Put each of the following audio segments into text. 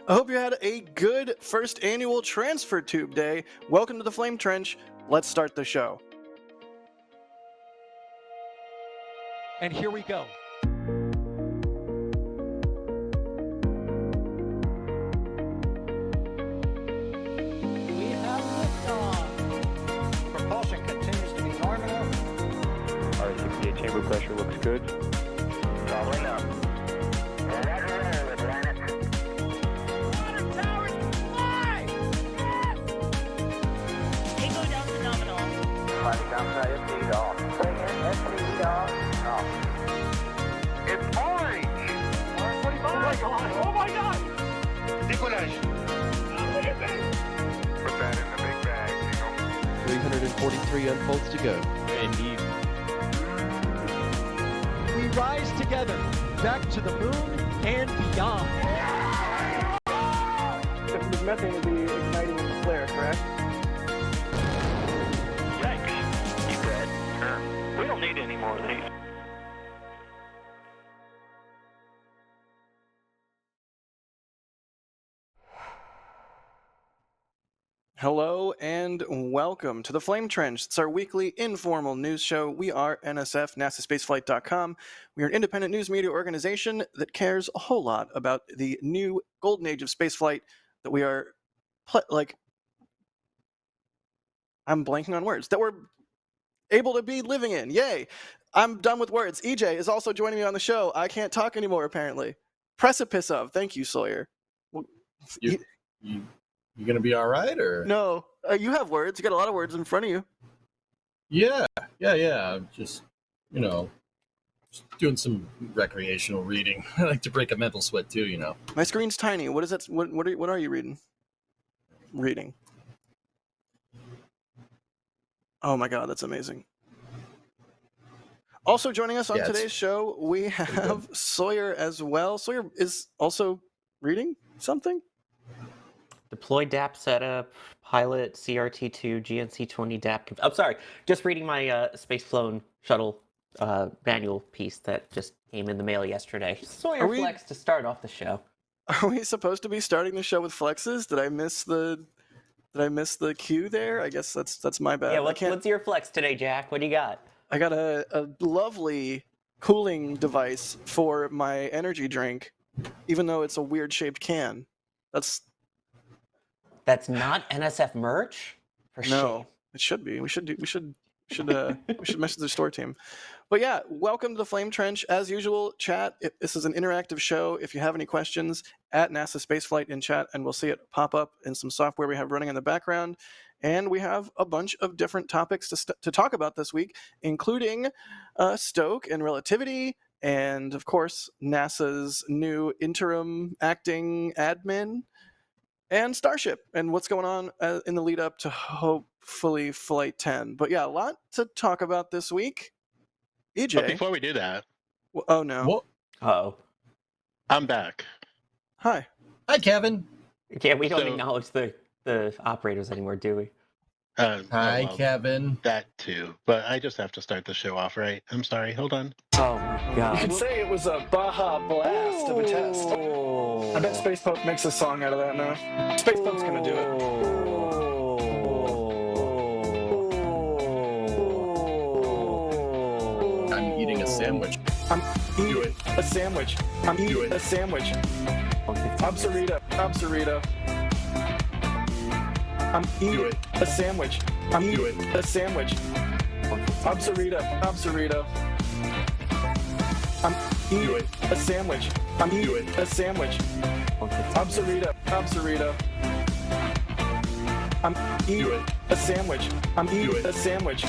I hope you had a good first annual transfer tube day. Welcome to the Flame Trench. Let's start the show. And here we go. We have liftoff. Propulsion continues to be nominal. R68 chamber pressure looks good. Following up. Roger, roll, Atlantis. Water towers fly! Yes! Tango down to nominal. Flighting down to SC off. Bring in SC off. It's orange! R45! Oh my god! Oh my god! Decollage. Put that in the big bag, Jingle. 343 unfolds to go. Indeed. We rise together, back to the moon and beyond. This methane would be igniting in the flare, correct? Yikes. You bet. Sure. We don't need any more of these. Hello and welcome to the Flame Trench. It's our weekly informal news show. We are NSF, NASAspaceflight.com. We are an independent news media organization that cares a whole lot about the new golden age of spaceflight that we are, I'm blanking on words, that we're able to be living in. Yay! I'm done with words. EJ is also joining me on the show. I can't talk anymore, apparently. Precipice of. Thank you, Sawyer. Well, You gonna be all right, or no, you have words. You got a lot of words in front of you. Yeah. I'm just just doing some recreational reading. I like to break a mental sweat too. My screen's tiny. What is that? What are you reading? Reading. Oh my god, that's amazing. Also joining us on today's show, we have Sawyer as well. Sawyer is also reading something. Deploy DAP setup, pilot CRT2, GNC20 DAP. I'm sorry, just reading my Space Flown Shuttle manual piece that just came in the mail yesterday. Sawyer Flex to start off the show. Are we supposed to be starting the show with flexes? Did I miss the cue there? I guess that's my bad. Yeah, what's your flex today, Jack? What do you got? I got a lovely cooling device for my energy drink, even though it's a weird shaped can. That's not NSF merch? For no, shame. It should be. We should message the store team. But yeah, welcome to the Flame Trench. As usual, chat. This is an interactive show. If you have any questions, at NASA Spaceflight in chat, and we'll see it pop up in some software we have running in the background. And we have a bunch of different topics to talk about this week, including Stoke and relativity, and of course NASA's new interim acting admin. And Starship, and what's going on in the lead up to hopefully Flight 10. But yeah, a lot to talk about this week. EJ. But before we do that... Oh, no. What? Uh-oh. I'm back. Hi, Kevin. Yeah, we don't acknowledge the operators anymore, do we? Hi, Kevin. That too. But I just have to start the show off, right? I'm sorry. Hold on. Oh, my God. You could say it was a Baja Blast of a test. I bet Space Punk makes a song out of that now. Space Punk's gonna do it. I'm eating a sandwich. I'm eating a sandwich. I'm eating a sandwich. Obserita. I'm eating a sandwich. I'm eating a sandwich. Obserita. I'm eating a sandwich. I'm eating a sandwich. Obserita. I'm eating a sandwich. I'm eating a sandwich.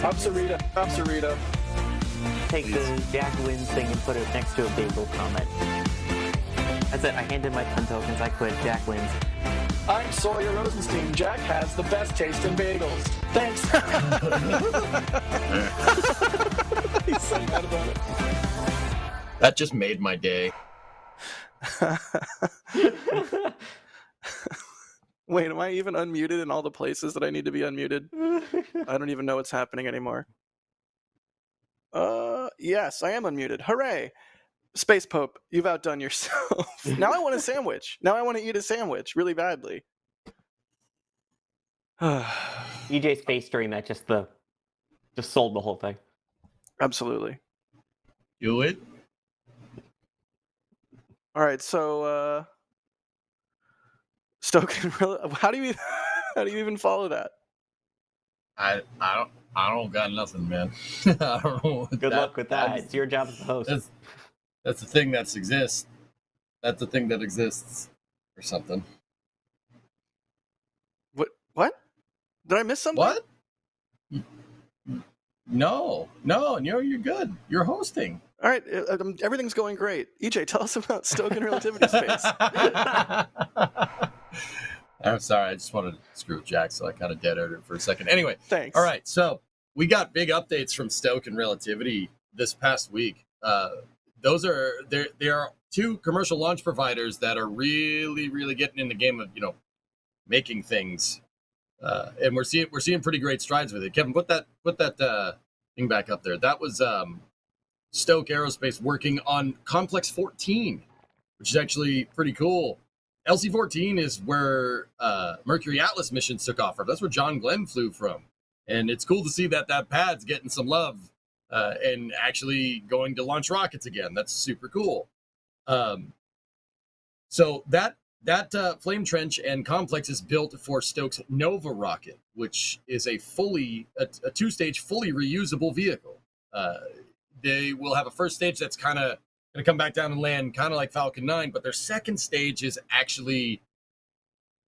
Obserita. Take the Jack wins thing and put it next to a bagel comment. That's it. I handed my 10 tokens. I quit. Jack wins. I'm Sawyer Rosenstein. Jack has the best taste in bagels. Thanks. He's so mad about it. That just made my day. Wait, am I even unmuted in all the places that I need to be unmuted? I don't even know what's happening anymore. Yes, I am unmuted. Hooray! Space Pope, you've outdone yourself. Now I want a sandwich. Now I want to eat a sandwich really badly. EJ's face during that just sold the whole thing. Absolutely. Do it. All right, so Stoke and how do you even follow that? I don't got nothing, man. I don't know. Good luck with that. It's your job as the host. That's the thing that exists. That's the thing that exists, or something. What? Did I miss something? What? No, you're good. You're hosting. All right, everything's going great. EJ, tell us about Stoke and relativity space. I'm sorry, I just wanted to screw with Jack, so I kind of dead-aired it for a second. Anyway, Thanks. all right, so we got big updates from Stoke and relativity this past week. There are two commercial launch providers that are really, really getting in the game of making things, and we're seeing pretty great strides with it. Kevin, put that thing back up there. That was Stoke Aerospace working on Complex 14, which is actually pretty cool. LC-14 is where Mercury Atlas missions took off from. That's where John Glenn flew from. And it's cool to see that pad's getting some love and actually going to launch rockets again. That's super cool. So that flame trench and complex is built for Stoke's Nova rocket, which is a two-stage, fully reusable vehicle. They will have a first stage that's kind of going to come back down and land kind of like Falcon 9, but their second stage is actually,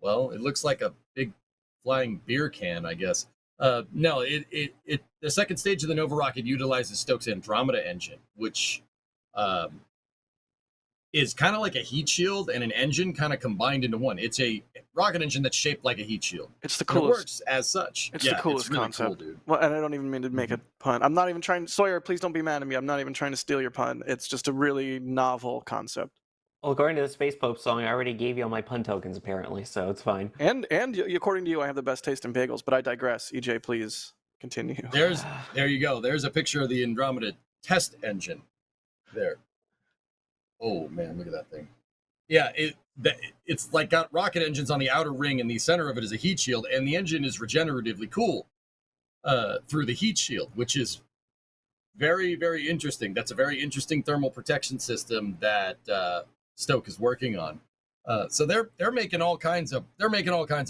well, it looks like a big flying beer can, I guess. No, the second stage of the Nova rocket utilizes Stoke's Andromeda engine, which is kind of like a heat shield and an engine kind of combined into one. It's a rocket engine that's shaped like a heat shield. It's the And coolest. it works as such. It's the coolest really concept. cool, dude. Well, and I don't even mean to make a pun. I'm not even trying. Sawyer, please don't be mad at me. I'm not even trying to steal your pun. It's just a really novel concept. Well, according to the Space Pope song, I already gave you all my pun tokens, apparently, so it's fine. And according to you, I have the best taste in bagels. But I digress. EJ, please continue. There you go. There's a picture of the Andromeda test engine. There. Oh man, look at that thing. Yeah, it's like got rocket engines on the outer ring, and the center of it is a heat shield, and the engine is regeneratively cooled through the heat shield, which is very, very interesting. That's a very interesting thermal protection system that Stoke is working on. So they're making all kinds of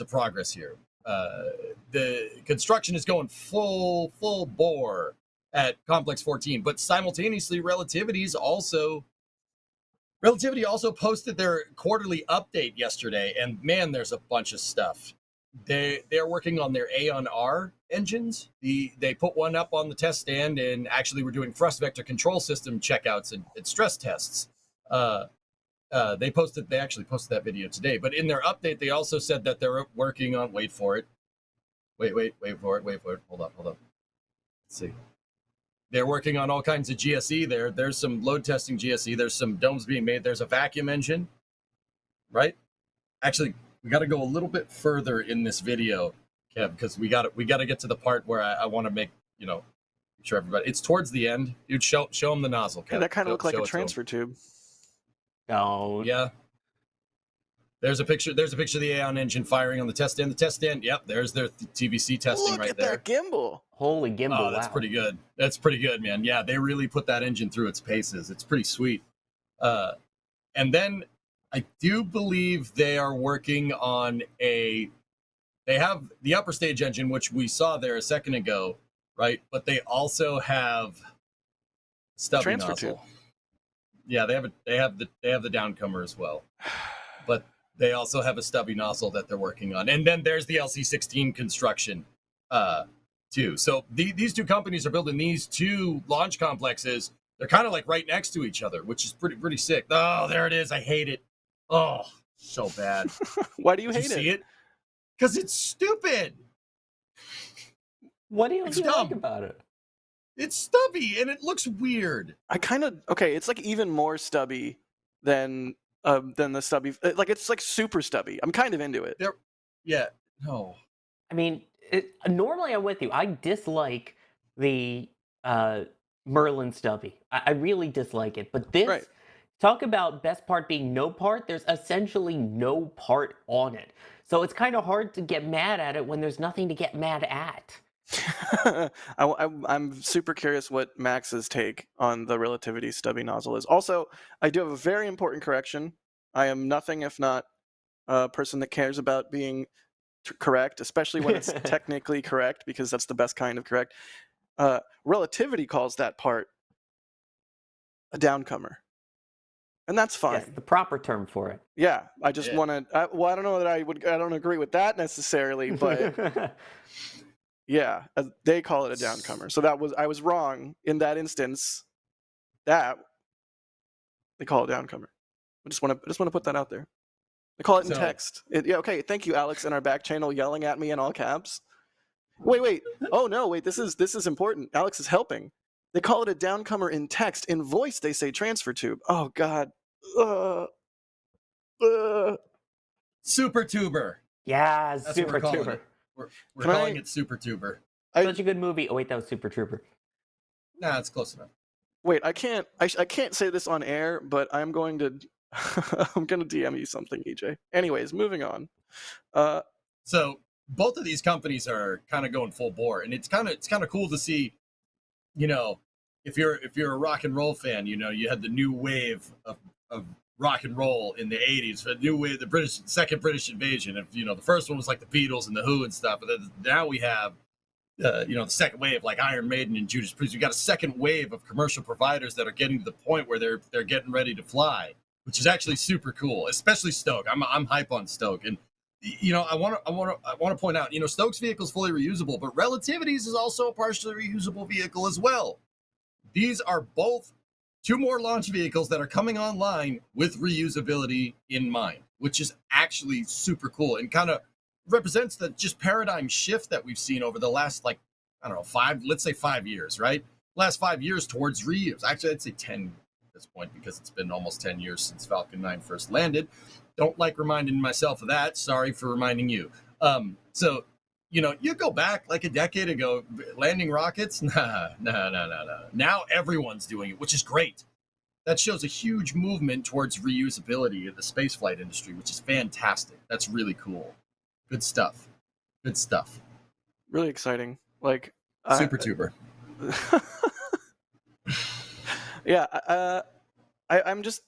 progress here. The construction is going full bore at Complex 14, but simultaneously Relativity also posted their quarterly update yesterday, and man, there's a bunch of stuff. They're working on their Aeon R engines. They put one up on the test stand, and actually we're doing thrust vector control system checkouts and stress tests. They actually posted that video today, but in their update, they also said that they're working on, wait for it. Hold up. Let's see. They're working on all kinds of GSE there. There's some load testing GSE. There's some domes being made. There's a vacuum engine, right? Actually, we got to go a little bit further in this video, Kev, because we got to get to the part where I want to make sure everybody. It's towards the end, dude. Show them the nozzle, Kev. Yeah, that kind of looked like a transfer tube. Oh yeah. There's a picture of the Aeon engine firing on the test stand. The test stand, yep, there's their TVC testing right there. Look at that gimbal. Holy gimbal. Oh, that's pretty good. That's pretty good, man. Yeah, they really put that engine through its paces. It's pretty sweet. And then I do believe they are working on they have the upper stage engine, which we saw there a second ago, right? But they also have stubby transfer nozzle. tube. Yeah, they have the downcomer as well. But they also have a stubby nozzle that they're working on. And then there's the LC-16 construction too. So these two companies are building these two launch complexes. They're kind of like right next to each other, which is pretty sick. Oh, there it is. I hate it. Oh, so bad. Why do you Did hate you see it? Because it's stupid. What do you It's like dumb. about it? It's stubby and it looks weird. It's like even more stubby than the stubby. Like it's like super stubby. I'm kind of into it. Yeah. No. I mean, normally I'm with you. I dislike the Merlin stubby. I really dislike it. But this, Right. Talk about best part being no part. There's essentially no part on it. So it's kind of hard to get mad at it when there's nothing to get mad at. I'm super curious what Max's take on the relativity stubby nozzle is. Also, I do have a very important correction. I am nothing if not a person that cares about being correct, especially when it's technically correct, because that's the best kind of correct. Relativity calls that part a downcomer, and that's fine. Yes, the proper term for it. Yeah, I just want to. Well, I don't know that I don't agree with that necessarily, but yeah, they call it a downcomer. So I was wrong in that instance. That they call it downcomer. I just want to put that out there. They call it in text. Yeah, okay. Thank you, Alex, in our back channel, yelling at me in all caps. Wait. Oh no, wait. This is important. Alex is helping. They call it a downcomer in text. In voice, they say transfer tube. Oh God. Super tuber. Yeah, That's Super what we're calling Trooper. it. We're calling it Super Tuber. Such a good movie. Oh wait, that was Super Trooper. Nah, it's close enough. Wait, I can't say this on air, but I'm going to I'm going to DM you something, EJ. Anyways, moving on. So both of these companies are kind of going full bore, and it's kind of cool to see. You know, if you're a rock and roll fan, you know you had the new wave of rock and roll in the '80s, the new wave, the second British invasion. If the first one was like the Beatles and the Who and stuff, but then now we have the second wave like Iron Maiden and Judas Priest. We got a second wave of commercial providers that are getting to the point where they're getting ready to fly, which is actually super cool. Especially Stoke. I'm hype on Stoke, and I want to point out, Stoke's vehicle is fully reusable, but Relativity's is also a partially reusable vehicle as well. These are both two more launch vehicles that are coming online with reusability in mind, which is actually super cool and kind of represents the just paradigm shift that we've seen over the last, let's say 5 years, right? Last 5 years towards reuse. Actually, I'd say 10 at this point, because it's been almost 10 years since Falcon 9 first landed. Don't like reminding myself of that. Sorry for reminding you. So, you go back like a decade ago, landing rockets. Nah. Now everyone's doing it, which is great. That shows a huge movement towards reusability in the spaceflight industry, which is fantastic. That's really cool. Good stuff. Really exciting. Like Super Tuber. Yeah. I'm just.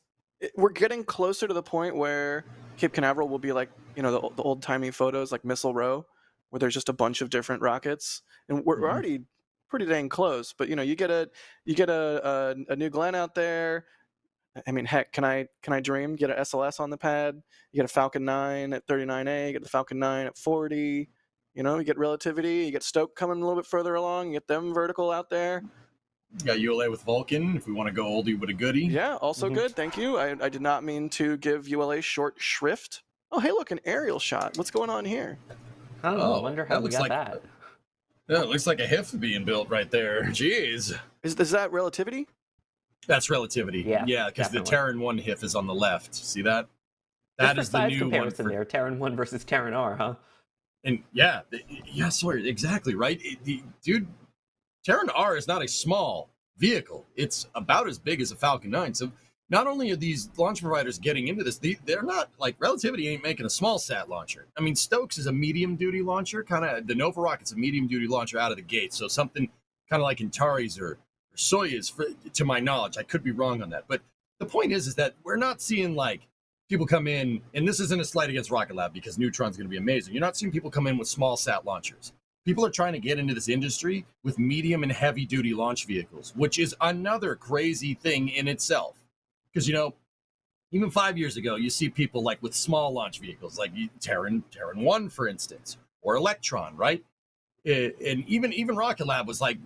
We're getting closer to the point where Cape Canaveral will be like, the old timey photos like Missile Row, where there's just a bunch of different rockets, and we're already pretty dang close. But you get a New Glenn out there. I mean, heck, can I dream? Get an SLS on the pad. You get a Falcon 9 at 39A. You get the Falcon 9 at 40. You get Relativity. You get Stoke coming a little bit further along. You get them vertical out there. Got ULA with Vulcan, if we want to go oldie but a goodie. Yeah, also good. Thank you. I did not mean to give ULA short shrift. Oh, hey, look, an aerial shot. What's going on here? I wonder how we got that. Yeah, it looks like a HIF being built right there. Jeez. Is that Relativity? That's Relativity. Yeah, because the Terran 1 HIF is on the left. See that? That is the new comparison there. Terran 1 versus Terran R, huh? And sorry, exactly, right? Dude, Terran R is not a small vehicle. It's about as big as a Falcon 9. So not only are these launch providers getting into this, they're not, like, Relativity ain't making a small sat launcher. I mean, Stokes is a medium-duty launcher. The Nova Rocket's a medium-duty launcher out of the gate. So something kind of like Antares or Soyuz, to my knowledge. I could be wrong on that. But the point is that we're not seeing, like, people come in, and this isn't a slight against Rocket Lab because Neutron's going to be amazing. You're not seeing people come in with small sat launchers. People are trying to get into this industry with medium and heavy duty launch vehicles, which is another crazy thing in itself. Because, even 5 years ago, you see people like with small launch vehicles, like Terran 1, for instance, or Electron, right? And even Rocket Lab was like,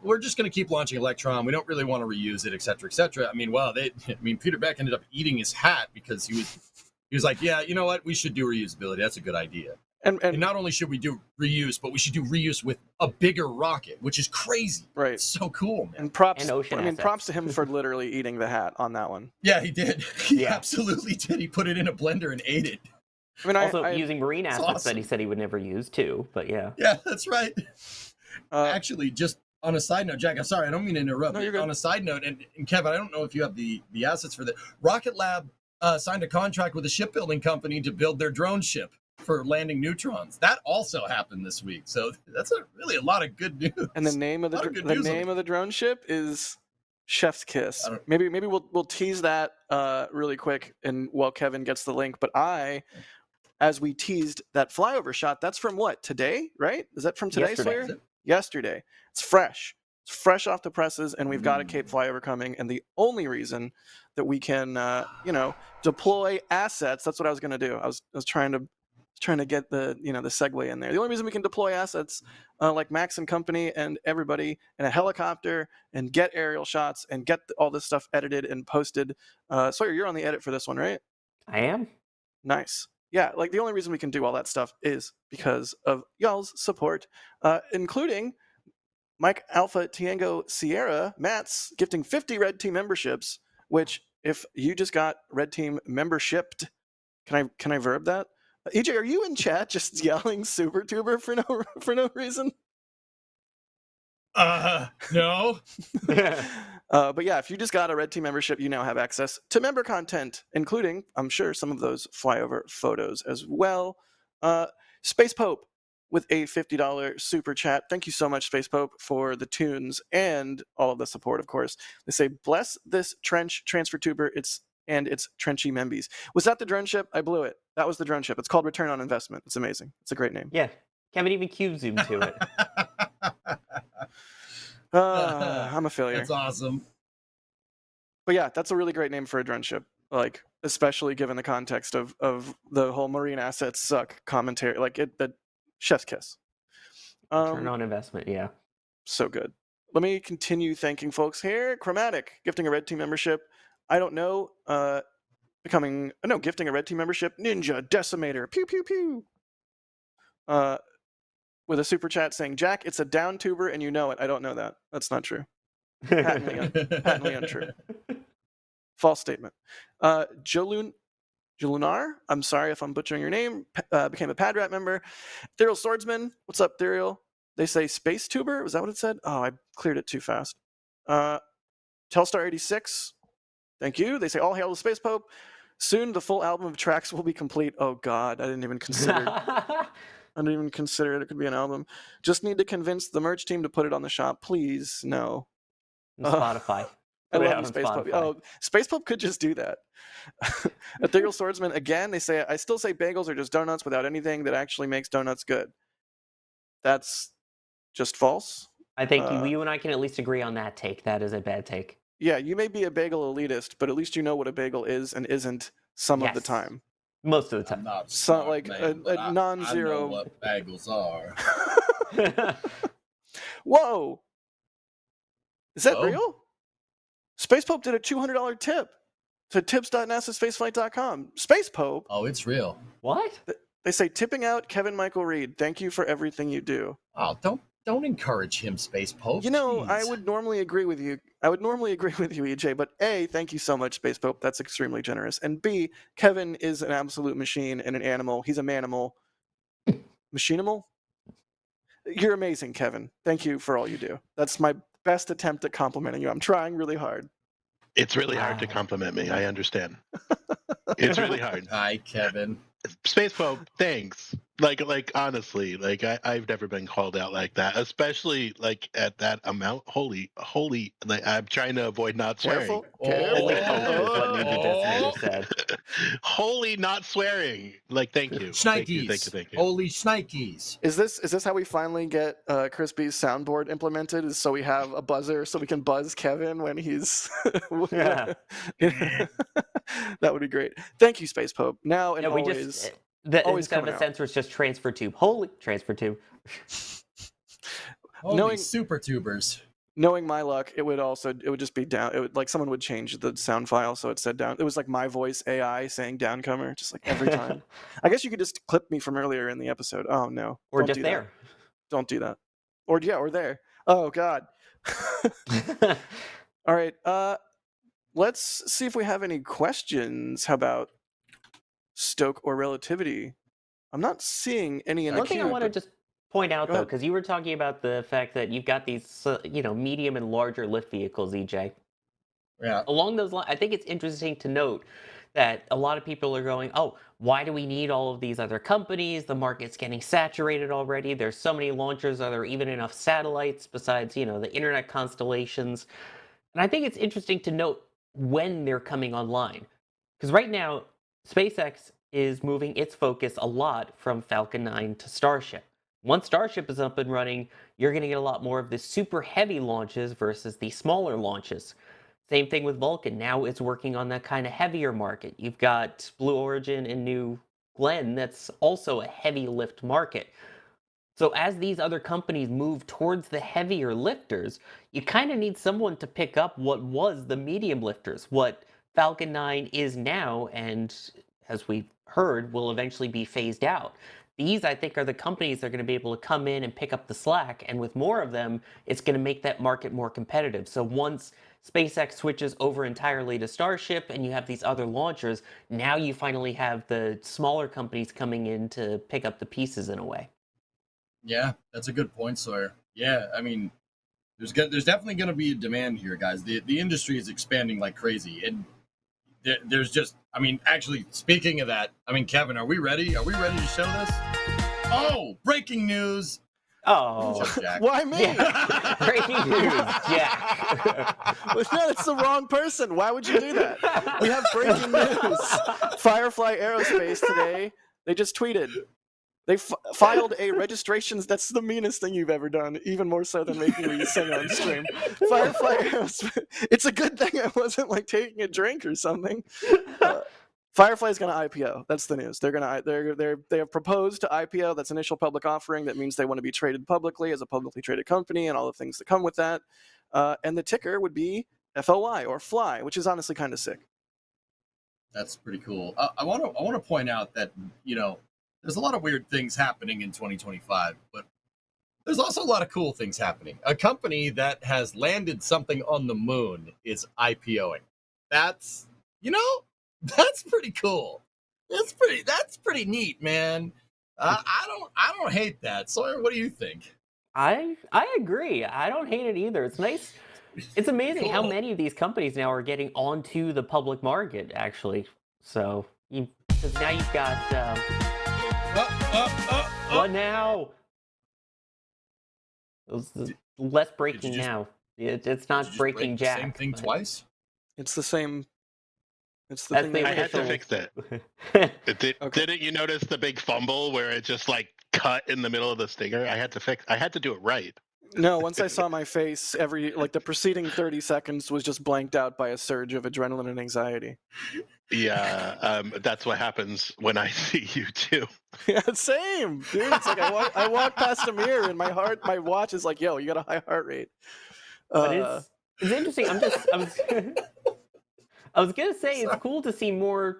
we're just going to keep launching Electron. We don't really want to reuse it, et cetera, et cetera. I mean, Peter Beck ended up eating his hat because he was like, yeah, you know what? We should do reusability. That's a good idea. And not only should we do reuse, but we should do reuse with a bigger rocket, which is crazy. Right. It's so cool, man. And props to him for literally eating the hat on that one. Yeah, he did. He absolutely did. He put it in a blender and ate it. I mean, using marine assets that he said he would never use too, but yeah. Yeah, that's right. Actually, just On a side note, Jack, I'm sorry, I don't mean to interrupt. No, you're good. On a side note, and Kevin, I don't know if you have the assets for that. Rocket Lab signed a contract with a shipbuilding company to build their drone ship for landing neutrons. That also happened this week. So that's really a lot of good news. And the name of the drone ship is Chef's Kiss. Maybe we'll tease that really quick, and while Kevin gets the link. But as we teased that flyover shot, that's from what, today, right? Is that from today, Sawyer? Yesterday. It's fresh. It's fresh off the presses, and we've got a Cape flyover coming. And the only reason that we can, deploy assets, that's what I was going to do. I was trying to get the segue in there. The only reason we can deploy assets like Max and company and everybody in a helicopter and get aerial shots and get all this stuff edited and posted. Sawyer, you're on the edit for this one, right? I am. Nice. Yeah, like the only reason we can do all that stuff is because of y'all's support, including Mike Alpha Tango Sierra Mats gifting 50 Red Team memberships, which if you just got Red Team membershiped, can I verb that? EJ, are you in chat just yelling Super Tuber for no reason? No. But yeah, if you just got a Red Team membership, you now have access to member content, including, I'm sure, some of those flyover photos as well. Space Pope with a $50 super chat. Thank you so much, Space Pope, for the tunes and all of the support, of course. They say, bless this trench transfer tuber. It's trenchy membies. Was that the drone ship? I blew it. That was the drone ship. It's called Return on Investment. It's amazing. It's a great name. Yeah. Kevin even cube zoomed to it. I'm a failure. That's awesome. But yeah, that's a really great name for a drone ship. Like, especially given the context of the whole marine assets suck commentary. Like the chef's kiss. Return on investment, yeah. So good. Let me continue thanking folks here. Chromatic, gifting a Red Team membership. I don't know, gifting a Red Team membership. Ninja Decimator, pew pew pew. With a super chat saying, Jack, it's a down tuber and you know it. I don't know that. That's not true. Patently untrue. False statement. Jolunar, I'm sorry if I'm butchering your name, became a Padrat member. Therial Swordsman, what's up, Therial? They say Space Tuber, was that what it said? Oh, I cleared it too fast. Telstar86, thank you. They say, all hail the Space Pope. Soon the full album of tracks will be complete. Oh God, I didn't even consider it could be an album. Just need to convince the merch team to put it on the shop, please. No. Spotify. I love you, Space Pope. Oh, Space Pope could just do that. Ethereal Swordsman, again, they say, I still say bagels are just donuts without anything that actually makes donuts good. That's just false. I think you and I can at least agree on that take. That is a bad take. Yeah, you may be a bagel elitist, but at least you know what a bagel is and isn't some of the time. Most of the time. I'm not so, smart, like man, a non-zero. I know what bagels are. Whoa! Is that real? Space Pope did a $200 tip to tips.nasaspaceflight.com. Space Pope. Oh, it's real. What? They say, tipping out Kevin Michael Reed. Thank you for everything you do. Oh, don't encourage him, Space Pope. You know, Jeez. I would normally agree with you, EJ, but A, thank you so much, Space Pope. That's extremely generous. And B, Kevin is an absolute machine and an animal. He's a manimal. Machinimal? You're amazing, Kevin. Thank you for all you do. That's my best attempt at complimenting you. I'm trying really hard. It's really hard to compliment me. I understand. It's really hard. Hi, Kevin. Space Pope, thanks. Like honestly, like I've never been called out like that, especially like at that amount. Holy, like I'm trying to avoid not swearing. Holy what Ninja Decimator said. Holy not swearing. Like thank you. Shnikes. Thank you. Holy shnikes. Is this how we finally get Crispy's soundboard implemented? Is so we have a buzzer so we can buzz Kevin when he's Yeah. That would be great. Thank you, Space Pope. Now and always. Instead of a sensor, it's just transfer tube. Holy transfer tube. Holy super tubers. Knowing my luck, it would just be down. It would, like, someone would change the sound file so it said down. It was like my voice AI saying downcomer, just like every time. I guess you could just clip me from earlier in the episode. Oh no. Or just there. Don't do that. Or there. Oh God. All right. Let's see if we have any questions. How about Stoke or relativity? I'm not seeing any in the One thing I want to just point out Go though, ahead. because you were talking about the fact that you've got these, medium and larger lift vehicles, EJ. Yeah. Along those lines, I think it's interesting to note that a lot of people are going, "Oh, why do we need all of these other companies? The market's getting saturated already. There's so many launchers. Are there even enough satellites besides, the internet constellations?" And I think it's interesting to note when they're coming online. Because right now, SpaceX is moving its focus a lot from Falcon 9 to Starship. Once Starship is up and running, you're going to get a lot more of the super heavy launches versus the smaller launches. Same thing with Vulcan. Now it's working on that kind of heavier market. You've got Blue Origin and New Glenn, that's also a heavy lift market. So as these other companies move towards the heavier lifters, you kind of need someone to pick up what was the medium lifters, what Falcon 9 is now, and as we've heard, will eventually be phased out. These, I think, are the companies that are going to be able to come in and pick up the slack, and with more of them, it's going to make that market more competitive. So once SpaceX switches over entirely to Starship and you have these other launchers, now you finally have the smaller companies coming in to pick up the pieces in a way. Yeah, that's a good point, Sawyer. Yeah, I mean, there's definitely going to be a demand here, guys. The industry is expanding like crazy, and there's just, I mean, actually, speaking of that, I mean, Kevin, are we ready? Are we ready to show this? Oh, breaking news! Oh, Shut up, Jack. Why me? yeah. Breaking news, Jack. Well, no, it's the wrong person. Why would you do that? We have breaking news. Firefly Aerospace today, they just tweeted. They filed a registrations. That's the meanest thing you've ever done, even more so than making me sing on stream. Firefly Aerospace. It's a good thing I wasn't like taking a drink or something. Firefly's going to IPO. That's the news. They have proposed to IPO. That's initial public offering. That means they want to be traded publicly as a publicly traded company and all the things that come with that. And the ticker would be FLY or Fly, which is honestly kind of sick. That's pretty cool. I want to point out that there's a lot of weird things happening in 2025, but there's also a lot of cool things happening. A company that has landed something on the moon is IPOing. That's that's pretty cool. That's pretty neat, man. I don't hate that. Sawyer, what do you think? I agree. I don't hate it either. It's nice. It's amazing how Cool. many of these companies now are getting onto the public market, actually. So, because now you've got what now? Less breaking just- now. It's Did not you just breaking break the Jack. same thing but twice? It's the same. It's the That's thing the that I had to official- fix it. Okay. Didn't you notice the big fumble where it just like cut in the middle of the stinger? I had to do it right. No, once I saw my face, the preceding 30 seconds was just blanked out by a surge of adrenaline and anxiety. Yeah, that's what happens when I see you too. Yeah, same, dude. It's like I walk past a mirror and my watch is like, yo, you got a high heart rate. But it's interesting. I was gonna say it's Sorry. cool to see more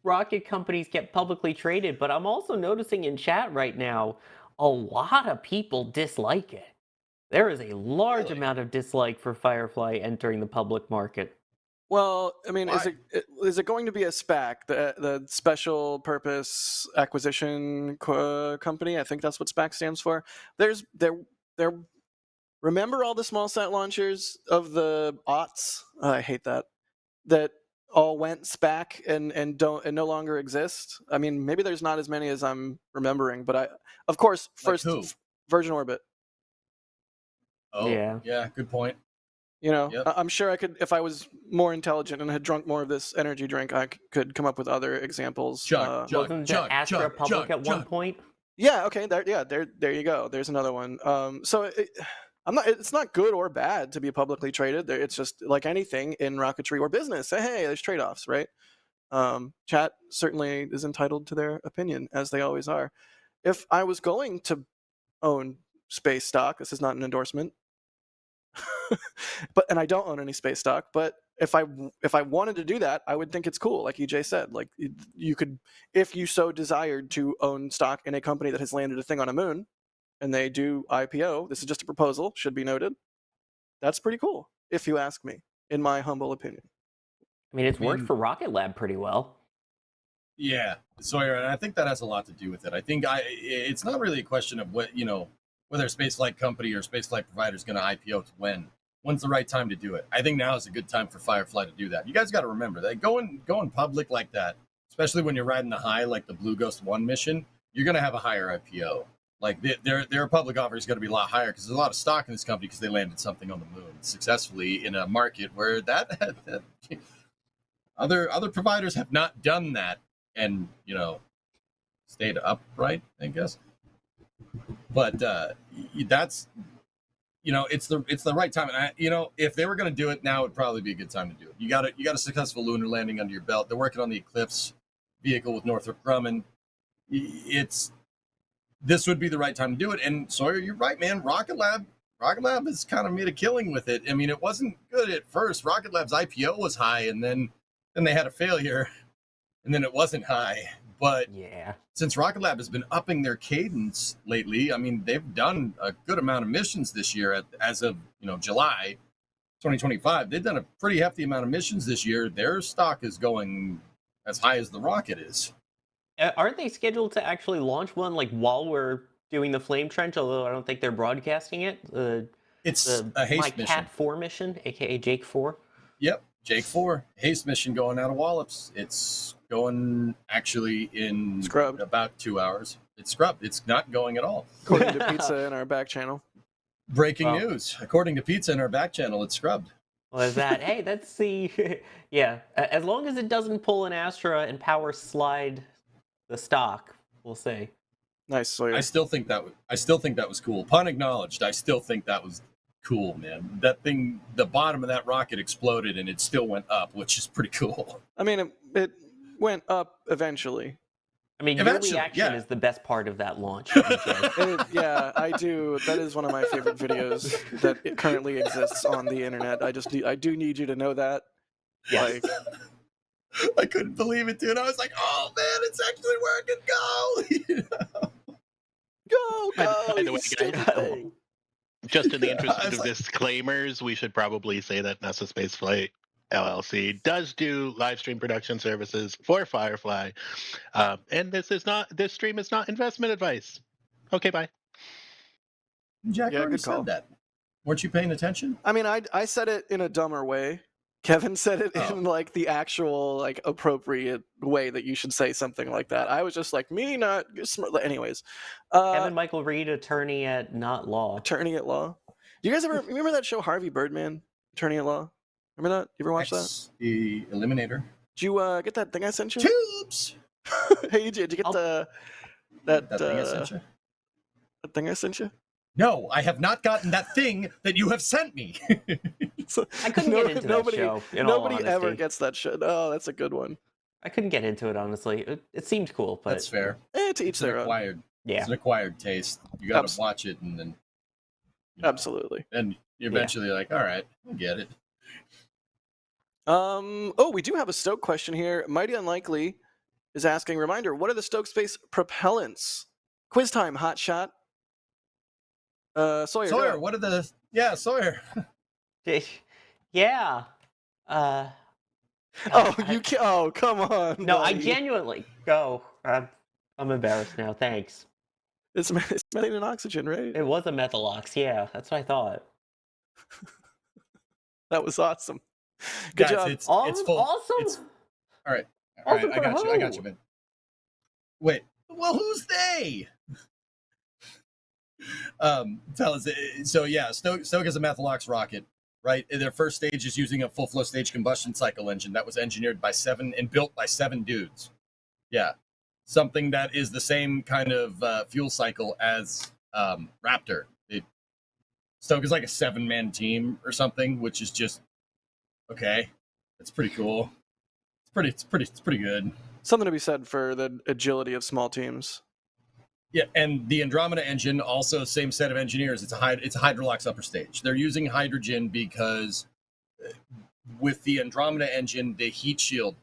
rocket companies get publicly traded, but I'm also noticing in chat right now a lot of people dislike it. There is a large Really? amount of dislike for Firefly entering the public market. Well, I mean, Why? is it going to be a SPAC, the Special Purpose Acquisition Company? I think that's what SPAC stands for. There. Remember all the small sat launchers of the aughts? I hate that. That all went SPAC and no longer exist. I mean, maybe there's not as many as I'm remembering, but of course, Like first who? Virgin Orbit. Oh, yeah, good point. Yep. I'm sure I could, if I was more intelligent and had drunk more of this energy drink, I could come up with other examples. Chug, chug, Wasn't chug, that Astra chug, Public chug, at one chug. point? Yeah. Okay. There you go. There's another one. It's not good or bad to be publicly traded. It's just like anything in rocketry or business. Hey, there's trade-offs, right? Chat certainly is entitled to their opinion, as they always are. If I was going to own space stock, this is not an endorsement, and I don't own any space stock. But if I wanted to do that, I would think it's cool, like EJ said. Like you could, if you so desired, to own stock in a company that has landed a thing on a moon, and they do IPO. This is just a proposal, should be noted. That's pretty cool, if you ask me, in my humble opinion. I mean, it's worked for Rocket Lab pretty well. Yeah, Sawyer, and I think that has a lot to do with it. I think it's not really a question of what whether a spaceflight company or spaceflight provider is going to IPO to when. When's the right time to do it? I think now is a good time for Firefly to do that. You guys got to remember that going public like that, especially when you're riding the high like the Blue Ghost 1 mission, you're going to have a higher IPO. Like their public offer is going to be a lot higher because there's a lot of stock in this company because they landed something on the moon successfully in a market where that other providers have not done that and stayed upright, I guess. But that's it's the right time, and if they were going to do it now, would probably be a good time to do it. You got a successful lunar landing under your belt. They're working on the Eclipse vehicle with Northrop Grumman. This would be the right time to do it. And Sawyer, you're right, man. Rocket Lab has kind of made a killing with it. I mean, it wasn't good at first. Rocket Lab's IPO was high, and then they had a failure, and then it wasn't high. But Yeah. since Rocket Lab has been upping their cadence lately, I mean, they've done a good amount of missions this year. As of July 2025, they've done a pretty hefty amount of missions this year. Their stock is going as high as the rocket is. Aren't they scheduled to actually launch one like while we're doing the Flame Trench? Although I don't think they're broadcasting it. It's The a haste My mission. Cat 4 mission, aka Jake 4. Yep, Jake 4 haste mission going out of Wallops. It's going actually in Scrubbed. about 2 hours. It's scrubbed. It's not going at all. According to Pizza in our back channel. Breaking Wow. news. According to Pizza in our back channel, it's scrubbed. Was that? Hey, that's the yeah. As long as it doesn't pull an Astra and power slide the stock, we'll say. Nice, Sawyer. I still think that was cool. Pun acknowledged. I still think that was cool, man. That thing, the bottom of that rocket exploded and it still went up, which is pretty cool. I mean, it went up eventually. I mean, Eventually, your reaction yeah. is the best part of that launch. BJ. Yeah, I do. That is one of my favorite videos that it currently exists on the internet. I do need you to know that. Yes. Like, I couldn't believe it, dude. I was like, "Oh man, it's actually working! Go!" go, By the you way, stupid- guys, just in the interest I was of like- disclaimers, we should probably say that NASA Spaceflight LLC does do live stream production services for Firefly, and this stream is not investment advice. Okay, bye. Jack Yeah, already good call. said that. Weren't you paying attention? I mean, I said it in a dumber way. Kevin said it Oh. in like the actual like appropriate way that you should say something like that. I was just like, me not smart. Anyways, Kevin Michael Reed, attorney at Not Law. attorney at law. Do you guys ever remember that show Harvey Birdman, Attorney at Law? Remember that? You ever watch that? X, the Eliminator. Did you get that thing I sent you? Tubes. Hey, did you get I'll- that That thing I sent you? that thing I sent you? No, I have not gotten that thing that you have sent me. So- I couldn't get into nobody, that show. In all Nobody ever honesty. gets that shit. Oh, that's a good one. I couldn't get into it honestly. It seemed cool, but That's fair. To each It's an their own. acquired. yeah. It's an acquired taste. You got Abs- to watch it, and then Absolutely. and you're eventually like, all right, I get it. Oh, we do have a Stoke question here. Mighty Unlikely is asking, reminder, what are the Stoke Space propellants? Quiz time, hot shot. Sawyer. Sawyer, go. what are the? Yeah, Sawyer. Yeah. Oh, God, you can Oh, come on. No, I buddy. genuinely go. I'm embarrassed now. Thanks. It's methane and oxygen, right? It was a methylox. Yeah, that's what I thought. That was awesome. Good Guys, job. It's full. Awesome. It's all right. All right, Awesome I for got you. I got who? you, man. Wait. Well, who's they? Fellas. So yeah, Stoke is a Methylox rocket, right? Their first stage is using a full flow stage combustion cycle engine that was engineered by 7 and built by 7 dudes. Yeah, something that is the same kind of fuel cycle as Raptor. Stoke is like a 7-man team or something, which is just okay. It's pretty cool. It's pretty good. Something to be said for the agility of small teams. Yeah, and the Andromeda engine, also same set of engineers. It's a Hydrolox upper stage. They're using hydrogen because with the Andromeda engine, the heat shield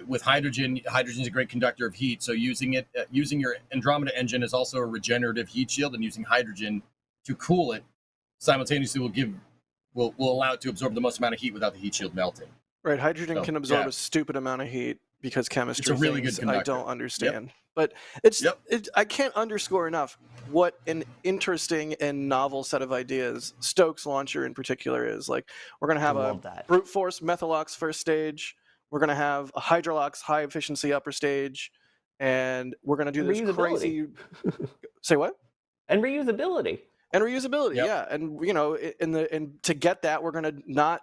with hydrogen is a great conductor of heat. So using your Andromeda engine is also a regenerative heat shield, and using hydrogen to cool it simultaneously will allow it to absorb the most amount of heat without the heat shield melting. Right, hydrogen So, can absorb yeah. a stupid amount of heat. because chemistry It's a really good things I conductor. don't Yep. understand. But it's Yep. I can't underscore enough what an interesting and novel set of ideas Stokes launcher in particular is. Like, we're gonna have a love that. brute force Methalox first stage. We're gonna have a Hydrolox high efficiency upper stage, and we're gonna do And this reusability. crazy. Say what? And reusability. And reusability, Yep. yeah. And and to get that, we're gonna not,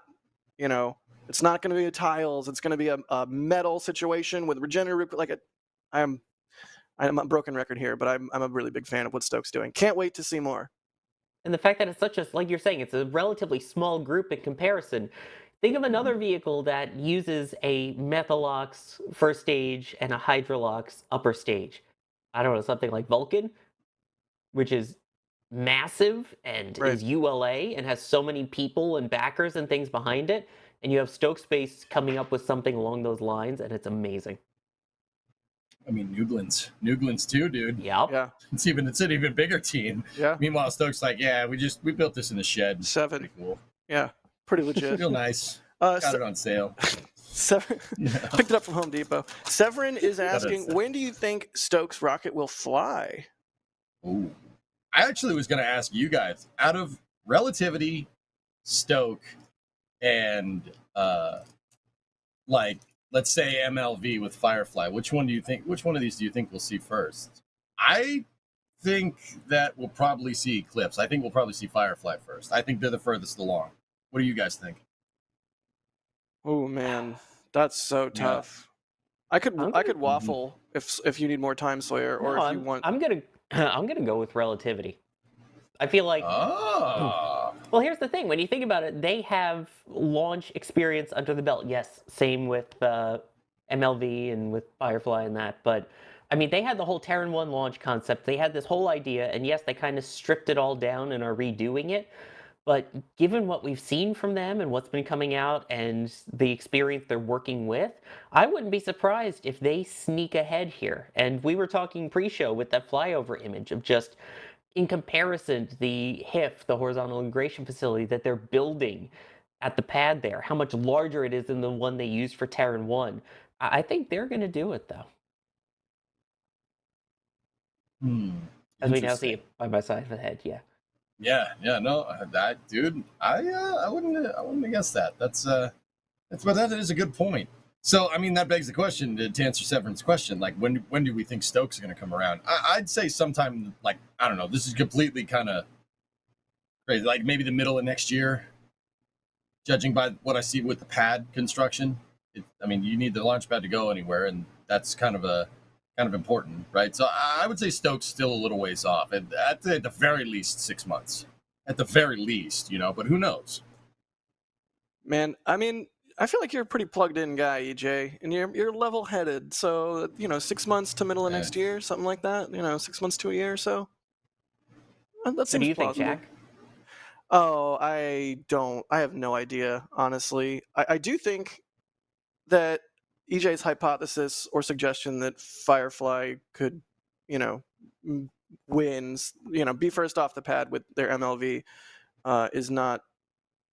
it's not gonna be a tiles. It's gonna be a metal situation with regenerative. I'm a broken record here, but I'm a really big fan of what Stokes doing. Can't wait to see more. And the fact that it's such a, like you're saying, it's a relatively small group in comparison. Think of another vehicle that uses a Methalox first stage and a Hydrolox upper stage. I don't know, something like Vulcan, which is massive and Right. is ULA and has so many people and backers and things behind it. And you have Stoke Space coming up with something along those lines, and it's amazing. I mean, Newglands too, dude. Yep. Yeah. It's an even bigger team. Yeah. Meanwhile, Stokes like, yeah, we built this in the shed. 7. Pretty cool. Yeah. Pretty legit. Real nice. Uh, Got it on sale. Severin, picked it up from Home Depot. Severin is asking, when do you think Stokes rocket will fly? Ooh. I actually was going to ask you guys, out of Relativity, Stoke, and like, let's say MLV with Firefly, which one of these do you think we'll see first? I think that we'll probably see Eclipse. I think we'll probably see Firefly first. I think they're the furthest along. What do you guys think? Oh man, that's so tough. I could waffle if you need more time, Sawyer, or No, if you want. I'm gonna go with Relativity. I feel like. Well, here's the thing. When you think about it, they have launch experience under the belt. Yes, same with MLV and with Firefly and that. But I mean, they had the whole Terran 1 launch concept. They had this whole idea, and yes, they kind of stripped it all down and are redoing it. But given what we've seen from them and what's been coming out and the experience they're working with, I wouldn't be surprised if they sneak ahead here. And we were talking pre-show with that flyover image of just, in comparison to the HIF, the horizontal integration facility that they're building at the pad there, how much larger it is than the one they used for Terran 1. I think they're going to do it, though. As we now see it by my side of the head, yeah. Yeah, no, that dude, I wouldn't have guessed that. But that is a good point. So, I mean, that begs the question to answer Severin's question. Like, when do we think Stokes is going to come around? I'd say sometime, like, I don't know. This is completely kind of crazy. Like maybe the middle of next year, judging by what I see with the pad construction. I mean, you need the launch pad to go anywhere, and that's kind of important, right? So I would say Stokes still a little ways off. At the very least 6 months. At the very least, but who knows? Man, I mean, I feel like you're a pretty plugged in guy, EJ, and you're level headed. So 6 months to middle of next year, something like that. 6 months to a year or so. That seems What do you plausible. think, Jack? Oh, I have no idea, honestly. I do think that EJ's hypothesis or suggestion that Firefly could, wins, be first off the pad with their MLV is not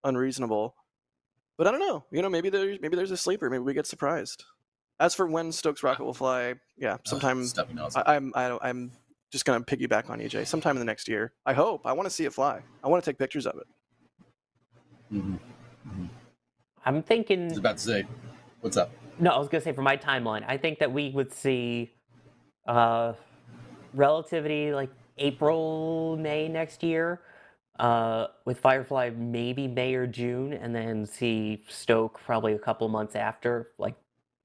unreasonable. But I don't know. Maybe there's a sleeper. Maybe we get surprised. As for when Stokes rocket will fly, yeah, sometime. I'm just gonna piggyback on EJ. Sometime in the next year. I hope. I want to see it fly. I want to take pictures of it. I'm thinking. I was about to say, what's up? No, I was gonna say for my timeline, I think that we would see Relativity like April, May next year. With Firefly maybe May or June, and then see Stoke probably a couple months after, like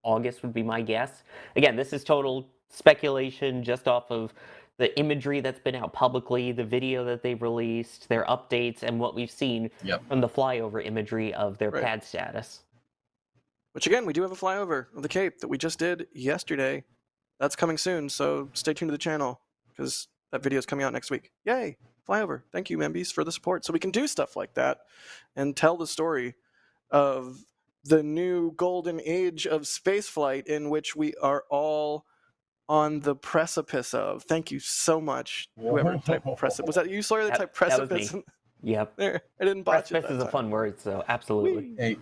August would be my guess. Again, this is total speculation just off of the imagery that's been out publicly, the video that they've released, their updates, and what we've seen from the flyover imagery of their pad status. Which again, we do have a flyover of the Cape that we just did yesterday. That's coming soon, so stay tuned to the channel because that video is coming out next week. Yay! Flyover. Thank you, Membies, for the support. So we can do stuff like that and tell the story of the new golden age of spaceflight in which we are all on the precipice of. Thank you so much. Whoever typed precipice. Was that you, Sawyer, that typed precipice? That was me. Yep. There, I didn't botch it Precipice that is a time. fun word, so absolutely. Hey,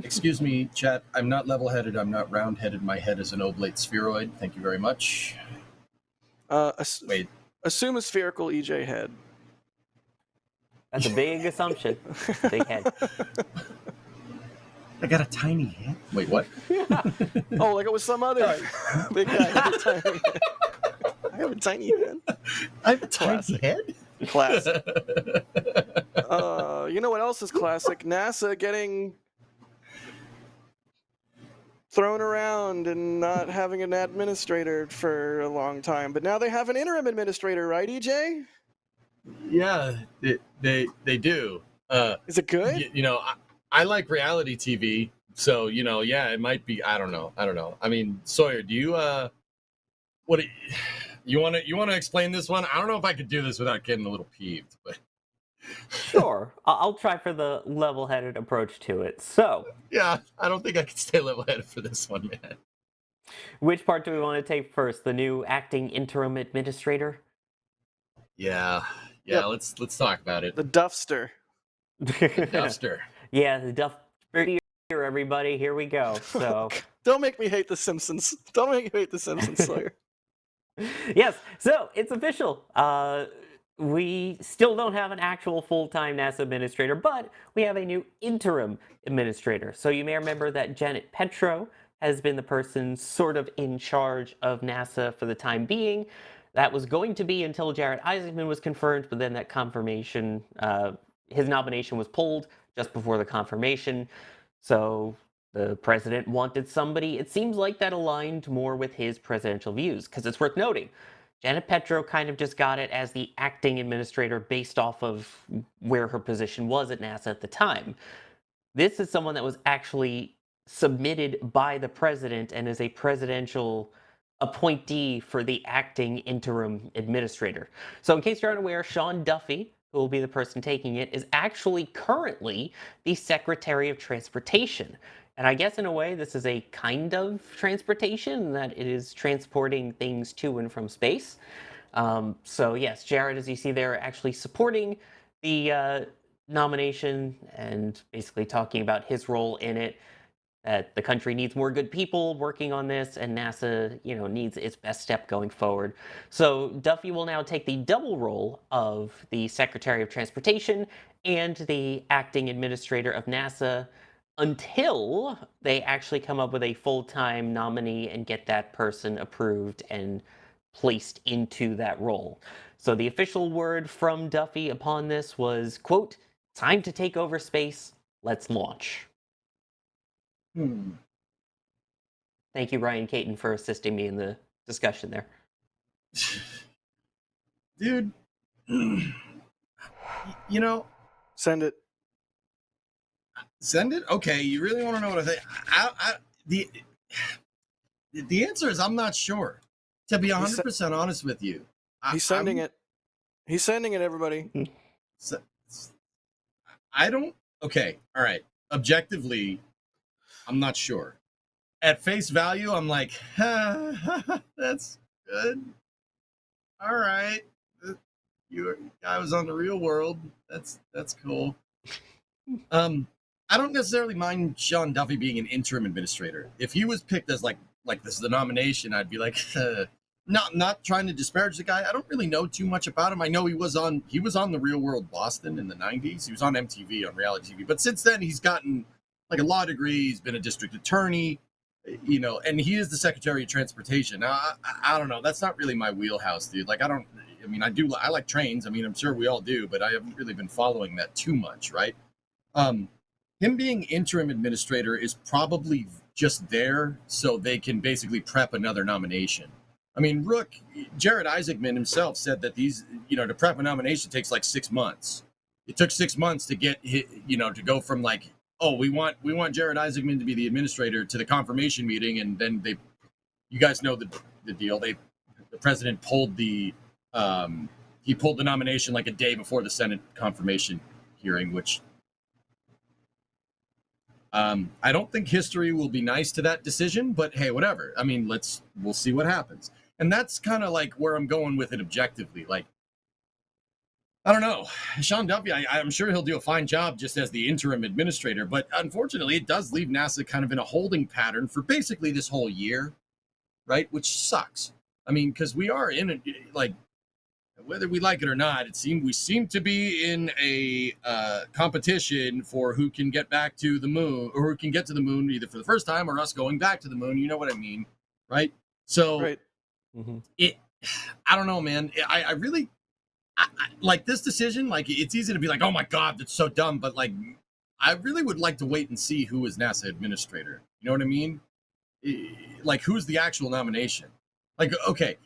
excuse me, chat. I'm not level-headed. I'm not round-headed. My head is an oblate spheroid. Thank you very much. Wait. Assume a spherical EJ head. That's a big assumption. Big head. I got a tiny head. Wait, what? Oh, like it was some other big guy with a tiny head. I have a tiny head. I have a Classic. tiny head? Classic. You know what else is classic? NASA getting thrown around and not having an administrator for a long time. But now they have an interim administrator, right, EJ? Yeah, they do. Is it good? You know, I like reality TV, so yeah, it might be. I don't know. I mean, Sawyer, do you what you want to explain this one? I don't know if I could do this without getting a little peeved, but Sure. I'll try for the level-headed approach to it. So, yeah, I don't think I can stay level-headed for this one, man. which part do we want to take first? The new acting interim administrator? Yeah, Yep. let's talk about it. The Duffster. Duster. Yeah, the Duff here, everybody. Here we go. So, Don't make me hate The Simpsons. Don't make me hate The Simpsons, Sawyer. yes. So it's official. We still don't have an actual full-time NASA administrator, but we have a new interim administrator. So you may remember that Janet Petro has been the person sort of in charge of NASA for the time being. That was going to be until Jared Isaacman was confirmed, but then that confirmation, his nomination was pulled just before the confirmation. So the president wanted somebody, it seems like, that aligned more with his presidential views, because it's worth noting, Janet Petro kind of just got it as the acting administrator based off of where her position was at NASA at the time. This is someone that was actually submitted by the president and is a presidential appointee for the acting interim administrator. So in case you're unaware, Sean Duffy, who will be the person taking it, is actually currently the Secretary of Transportation. And I guess in a way, this is a kind of transportation, that it is transporting things to and from space. So yes, Jared, as you see there, actually supporting the nomination and basically talking about his role in it, that the country needs more good people working on this, and NASA, needs its best step going forward. So Duffy will now take the double role of the Secretary of Transportation and the acting administrator of NASA until they actually come up with a full-time nominee and get that person approved and placed into that role. So the official word from Duffy upon this was, quote, "Time to take over space. Let's launch." Thank you, Ryan Caton, for assisting me in the discussion there. Dude, Send it. send it. Okay, you really want to know what I think? The answer is I'm not sure. To be 100% honest with you, He's sending it. He's sending it, everybody. I don't. Okay, all right. Objectively, I'm not sure. At face value, I'm like, that's good. All right, I was on the Real World. That's cool. I don't necessarily mind Sean Duffy being an interim administrator. If he was picked as like this is the nomination, I'd be like, not trying to disparage the guy. I don't really know too much about him. I know he was on the Real World Boston in the 90s. He was on MTV, on reality TV. But since then, he's gotten like a law degree. He's been a district attorney, and he is the Secretary of Transportation. Now, I don't know. That's not really my wheelhouse, dude. Like, I like trains. I mean, I'm sure we all do, but I haven't really been following that too much, right? Him being interim administrator is probably just there so they can basically prep another nomination. I mean, Jared Isaacman himself said that to prep a nomination takes like 6 months. It took 6 months to get, to go from like, oh, we want Jared Isaacman to be the administrator to the confirmation meeting, and then you guys know the deal. The president pulled the nomination like a day before the Senate confirmation hearing, which I don't think history will be nice to that decision, but hey, whatever. I mean, we'll see what happens. And that's kind of like where I'm going with it objectively. Like, I don't know. Sean Duffy, I'm sure he'll do a fine job just as the interim administrator, but unfortunately, it does leave NASA kind of in a holding pattern for basically this whole year, right? Which sucks. I mean, because we are in a, like, whether we like it or not, we seem to be in a competition for who can get back to the moon, or who can get to the moon either for the first time or us going back to the moon. You know what I mean, right? So Right. I don't know, man. I really like this decision. Like, it's easy to be like, oh my god, that's so dumb, but like, I really would like to wait and see who is NASA administrator. You know what I mean? Like, who's the actual nomination? Like, okay,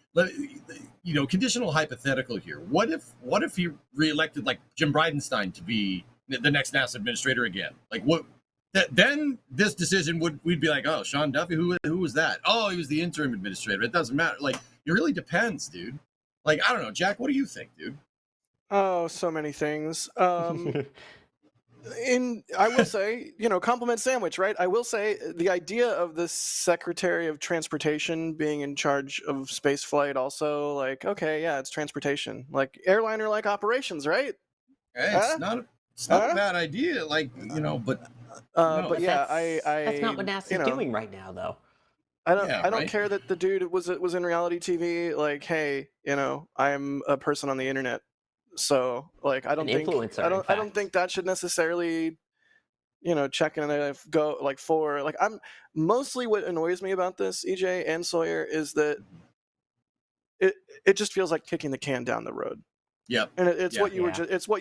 conditional hypothetical here. What if he reelected like Jim Bridenstine to be the next NASA administrator again? Like, what? Then this decision we'd be like, oh, Sean Duffy, who was that? Oh, he was the interim administrator. It doesn't matter. Like, it really depends, dude. Like, I don't know, Jack. What do you think, dude? Oh, so many things. I will say, compliment sandwich, right? I will say the idea of the Secretary of Transportation being in charge of space flight also, like, okay, yeah, it's transportation. Like airliner-like operations, right? Hey, it's not a bad idea. Like, but no. But yeah, that's not what NASA's doing right now, though. I don't right? care that the dude was in reality TV. Like, hey, I'm a person on the internet, so like I don't think that should necessarily check in if go like for like I'm mostly what annoys me about this, EJ and Sawyer, is that it just feels like kicking the can down the road. Yep. And it's what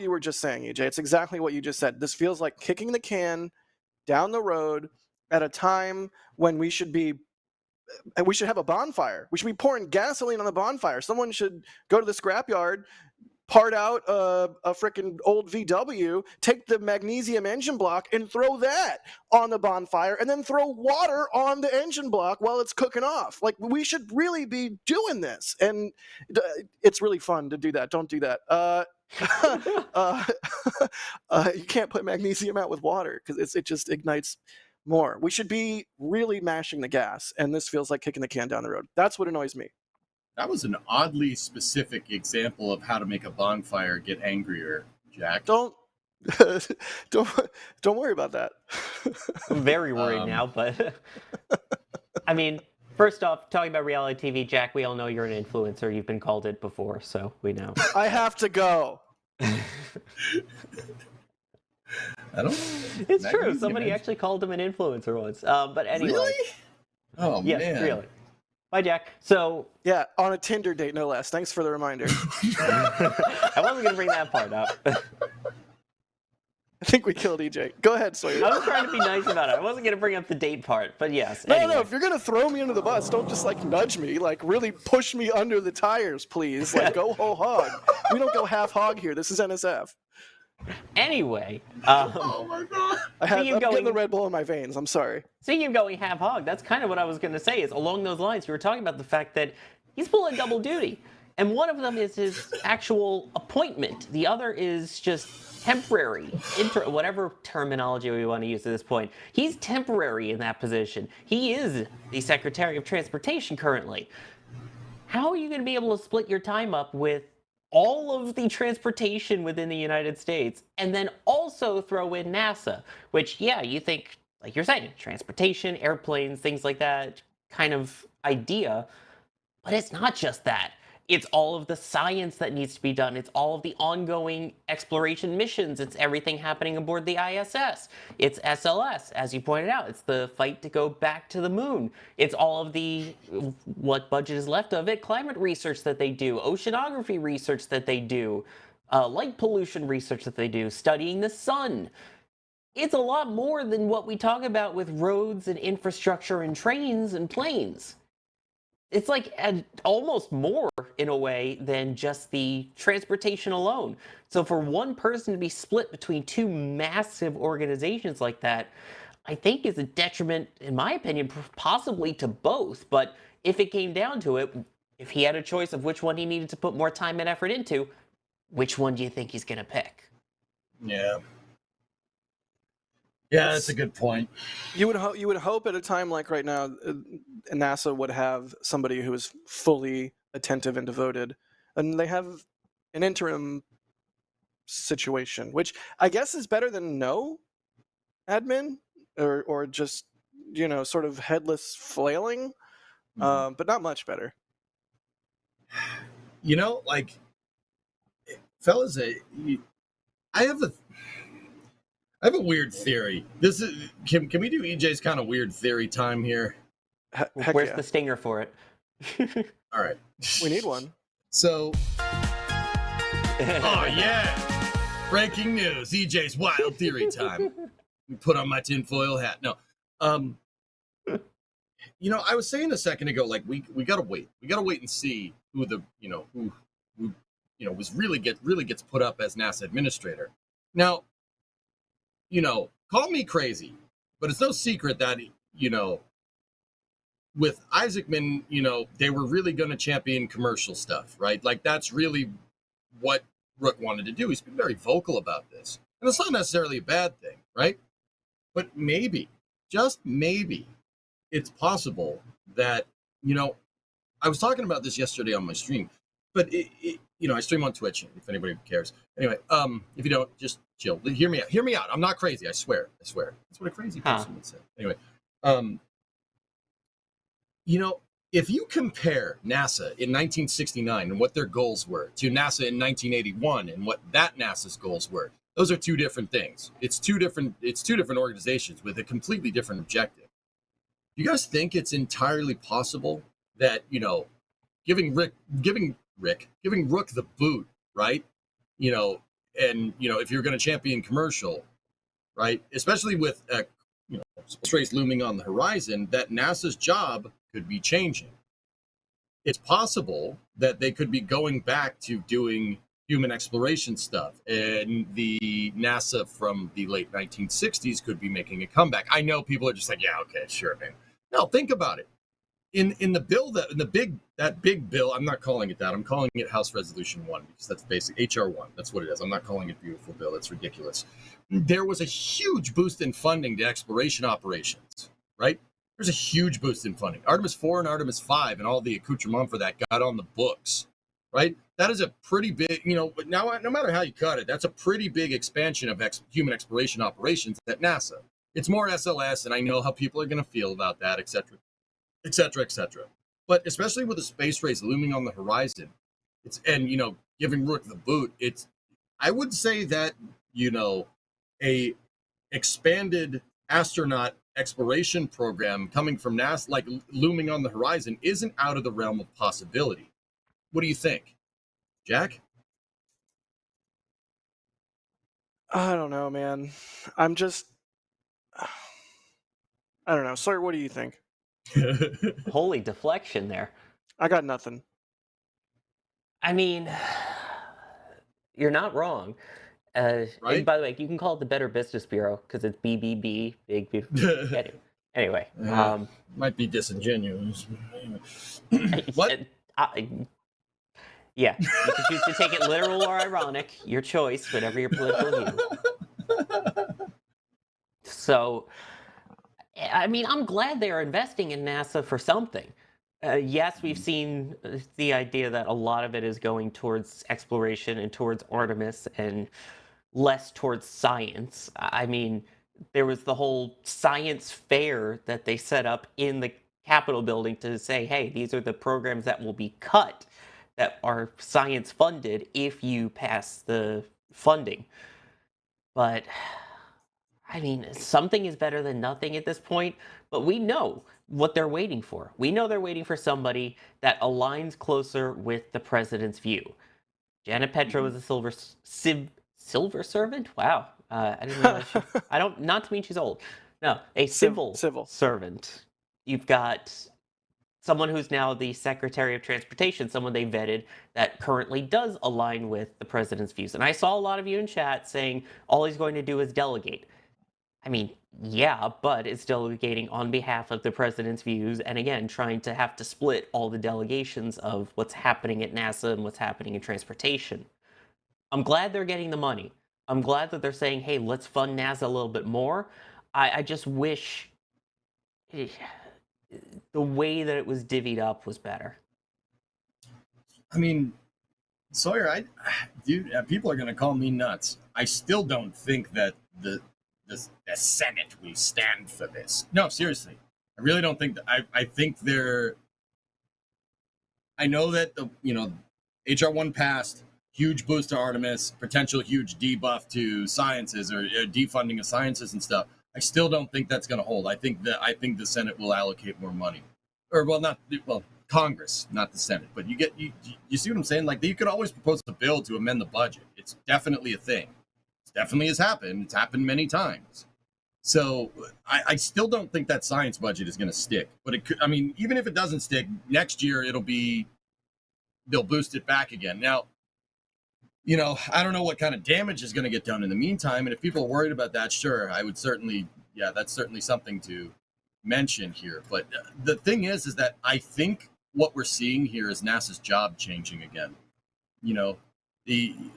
you were just saying, EJ. It's exactly what you just said. This feels like kicking the can down the road at a time when we should have a bonfire. We should be pouring gasoline on the bonfire. Someone should go to the scrapyard, part out a freaking old VW, take the magnesium engine block and throw that on the bonfire, and then throw water on the engine block while it's cooking off. Like, we should really be doing this, and it's really fun to do that. Don't do that. You can't put magnesium out with water because it just ignites more. We should be really mashing the gas, and this feels like kicking the can down the road. That's what annoys me. That was an oddly specific example of how to make a bonfire get angrier, Jack. Don't worry about that. I'm very worried now, but I mean, first off, talking about reality TV, Jack, we all know you're an influencer. You've been called it before, so we know. I have to go. It's true. Somebody actually called him an influencer once. But anyway. Really? Oh, yes, man. Really. Bye, Jack. So. Yeah, on a Tinder date, no less. Thanks for the reminder. I wasn't going to bring that part up. I think we killed EJ. Go ahead, Sawyer. I was trying to be nice about it. I wasn't going to bring up the date part, but yes. No, anyway. no, if you're going to throw me under the bus, don't just, like, nudge me. Like, really push me under the tires, please. Like, go whole hog. We don't go half hog here. This is NSF. Anyway. Oh, my God. I'm getting the Red Bull in my veins. I'm sorry. Speaking of going half hog, that's kind of what I was going to say, is along those lines, you were talking about the fact that he's pulling double duty. And one of them is his actual appointment. The other is just temporary, whatever terminology we want to use at this point. He's temporary in that position. He is the Secretary of Transportation currently. How are you going to be able to split your time up with all of the transportation within the United States and then also throw in NASA, which, yeah, you think, like you're saying, transportation, airplanes, things like that kind of idea. But it's not just that. It's all of the science that needs to be done. It's all of the ongoing exploration missions. It's everything happening aboard the ISS. It's SLS, as you pointed out. It's the fight to go back to the moon. It's all of the, what budget is left of it, climate research that they do, oceanography research that they do, light pollution research that they do, studying the sun. It's a lot more than what we talk about with roads and infrastructure and trains and planes. It's like almost more, in a way, than just the transportation alone. So for one person to be split between two massive organizations like that, I think is a detriment, in my opinion, possibly to both. But if it came down to it, if he had a choice of which one he needed to put more time and effort into, which one do you think he's going to pick? Yeah. Yeah, that's a good point. You would hope at a time like right now, NASA would have somebody who is fully attentive and devoted, and they have an interim situation, which I guess is better than no admin or just, sort of headless flailing, but not much better. Like, fellas, I have a weird theory. This is can we do EJ's kind of weird theory time here? Heck Where's yeah. the stinger for it? All right. We need one. So, oh yeah, breaking news: EJ's wild theory time. We put on my tinfoil hat. No, I was saying a second ago, like we gotta wait. We gotta wait and see who the who was really gets put up as NASA administrator. Now, call me crazy, but it's no secret that with Isaacman, they were really going to champion commercial stuff, right? Like that's really what Rook wanted to do. He's been very vocal about this, and it's not necessarily a bad thing, right? But maybe, just maybe, it's possible that I was talking about this yesterday on my stream, but I stream on Twitch if anybody cares. Anyway, if you don't, just chill. Hear me out. Hear me out. I'm not crazy. I swear. That's what a crazy person would say. Anyway, if you compare NASA in 1969 and what their goals were to NASA in 1981 and what that NASA's goals were, those are two different things. It's two different organizations with a completely different objective. You guys think it's entirely possible that, giving Rook the boot, right? And if you're going to champion commercial, right, especially with space race looming on the horizon, that NASA's job could be changing. It's possible that they could be going back to doing human exploration stuff, and the NASA from the late 1960s could be making a comeback. I know people are just like, yeah, okay, sure, man. No, think about it. In the bill that big bill, I'm not calling it that. I'm calling it House Resolution 1 because that's basic HR 1. That's what it is. I'm not calling it beautiful bill. That's ridiculous. There was a huge boost in funding to exploration operations, right? There's a huge boost in funding. Artemis 4 and Artemis 5 and all the accoutrement for that got on the books, right? That is a pretty big, now no matter how you cut it, that's a pretty big expansion of human exploration operations at NASA. It's more SLS, and I know how people are going to feel about that, et cetera, et cetera, et cetera. But especially with the space race looming on the horizon, giving Rook the boot, I would say that, a expanded astronaut exploration program coming from NASA, like looming on the horizon, isn't out of the realm of possibility. What do you think, Jack? I don't know, man. I don't know. Sir, what do you think? Holy deflection there. I got nothing. I mean, you're not wrong. Right? And by the way, you can call it the Better Business Bureau because it's BBB, big beautiful. Anyway, might be disingenuous. What? Yeah, you can choose to take it literal or ironic. Your choice, whatever your political view. So, I mean, I'm glad they are investing in NASA for something. Yes, we've seen the idea that a lot of it is going towards exploration and towards Artemis and less towards science. I mean, there was the whole science fair that they set up in the Capitol building to say, hey, these are the programs that will be cut that are science funded if you pass the funding. But I mean, something is better than nothing at this point, but we know what they're waiting for. We know they're waiting for somebody that aligns closer with the president's view. Janet Petro is a silver servant? Wow. I didn't realize not to mean she's old. No, a civil servant. You've got someone who's now the Secretary of Transportation, someone they vetted that currently does align with the president's views. And I saw a lot of you in chat saying all he's going to do is delegate. I mean, yeah, but it's delegating on behalf of the president's views, and again, trying to have to split all the delegations of what's happening at NASA and what's happening in transportation. I'm glad they're getting the money. I'm glad that they're saying, hey, let's fund NASA a little bit more. I just wish the way that it was divvied up was better. I mean, Sawyer, dude, people are going to call me nuts. I still don't think that the Senate will stand for this. No, seriously, I really don't think that. I think they're. I know that HR1 passed, huge boost to Artemis, potential huge debuff to sciences or defunding of sciences and stuff. I still don't think that's going to hold. I think the Senate will allocate more money, or Congress, not the Senate. But you see what I'm saying? Like you could always propose a bill to amend the budget. It's definitely a thing. It definitely has happened. It's happened many times. So I still don't think that science budget is going to stick. But it could. I mean, even if it doesn't stick, next year they'll boost it back again. Now, I don't know what kind of damage is going to get done in the meantime. And if people are worried about that, sure, I would certainly, that's certainly something to mention here. But the thing is that I think what we're seeing here is NASA's job changing again.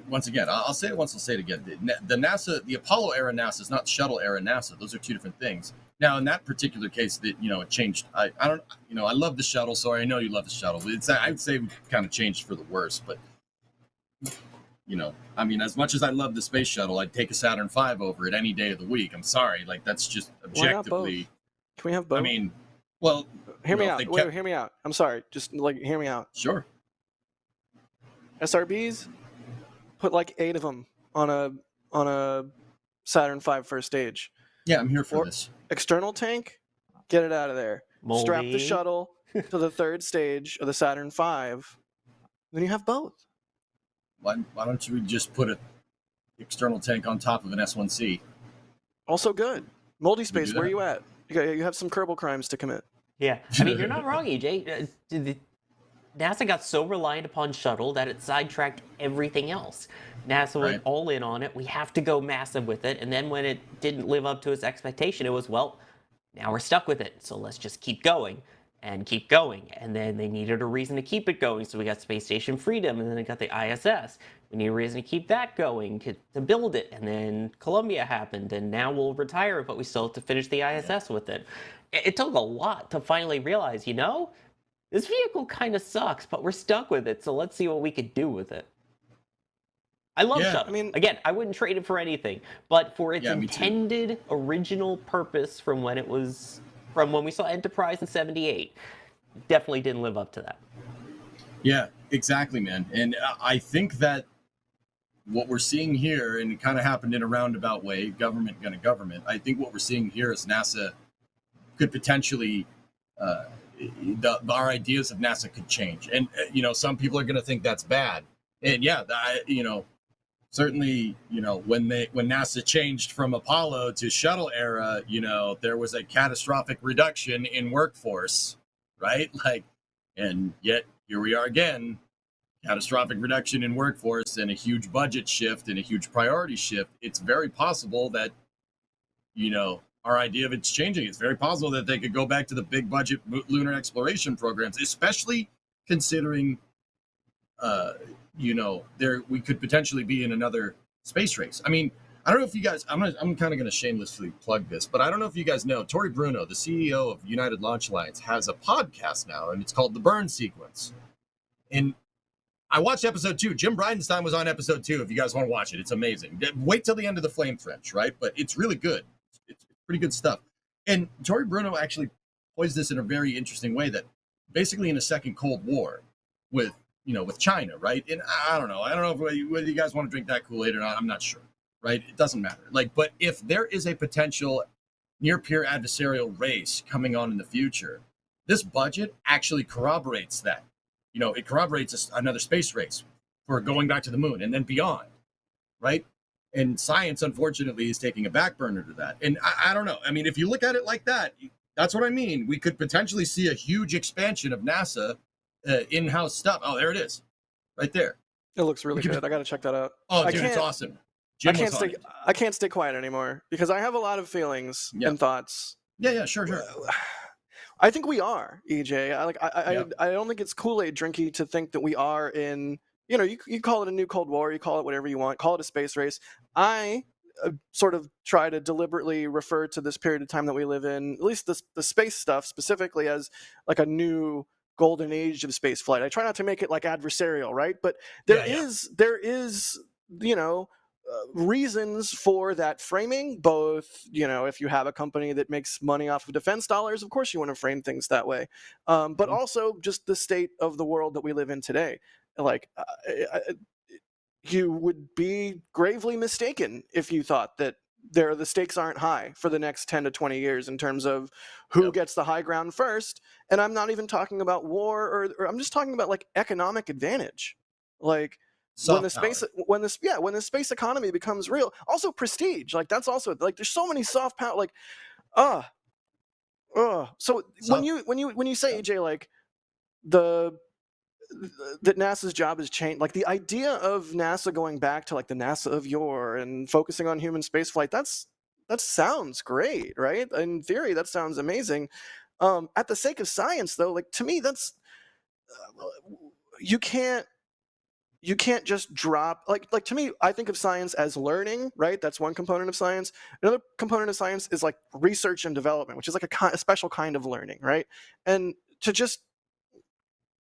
Once again, I'll say it once, I'll say it again. The NASA, the Apollo era NASA is not shuttle era NASA. Those are two different things. Now, in that particular case, that it changed. I don't, I love the shuttle. Sorry, I know you love the shuttle. I'd say it kind of changed for the worse. But I mean, as much as I love the space shuttle, I'd take a Saturn V over it any day of the week. I'm sorry, like that's just objectively. Can we have both? I mean, well, hear me out. Wait, hear me out. I'm sorry. Just hear me out. Sure. SRBs, put like 8 of them on a Saturn V first stage. Yeah, I'm here for this. External tank, get it out of there. Moldy. Strap the shuttle to the 3rd stage of the Saturn V. Then you have both. Why don't you just put an external tank on top of an S1C? Also good. Moldy space, where are you at? You have some Kerbal crimes to commit. Yeah, I mean, you're not wrong, EJ. NASA got so reliant upon shuttle that it sidetracked everything else. NASA went all in on it. We have to go massive with it. And then when it didn't live up to its expectation, it was, well, now we're stuck with it. So let's just keep going and keep going. And then they needed a reason to keep it going. So we got Space Station Freedom, and then they got the ISS. We need a reason to keep that going, to build it. And then Columbia happened, and now we'll retire it, but we still have to finish the ISS with it. It took a lot to finally realize, this vehicle kind of sucks, but we're stuck with it, so let's see what we could do with it. I love shuttle. I mean, again, I wouldn't trade it for anything, but for its intended original purpose from when we saw Enterprise in '78, definitely didn't live up to that. Yeah, exactly, man. And I think that what we're seeing here, and it kind of happened in a roundabout way, government gonna government, I think what we're seeing here is NASA could potentially our ideas of NASA could change. And, some people are going to think that's bad. And certainly, when NASA changed from Apollo to shuttle era, there was a catastrophic reduction in workforce, right? And yet here we are again, catastrophic reduction in workforce and a huge budget shift and a huge priority shift. It's very possible that, our idea of it's changing. It's very possible that they could go back to the big budget lunar exploration programs, especially considering, we could potentially be in another space race. I mean, I don't know if you guys, I'm kind of going to shamelessly plug this, but I don't know if you guys know, Tori Bruno, the CEO of United Launch Alliance, has a podcast now, and it's called The Burn Sequence. And I watched episode 2. Jim Bridenstine was on episode 2. If you guys want to watch it, it's amazing. Wait till the end of the Flame Trench, right? But it's really good. It's pretty good stuff. And Tori Bruno actually poised this in a very interesting way, that basically in a second Cold War with China, right? And I don't know whether you guys want to drink that Kool-Aid or not. I'm not sure, right? It doesn't matter. But if there is a potential near peer adversarial race coming on in the future, this budget actually corroborates that. It corroborates another space race for going back to the moon and then beyond, right? And science, unfortunately, is taking a back burner to that. And I don't know. I mean, if you look at it like that, that's what I mean. We could potentially see a huge expansion of NASA in-house stuff. Oh, there it is, right there. It looks really good. I got to check that out. Oh, dude, it's awesome. I can't stay quiet anymore because I have a lot of feelings and thoughts. Yeah, sure. I think we are, EJ. I don't think it's Kool-Aid drinky to think that we are in. You call it a new Cold War, you call it whatever you want, call it a space race. I sort of try to deliberately refer to this period of time that we live in, at least the space stuff specifically, as like a new golden age of space flight. I try not to make it like adversarial, right? But there is reasons for that framing, both, if you have a company that makes money off of defense dollars, of course you want to frame things that way, but also just the state of the world that we live in today. Like, you would be gravely mistaken if you thought that the stakes aren't high for the next 10 to 20 years in terms of who gets the high ground first. And I'm not even talking about war, or I'm just talking about like economic advantage. Like, when the space economy becomes real, also prestige, like that's also like there's so many soft power, like so when you say, AJ, like that NASA's job has changed, like the idea of NASA going back to like the NASA of yore and focusing on human spaceflight, that sounds great, right? In theory, that sounds amazing. At the sake of science, though, like to me, that's you can't just drop, like to me, I think of science as learning, right? That's one component of science. Another component of science is like research and development, which is like a special kind of learning, right? And to just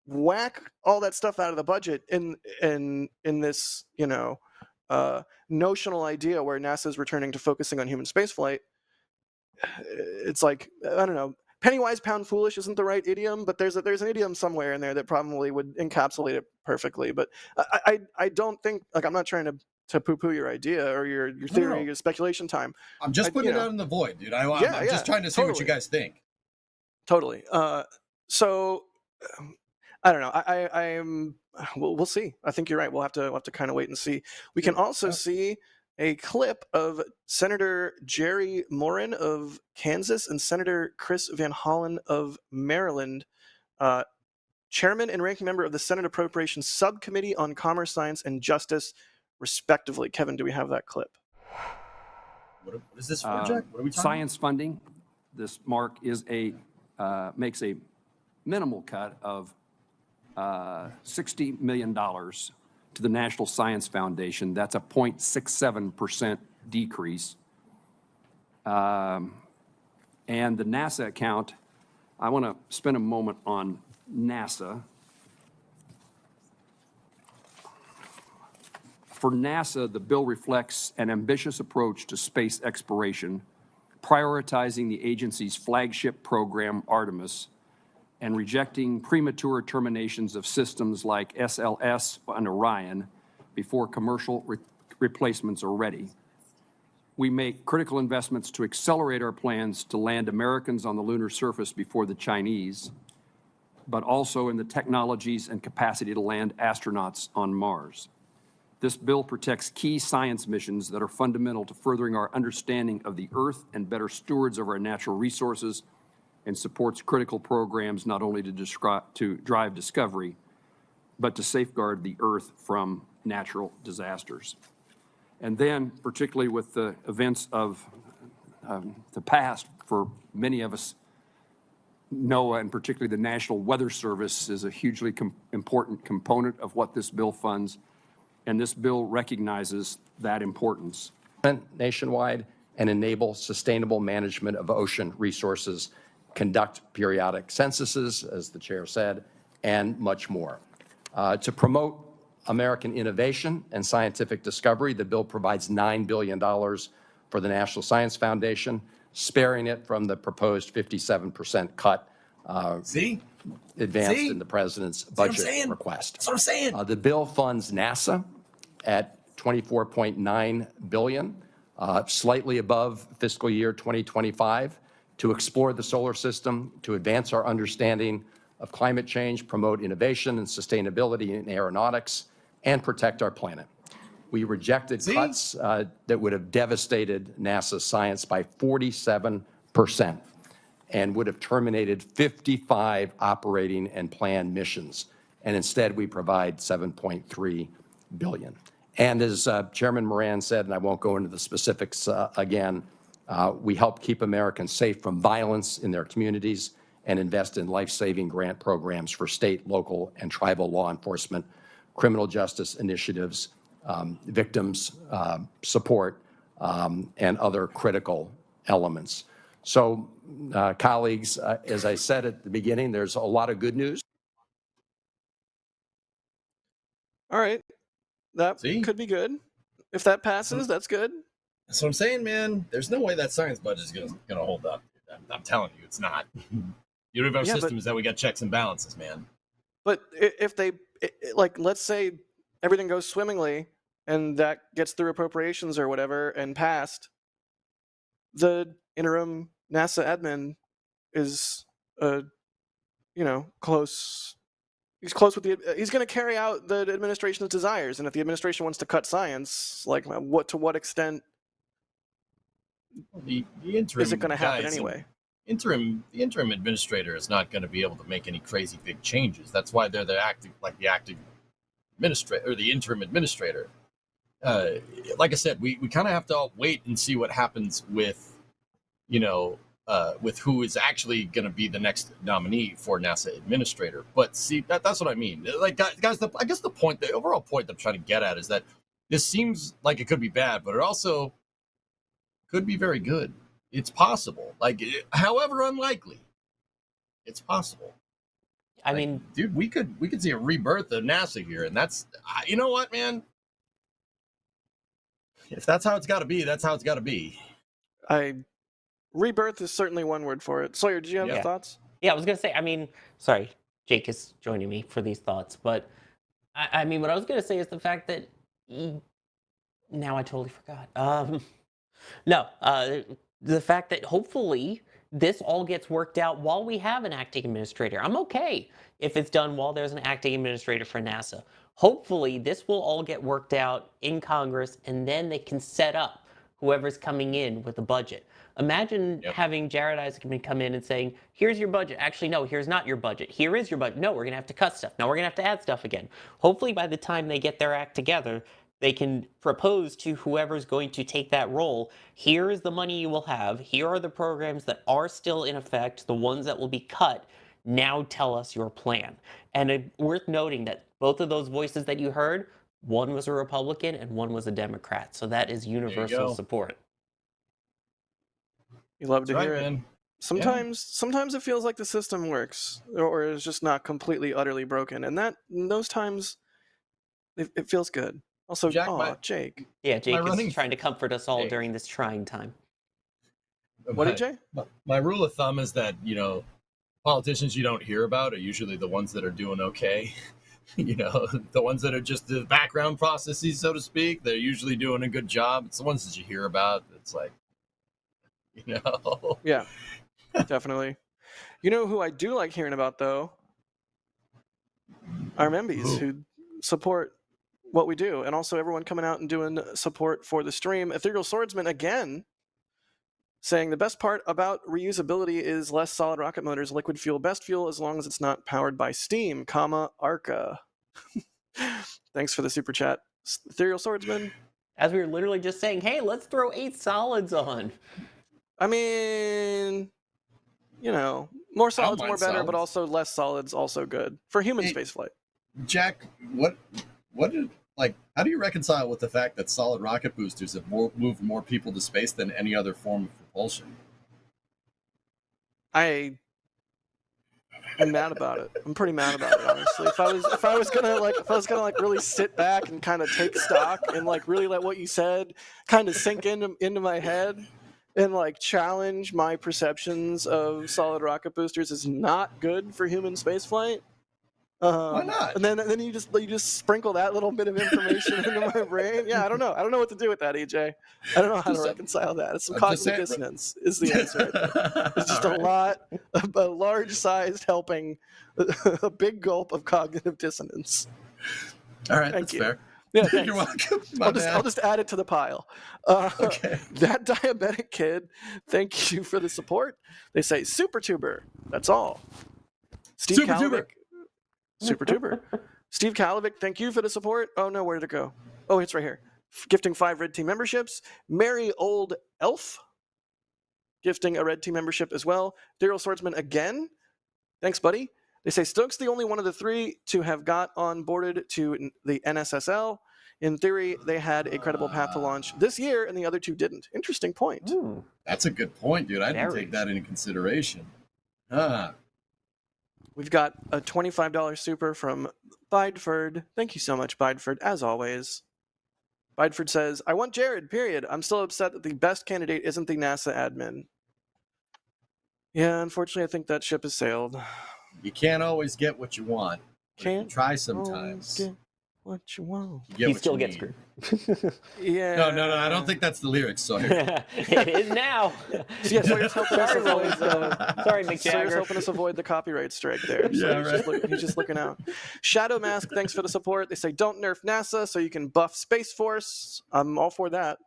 whack all that stuff out of the budget in this notional idea where NASA is returning to focusing on human spaceflight, it's like, I don't know, penny wise pound foolish isn't the right idiom, but there's an idiom somewhere in there that probably would encapsulate it perfectly. But I don't think, like, I'm not trying to poo-poo your idea or your theory, your speculation time. I'm just putting it out in the void, dude. I'm just trying to see what you guys think. Totally. So I don't know. I'm. We'll see. I think you're right. We'll have to kind of wait and see. We can also see a clip of Senator Jerry Moran of Kansas and Senator Chris Van Hollen of Maryland, chairman and ranking member of the Senate Appropriations Subcommittee on Commerce, Science, and Justice, respectively. Kevin, do we have that clip? What is this for, Jack? What are we talking science about? Funding. This mark is makes a minimal cut of $60 million to the National Science Foundation. That's a 0.67% decrease. And the NASA account, I want to spend a moment on NASA. For NASA, the bill reflects an ambitious approach to space exploration, prioritizing the agency's flagship program, Artemis, and rejecting premature terminations of systems like SLS and Orion before commercial replacements are ready. We make critical investments to accelerate our plans to land Americans on the lunar surface before the Chinese, but also in the technologies and capacity to land astronauts on Mars. This bill protects key science missions that are fundamental to furthering our understanding of the Earth and better stewards of our natural resources, and supports critical programs not only to drive discovery, but to safeguard the Earth from natural disasters. And then, particularly with the events of the past, for many of us, NOAA and particularly the National Weather Service is a hugely important component of what this bill funds, and this bill recognizes that importance. Nationwide and enable sustainable management of ocean resources, conduct periodic censuses, as the chair said, and much more. To promote American innovation and scientific discovery, the bill provides $9 billion for the National Science Foundation, sparing it from the proposed 57% cut advanced in the president's budget request. That's what I'm saying. The bill funds NASA at $24.9 billion, slightly above fiscal year 2025, to explore the solar system, to advance our understanding of climate change, promote innovation and sustainability in aeronautics, and protect our planet. We rejected cuts that would have devastated NASA's science by 47% and would have terminated 55 operating and planned missions. And instead, we provide $7.3 billion. And as Chairman Moran said, and I won't go into the specifics again, we help keep Americans safe from violence in their communities and invest in life-saving grant programs for state, local, and tribal law enforcement, criminal justice initiatives, victims support, and other critical elements. So, colleagues, as I said at the beginning, there's a lot of good news. All right. That See? could be good. If that passes, that's good. That's what I'm saying, man. There's no way that science budget is gonna hold up. I'm telling you, it's not. The universal Yeah, system is that we got checks and balances, man. But if they, like, let's say everything goes swimmingly and that gets through appropriations or whatever and passed, the interim NASA admin is, close. He's close with he's going to carry out the administration's desires. And if the administration wants to cut science, like, to what extent The interim is it going to happen guys, anyway? The interim administrator is not going to be able to make any crazy big changes. That's why they're the active administrator or the interim administrator. Like I said, we kind of have to wait and see what happens with, with who is actually going to be the next nominee for NASA administrator. But see, that's what I mean. Like, guys, I guess the overall point that I'm trying to get at is that this seems like it could be bad, but it also could be very good. It's possible. Like, however unlikely, it's possible. I mean, dude, we could see a rebirth of NASA here, and that's, you know what, man? If that's how it's got to be, that's how it's got to be. Rebirth is certainly one word for it. Sawyer, did you have thoughts? Yeah, I was gonna say. I mean, sorry, Jake is joining me for these thoughts, but I mean, what I was gonna say is the fact that now I totally forgot. No, the fact that hopefully this all gets worked out while we have an acting administrator. I'm okay if it's done while there's an acting administrator for NASA. Hopefully this will all get worked out in Congress and then they can set up whoever's coming in with the budget. Imagine having Jared Isaacman come in and saying, here's your budget. Actually, no, here's not your budget. Here is your budget. No, we're going to have to cut stuff. No, we're going to have to add stuff again. Hopefully by the time they get their act together, they can propose to whoever's going to take that role, here is the money you will have, here are the programs that are still in effect, the ones that will be cut, now tell us your plan. And worth noting that both of those voices that you heard, one was a Republican and one was a Democrat, so that is universal support. You love to hear it. Sometimes it feels like the system works or is just not completely, utterly broken. And in those times, it feels good. Also, Jake. Yeah, Jake is trying to comfort us all during this trying time. What did Jay? My rule of thumb is that, politicians you don't hear about are usually the ones that are doing okay. The ones that are just the background processes, so to speak, they're usually doing a good job. It's the ones that you hear about. It's like, Yeah, definitely. You know who I do like hearing about, though? Our membies who support what we do, and also everyone coming out and doing support for the stream. Ethereal Swordsman again saying the best part about reusability is less solid rocket motors, liquid fuel, best fuel as long as it's not powered by steam, Arca. Thanks for the super chat, Ethereal Swordsman. As we were literally just saying, hey, let's throw 8 solids on. I mean, more solids, more better, but also less solids, also good for human spaceflight. Jack, how do you reconcile with the fact that solid rocket boosters have moved more people to space than any other form of propulsion? I'm mad about it. I'm pretty mad about it, honestly. If I was gonna really sit back and kind of take stock and really let what you said kind of sink into my head and challenge my perceptions of solid rocket boosters is not good for human spaceflight. Why not? And then you just sprinkle that little bit of information into my brain. Yeah, I don't know. I don't know what to do with that, EJ. I don't know how to reconcile that. It's some cognitive dissonance is the answer. Right there. It's just a large-sized helping, a big gulp of cognitive dissonance. All right, Thank that's you. fair. Yeah, you're welcome. I'll just add it to the pile. Okay. That diabetic kid, thank you for the support. They say super tuber. That's all. Steve Super Kalovic, tuber. Super tuber. Steve Kalovic, thank you for the support. Oh no, where did it go? Oh, it's right here. Gifting 5 Red Team memberships. Merry Old Elf, gifting a Red Team membership as well. Daryl Swordsman again. Thanks, buddy. They say Stokes the only one of the 3 to have got onboarded to the NSSL. In theory, they had a credible path to launch this year, and the other 2 didn't. Interesting point. Ooh. That's a good point, dude. I didn't take that into consideration. We've got a $25 super from Bideford. Thank you so much, Bideford, as always. Bideford says, I want Jared, period. I'm still upset that the best candidate isn't the NASA admin. Yeah, unfortunately, I think that ship has sailed. You can't always get what you want. But if you Can't try always sometimes, get what you want. you get He what still you gets need. screwed. Yeah. No, I don't think that's the lyrics, Sawyer. It is now. So yeah, Sawyer's helping us Sorry, Rolling avoid Stone. Sorry, Mick Sawyer's Jagger. helping us avoid the copyright strike there. So Yeah, he's just looking out. Shadow Mask, thanks for the support. They say don't nerf NASA so you can buff Space Force. I'm all for that.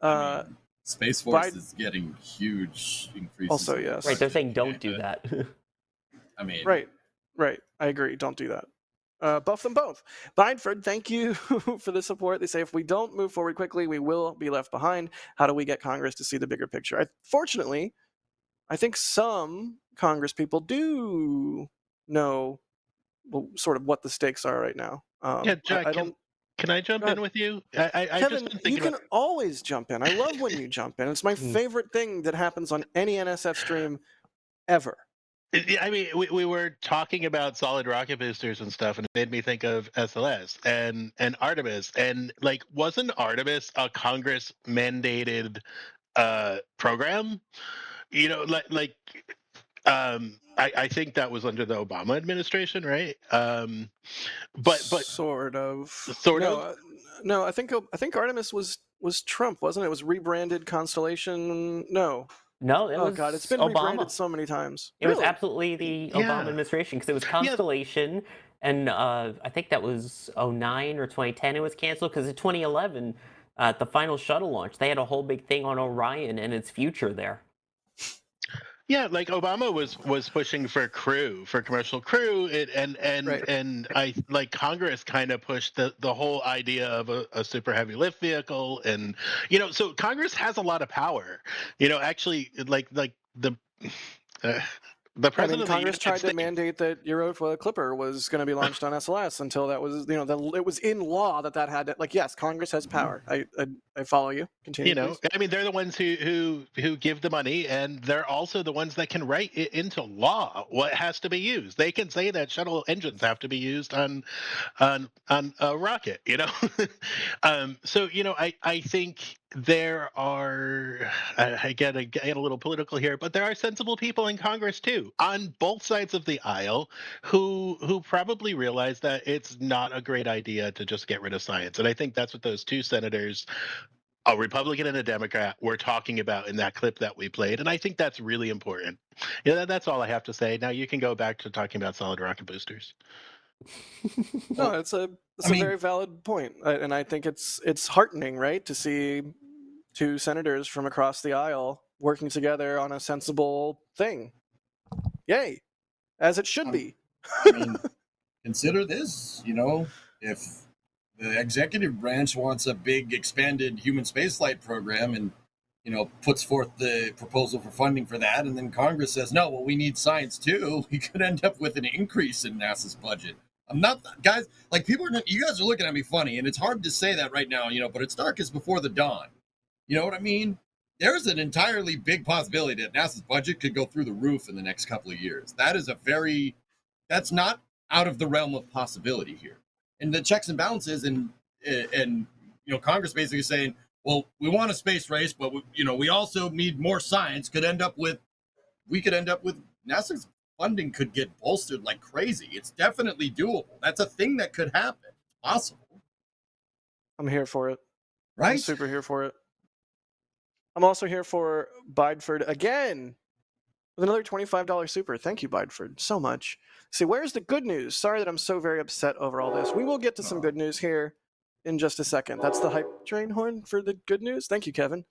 I mean, Space Force Biden- is getting huge increases. Also, in the yes. Right, they're budget. saying don't do that. I mean, Right. I agree. Don't do that. Buff them both. Bindford, thank you for the support. They say if we don't move forward quickly, we will be left behind. How do we get Congress to see the bigger picture? Fortunately, I think some Congress people do know sort of what the stakes are right now. Yeah, Jack, I don't. can I jump Go ahead. in with you? I've just Kevin, been you thinking can about. always jump in. I love when you jump in. It's my favorite thing that happens on any NSF stream ever. I mean, we were talking about solid rocket boosters and stuff, and it made me think of SLS and Artemis. And like, wasn't Artemis a Congress mandated program? You know, I think that was under the Obama administration, right? But Sort of. sort of. No. I think Artemis was Trump, wasn't it? It was rebranded Constellation. No. No, it Oh was God, it's been Obama. rebranded so many times. It was Really? absolutely the Yeah. Obama administration because it was Constellation, and I think that was 09 or 2010 it was canceled because in 2011, at the final shuttle launch, they had a whole big thing on Orion and its future there. Yeah, like Obama was pushing for commercial crew, Right. and I like Congress kind of pushed the whole idea of a super heavy lift vehicle, and so Congress has a lot of power. Actually, like the the I president mean, of the Congress United tried to States. mandate that Europa Clipper was going to be launched on SLS until that was, it was in law that had to, like, yes, Congress has power. I follow you. Continue, please. I mean, they're the ones who give the money, and they're also the ones that can write it into law what has to be used. They can say that shuttle engines have to be used on a rocket. So I think there are. I get a little political here, but there are sensible people in Congress too, on both sides of the aisle, who probably realize that it's not a great idea to just get rid of science. And I think that's what those two senators, a Republican and a Democrat, were talking about in that clip that we played, and I think that's really important. That's all I have to say. Now you can go back to talking about solid rocket boosters. No, it's a very valid point, and I think it's heartening, right, to see two senators from across the aisle working together on a sensible thing. Yay, as it should be. I mean, consider this. If the executive branch wants a big expanded human spaceflight program and puts forth the proposal for funding for that, and then Congress says no, well, we need science too, we could end up with an increase in NASA's budget. I'm not, guys, like, you guys are looking at me funny, and it's hard to say that right now, but it's darkest before the dawn. You know what I mean? There's an entirely big possibility that NASA's budget could go through the roof in the next couple of years. That's not out of the realm of possibility here. And the checks and balances and Congress basically saying, well, we want a space race, but we also need more science. We could end up with NASA's funding could get bolstered like crazy. It's definitely doable. That's a thing that could happen. It's possible. I'm here for it. Right? I'm super here for it. I'm also here for Bideford again with another $25 super. Thank you, Bideford, so much. See, where's the good news? Sorry that I'm so very upset over all this. We will get to some good news here in just a second. That's the hype train horn for the good news. Thank you, Kevin.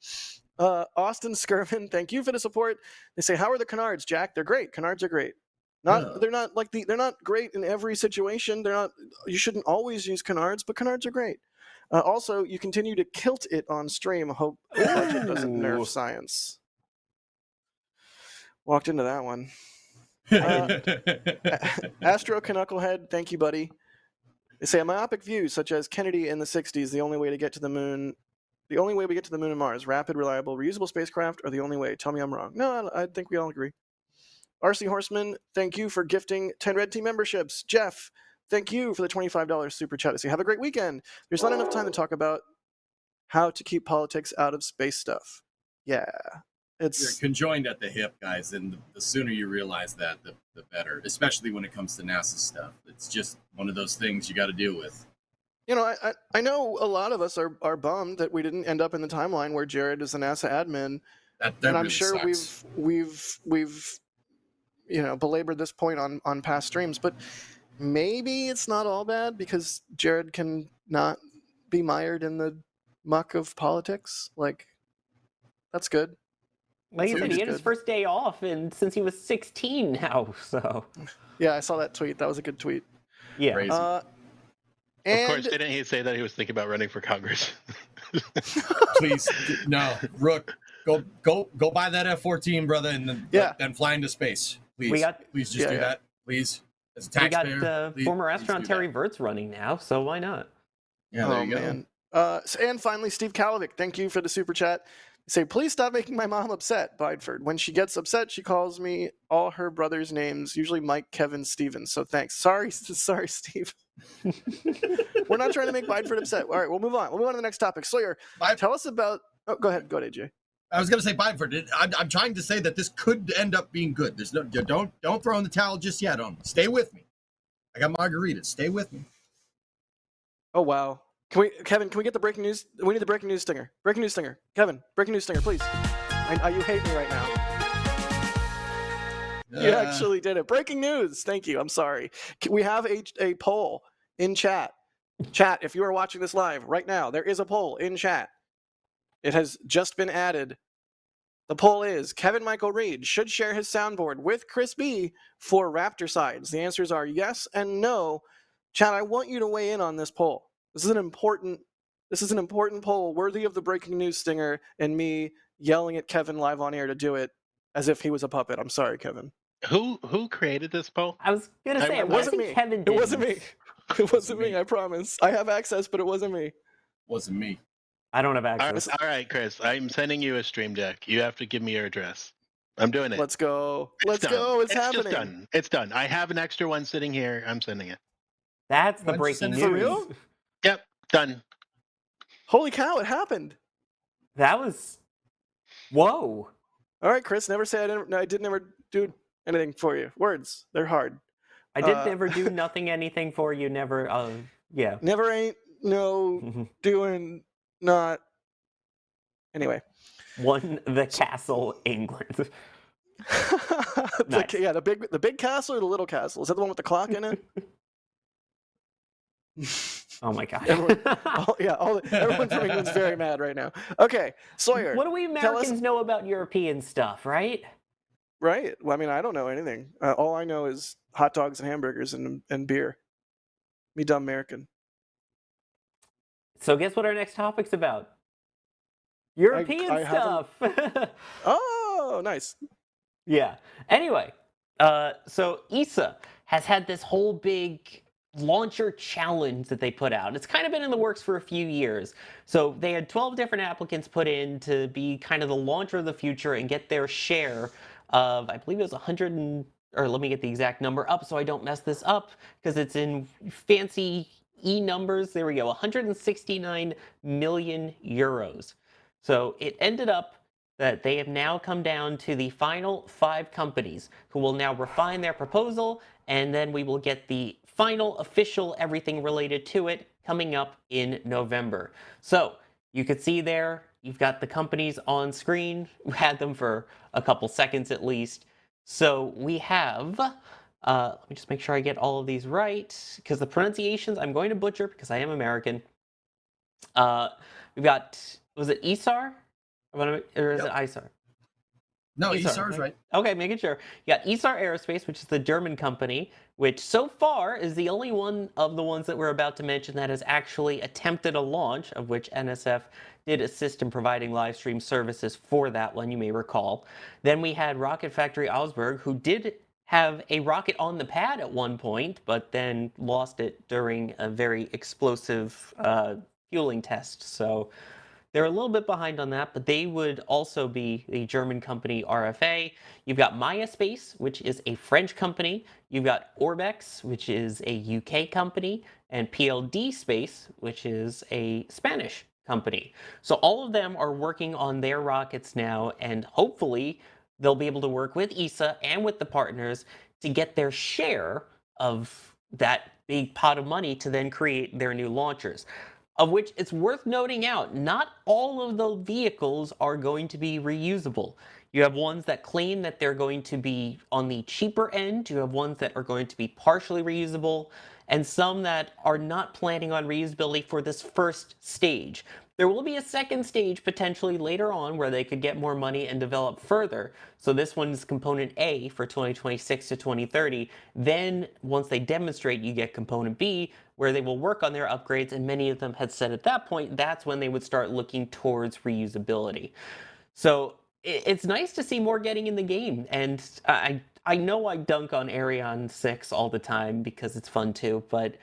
Austin Skirvin, thank you for the support. They say, how are the canards, Jack? They're great. Canards are great. They're not great in every situation. You shouldn't always use canards, but canards are great. Also, you continue to kilt it on stream. Hope the budget doesn't nerf science. Walked into that one. Astro Knucklehead, thank you, buddy. They say a myopic view, such as Kennedy in the 60s, the only way we get to the moon and Mars, rapid, reliable, reusable spacecraft are the only way. Tell me I'm wrong. No, I think we all agree. RC Horseman, thank you for gifting 10 Red Team memberships. Jeff, thank you for the $25 super chat. So have a great weekend. There's not enough time to talk about how to keep politics out of space stuff. Yeah. You're It's conjoined at the hip, guys, and the sooner you realize that, the better, especially when it comes to NASA stuff. It's just one of those things you got to deal with. I know a lot of us are bummed that we didn't end up in the timeline where Jared is the NASA admin. That And I'm really sure sucks. we've belabored this point on past streams, but maybe it's not all bad because Jared can not be mired in the muck of politics. Like, that's good. Like I That's said, he had his good. first day off, and since he was 16 now, so Yeah, I saw that tweet. That was a good tweet. yeah. Crazy. Of And course, didn't he say that he was thinking about running for Congress? Please, no, Rook, go buy that F-14, brother, and then fly into space. Please, please just do that, please. As a taxpayer, we got please, former please astronaut do Terry that. Virts running now, so why not? Yeah, there oh you go. man. And finally, Steve Kalovic, thank you for the super chat. Say, please stop making my mom upset, Bideford. When she gets upset, she calls me all her brothers' names, usually Mike, Kevin, Steven. So thanks. Sorry, Steve. We're not trying to make Bideford upset. All right, we'll move on. We'll move on to the next topic. Sawyer, tell us about. Oh, go ahead, AJ. I was going to say Bideford. I'm trying to say that this could end up being good. There's no don't throw in the towel just yet. Stay with me. I got margaritas. Stay with me. Oh wow. Kevin, can we get the breaking news? We need the breaking news stinger. Breaking news stinger. Kevin, breaking news stinger, please. You hate me right now. You actually did it. Breaking news. Thank you. I'm sorry. We have a poll in chat. Chat, if you are watching this live right now, there is a poll in chat. It has just been added. The poll is, Kevin Michael Reed should share his soundboard with Chris B for Raptor Sides. The answers are yes and no. Chat, I want you to weigh in on this poll. This is an important poll worthy of the breaking news stinger and me yelling at Kevin live on air to do it as if he was a puppet. I'm sorry, Kevin. Who created this poll? I was gonna say It wasn't me. Kevin It wasn't didn't. me. It wasn't me. I promise. I have access, but it wasn't me. Wasn't me. I don't have access. All right, Chris. I'm sending you a stream deck. You have to give me your address. I'm doing it. Let's go. It's Go. It's just happening. done. It's done. I have an extra one sitting here. I'm sending it. That's the Why'd you breaking send news. it For real? Yep, done. Holy cow, it happened. That was. Whoa. All right, Chris. Never say I did never do anything for you. Words, they're hard. I did never do nothing, anything for you. Never. Yeah. Never ain't no doing not. Anyway. Won the castle, England. Nice. The big castle or the little castle? Is that the one with the clock in it? Oh my god. Everyone from England's very mad right now. Okay, Sawyer. What do we Americans know about European stuff, right? Right. Well, I mean, I don't know anything. All I know is hot dogs and hamburgers and beer. Me dumb American. So guess what our next topic's about? European I stuff. Oh, nice. Yeah. Anyway, so ESA has had this whole big launcher challenge that they put out. It's kind of been in the works for a few years. So they had 12 different applicants put in to be kind of the launcher of the future and get their share of, I believe it was 100 or let me get the exact number up so I don't mess this up because it's in fancy numbers. There we go, 169 million euros. So it ended up that they have now come down to the final 5 companies who will now refine their proposal, and then we will get the final official everything related to it coming up in November. So you could see there, you've got the companies on screen. We had them for a couple seconds at least. So we have, let me just make sure I get all of these right, because the pronunciations I'm going to butcher because I am American. We've got, was it ESAR? Or is it ISAR? No, ESAR's right. Okay, making sure. You got ESAR Aerospace, which is the German company, which so far is the only one of the ones that we're about to mention that has actually attempted a launch, of which NSF did assist in providing live stream services for that one, you may recall. Then we had Rocket Factory Augsburg, who did have a rocket on the pad at one point, but then lost it during a very explosive fueling test. So They're a little bit behind on that, but they would also be the German company RFA. You've got Maya Space, which is a French company. You've got Orbex, which is a UK company, and PLD Space, which is a Spanish company. So all of them are working on their rockets now, and hopefully they'll be able to work with ESA and with the partners to get their share of that big pot of money to then create their new launchers. Of which it's worth noting out, not all of the vehicles are going to be reusable. You have ones that claim that they're going to be on the cheaper end, you have ones that are going to be partially reusable, and some that are not planning on reusability for this first stage. There will be a second stage potentially later on where they could get more money and develop further. So this one's component A for 2026 to 2030. Then once they demonstrate, you get component B, where they will work on their upgrades, and many of them had said at that point that's when they would start looking towards reusability. So it's nice to see more getting in the game, and I know I dunk on Ariane 6 all the time because it's fun too, but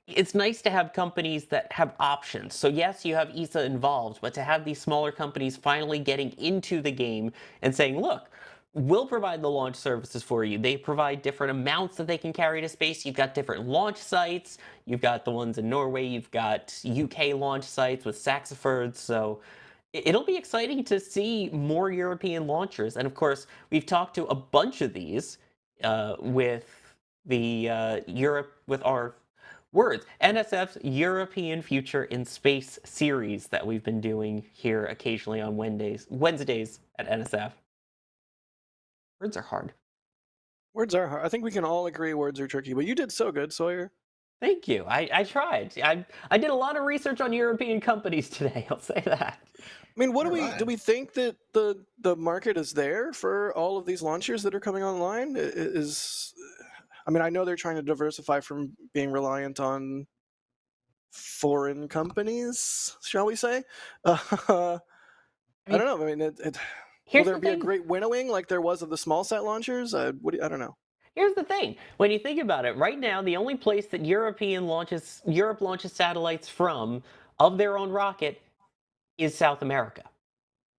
it's nice to have companies that have options. So yes, you have ESA involved, but to have these smaller companies finally getting into the game and saying, look, we'll provide the launch services for you. They provide different amounts that they can carry to space. You've got different launch sites. You've got the ones in Norway. You've got UK launch sites with Saxiford. So it'll be exciting to see more European launchers. And of course, we've talked to a bunch of these with the Europe, with our words, NSF's European Future in Space series that we've been doing here occasionally on Wednesdays at NSF. Words are hard. Words are hard. I think we can all agree words are tricky, but you did so good, Sawyer. Thank you. I tried. I did a lot of research on European companies today. I'll say that. I mean, what do we think that the market is there for all of these launchers that are coming online? I mean, I know they're trying to diversify from being reliant on foreign companies, shall we say? I don't know. I mean, will there be a great winnowing like there was of the small sat launchers? I don't know. Here's the thing. When you think about it, right now, the only place that Europe launches satellites from of their own rocket is South America.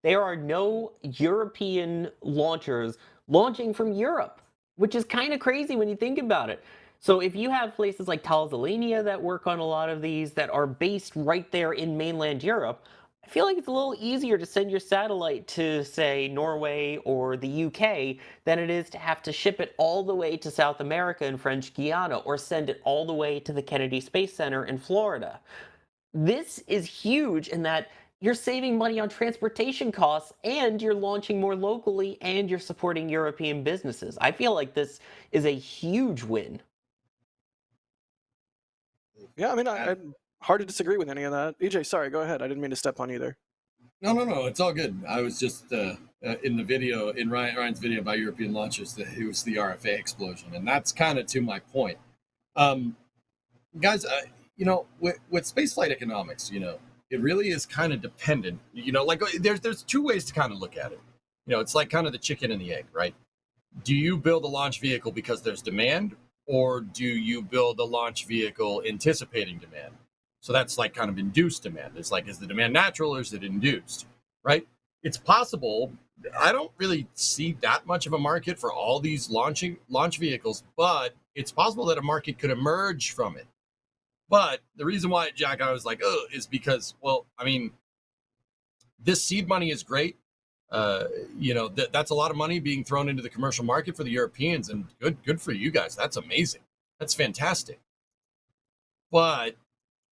There are no European launchers launching from Europe, which is kind of crazy when you think about it. So if you have places like Talsalinia that work on a lot of these that are based right there in mainland Europe, I feel like it's a little easier to send your satellite to, say, Norway or the UK than it is to have to ship it all the way to South America and French Guiana or send it all the way to the Kennedy Space Center in Florida. This is huge in that you're saving money on transportation costs and you're launching more locally and you're supporting European businesses. I feel like this is a huge win. Yeah, I mean, I'm hard to disagree with any of that. EJ, sorry, go ahead. I didn't mean to step on either. No, it's all good. I was just in the video, in Ryan's video about European launches, it was the RFA explosion, and that's kind of to my point. Guys, with spaceflight economics, it really is kind of dependent. Like there's two ways to kind of look at it. It's like kind of the chicken and the egg, right? Do you build a launch vehicle because there's demand, or do you build a launch vehicle anticipating demand? So that's like kind of induced demand. It's like, is the demand natural or is it induced, right? It's possible. I don't really see that much of a market for all these launch vehicles, but it's possible that a market could emerge from it. But the reason why, Jack, I was like, oh, is because, well, I mean, this seed money is great. That's a lot of money being thrown into the commercial market for the Europeans, and good for you guys. That's amazing. That's fantastic. But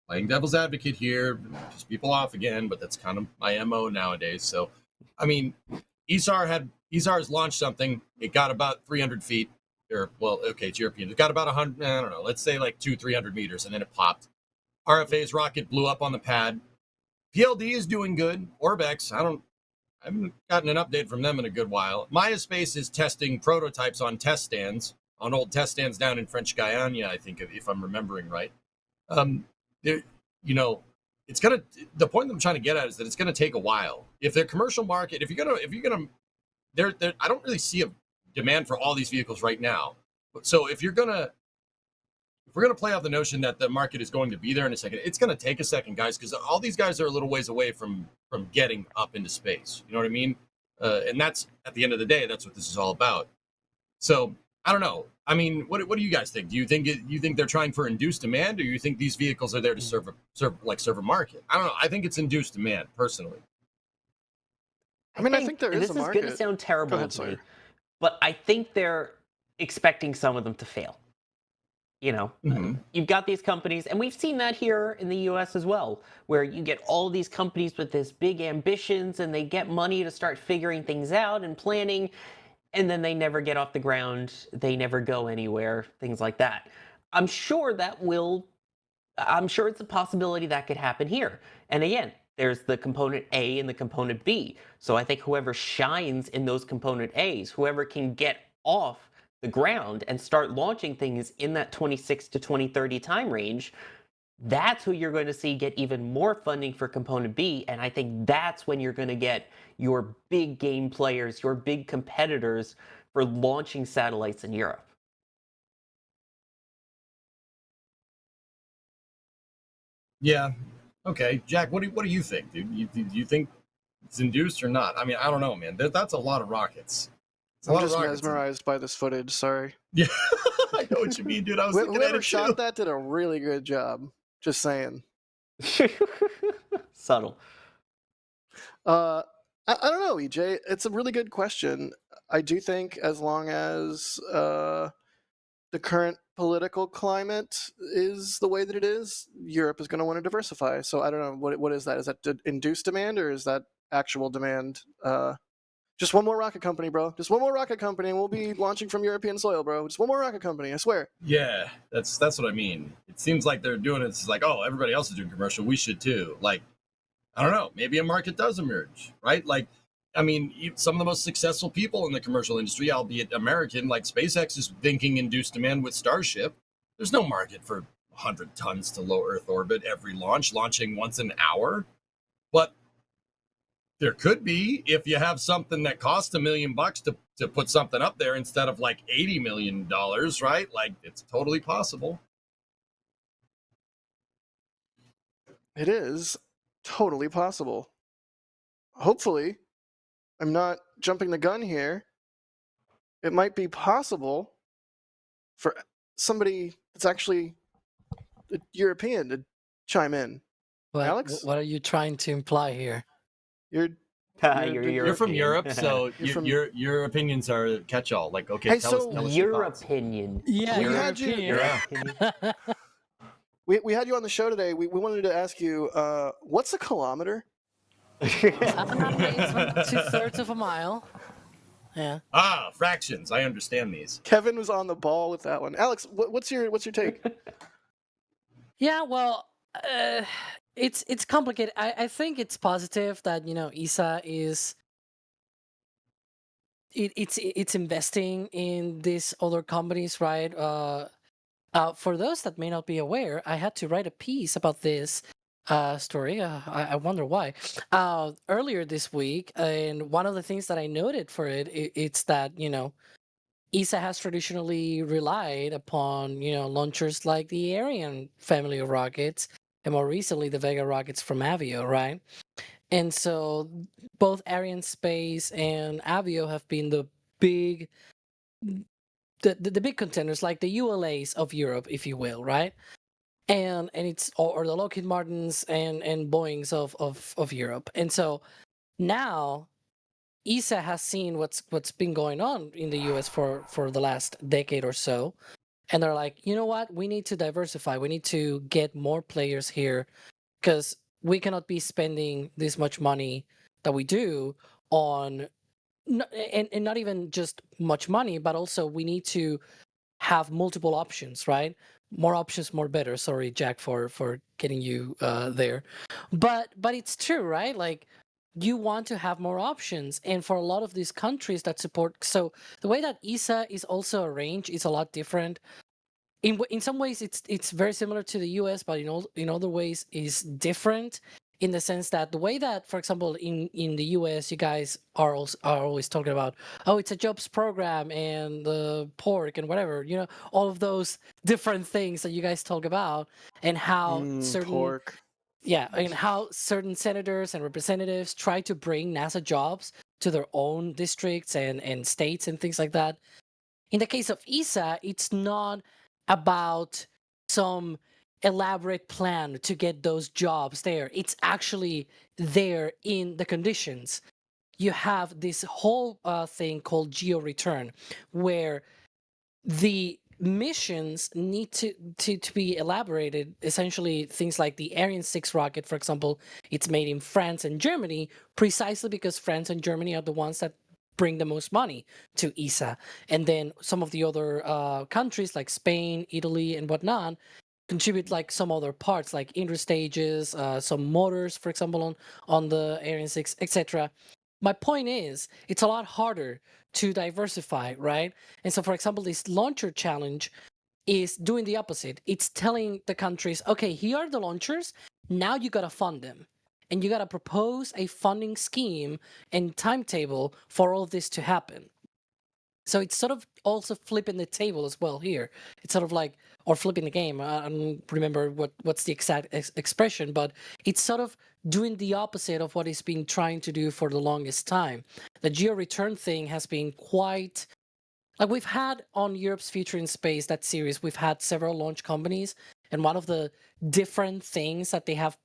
playing devil's advocate here, just people off again, but that's kind of my MO nowadays. So, I mean, ESAR has launched something. It got about 300 feet. It's European. It got about 100, I don't know, let's say like 200-300 meters, and then it popped. RFA's rocket blew up on the pad. PLD is doing good. Orbex, I haven't gotten an update from them in a good while. Maya Space is testing prototypes on test stands, on old test stands down in French Guiana, I think, if I'm remembering right. The point I'm trying to get at is that it's gonna take a while. If the commercial market, if you're gonna, I don't really see a demand for all these vehicles right now. So if you're gonna if we're going to play off the notion that the market is going to be there in a second, it's going to take a second, guys, because all these guys are a little ways away from getting up into space. You know what I mean? And that's, at the end of the day, that's what this is all about. So I don't know. I mean, what do you guys think? Do you think they're trying for induced demand, or you think these vehicles are there to serve a market? I don't know. I think it's induced demand, personally. I mean, I think there is a market. This is going to sound terrible ahead, to me, Sawyer. but I think they're expecting some of them to fail. You know, you've got these companies, and we've seen that here in the US as well, where you get all these companies with this big ambitions and they get money to start figuring things out and planning, and then they never get off the ground, they never go anywhere, things like that. I'm sure it's a possibility that could happen here. And again, there's the component A and the component B. So I think whoever shines in those component A's, whoever can get off the ground and start launching things in that 26 to 2030 time range, that's who you're going to see get even more funding for component B. And I think that's when you're going to get your big game players, your big competitors for launching satellites in Europe. Yeah. Okay, Jack. What do you think, dude? Do you think it's induced or not? I mean, I don't know, man. That's a lot of rockets. I'm just mesmerized by this footage. Sorry. Yeah, I know what you mean, dude. I was thinking Whoever that shot too. that did a really good job. Just saying. Subtle. I don't know, EJ. It's a really good question. I do think as long as the current political climate is the way that it is, Europe is going to want to diversify. So I don't know, what is that? Is that induced demand, or is that actual demand? Just one more rocket company, bro. Just one more rocket company, and we'll be launching from European soil, bro. Just one more rocket company, I swear. Yeah, that's what I mean. It seems like they're doing it. It's like, oh, everybody else is doing commercial, we should too. Like, I don't know. Maybe a market does emerge, right? Like, I mean, some of the most successful people in the commercial industry, albeit American, like SpaceX, is thinking induced demand with Starship. There's no market for 100 tons to low Earth orbit every launching once an hour. But there could be if you have something that costs $1 million to put something up there instead of like $80 million, right? Like, it's totally possible. It is totally possible. Hopefully, I'm not jumping the gun here. It might be possible for somebody that's actually European to chime in. Alex? What are you trying to imply here? You're from Europe, so your opinions are catch-all. Like, okay, tell us your opinion. Yeah, we had you. We had you on the show today. We wanted to ask you, what's a kilometer? It's 2/3 of a mile. Yeah. Ah, fractions. I understand these. Kevin was on the ball with that one. Alex, what's your take? Yeah, well, it's complicated. I think it's positive that ESA is it's investing in these other companies, right? For those that may not be aware, I had to write a piece about this story. I wonder why. Earlier this week, and one of the things that I noted for it's that ESA has traditionally relied upon launchers like the Ariane family of rockets, and more recently the Vega rockets from Avio, right? And so both Ariane Space and Avio have been the big big contenders, like the ULAs of Europe, if you will, right? And it's or the Lockheed Martins and Boeings of Europe. And so now ESA has seen what's been going on in the US for the last decade or so, and they're like, you know what, we need to diversify, we need to get more players here, because we cannot be spending this much money that we do on and not even just much money, but also we need to have multiple options, right? More options, more better. Sorry, Jack, for getting you there, but it's true, right? Like, you want to have more options, and for a lot of these countries that support, so the way that ESA is also arranged is a lot different. In some ways, it's very similar to the US, but in other ways is different. in the sense that the way that, for example, in the US, you guys are always talking about, oh, it's a jobs program and the pork and whatever, all of those different things that you guys talk about, and how Pork. and how certain senators and representatives try to bring NASA jobs to their own districts and states and things like that. In the case of ESA, it's not about some elaborate plan to get those jobs there. It's actually there in the conditions. You have this whole thing called geo return, where the missions need to be elaborated. Essentially, things like the Ariane 6 rocket, for example, it's made in France and Germany precisely because France and Germany are the ones that bring the most money to ESA. And then some of the other countries like Spain, Italy, and whatnot contribute like some other parts like interstages, some motors, for example, on the Ariane 6, etc. My point is, it's a lot harder to diversify, right? And so, for example, this launcher challenge is doing the opposite. It's telling the countries, okay, here are the launchers. Now you got to fund them. And you got to propose a funding scheme and timetable for all of this to happen. So it's sort of also flipping the table as well here. It's sort of like, or flipping the game. I don't remember what's the exact expression, but it's sort of doing the opposite of what it's been trying to do for the longest time. The geo return thing has been quite, like, we've had on Europe's Future in Space, that series, we've had several launch companies, and one of the different things that they have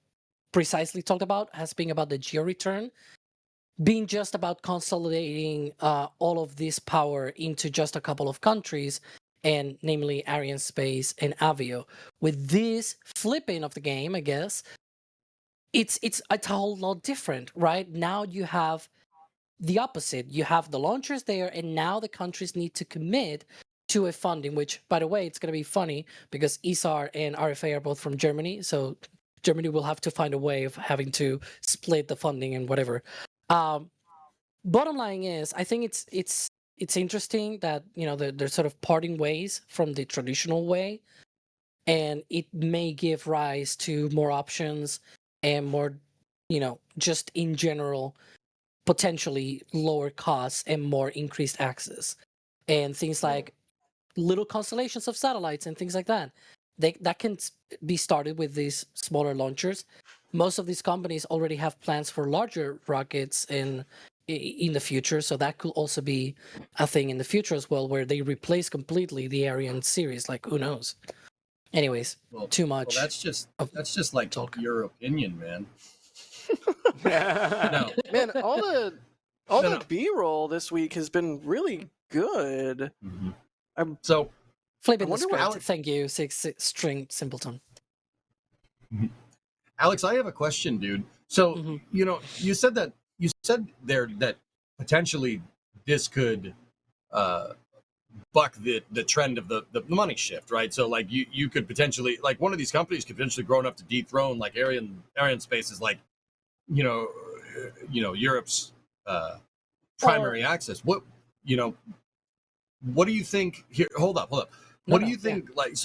precisely talked about has been about the geo return being just about consolidating all of this power into just a couple of countries, and namely Arianespace and Avio. With this flipping of the game, I guess, it's a whole lot different, right? Now you have the opposite. You have the launchers there, and now the countries need to commit to a funding, which, by the way, it's going to be funny because ESAR and RFA are both from Germany, so Germany will have to find a way of having to split the funding and whatever. Bottom line is, I think it's interesting that they're sort of parting ways from the traditional way, and it may give rise to more options and more, just in general, potentially lower costs and more increased access, and things like little constellations of satellites and things like that. That can be started with these smaller launchers. Most of these companies already have plans for larger rockets in the future, so that could also be a thing in the future as well, where they replace completely the Ariane series. Like, who knows? Anyways, too much. Well, that's just like talk. Your opinion, man. No, man, all the B-roll this week has been really good. So flipping the script. Thank you, six string simpleton. Alex, I have a question, dude. So you said there that potentially this could buck the trend of the money shift, right? So like you could potentially, like, one of these companies could potentially grow enough to dethrone like Arianespace is like Europe's primary access. What do you think here? Hold up. What do you think? Yeah. Like,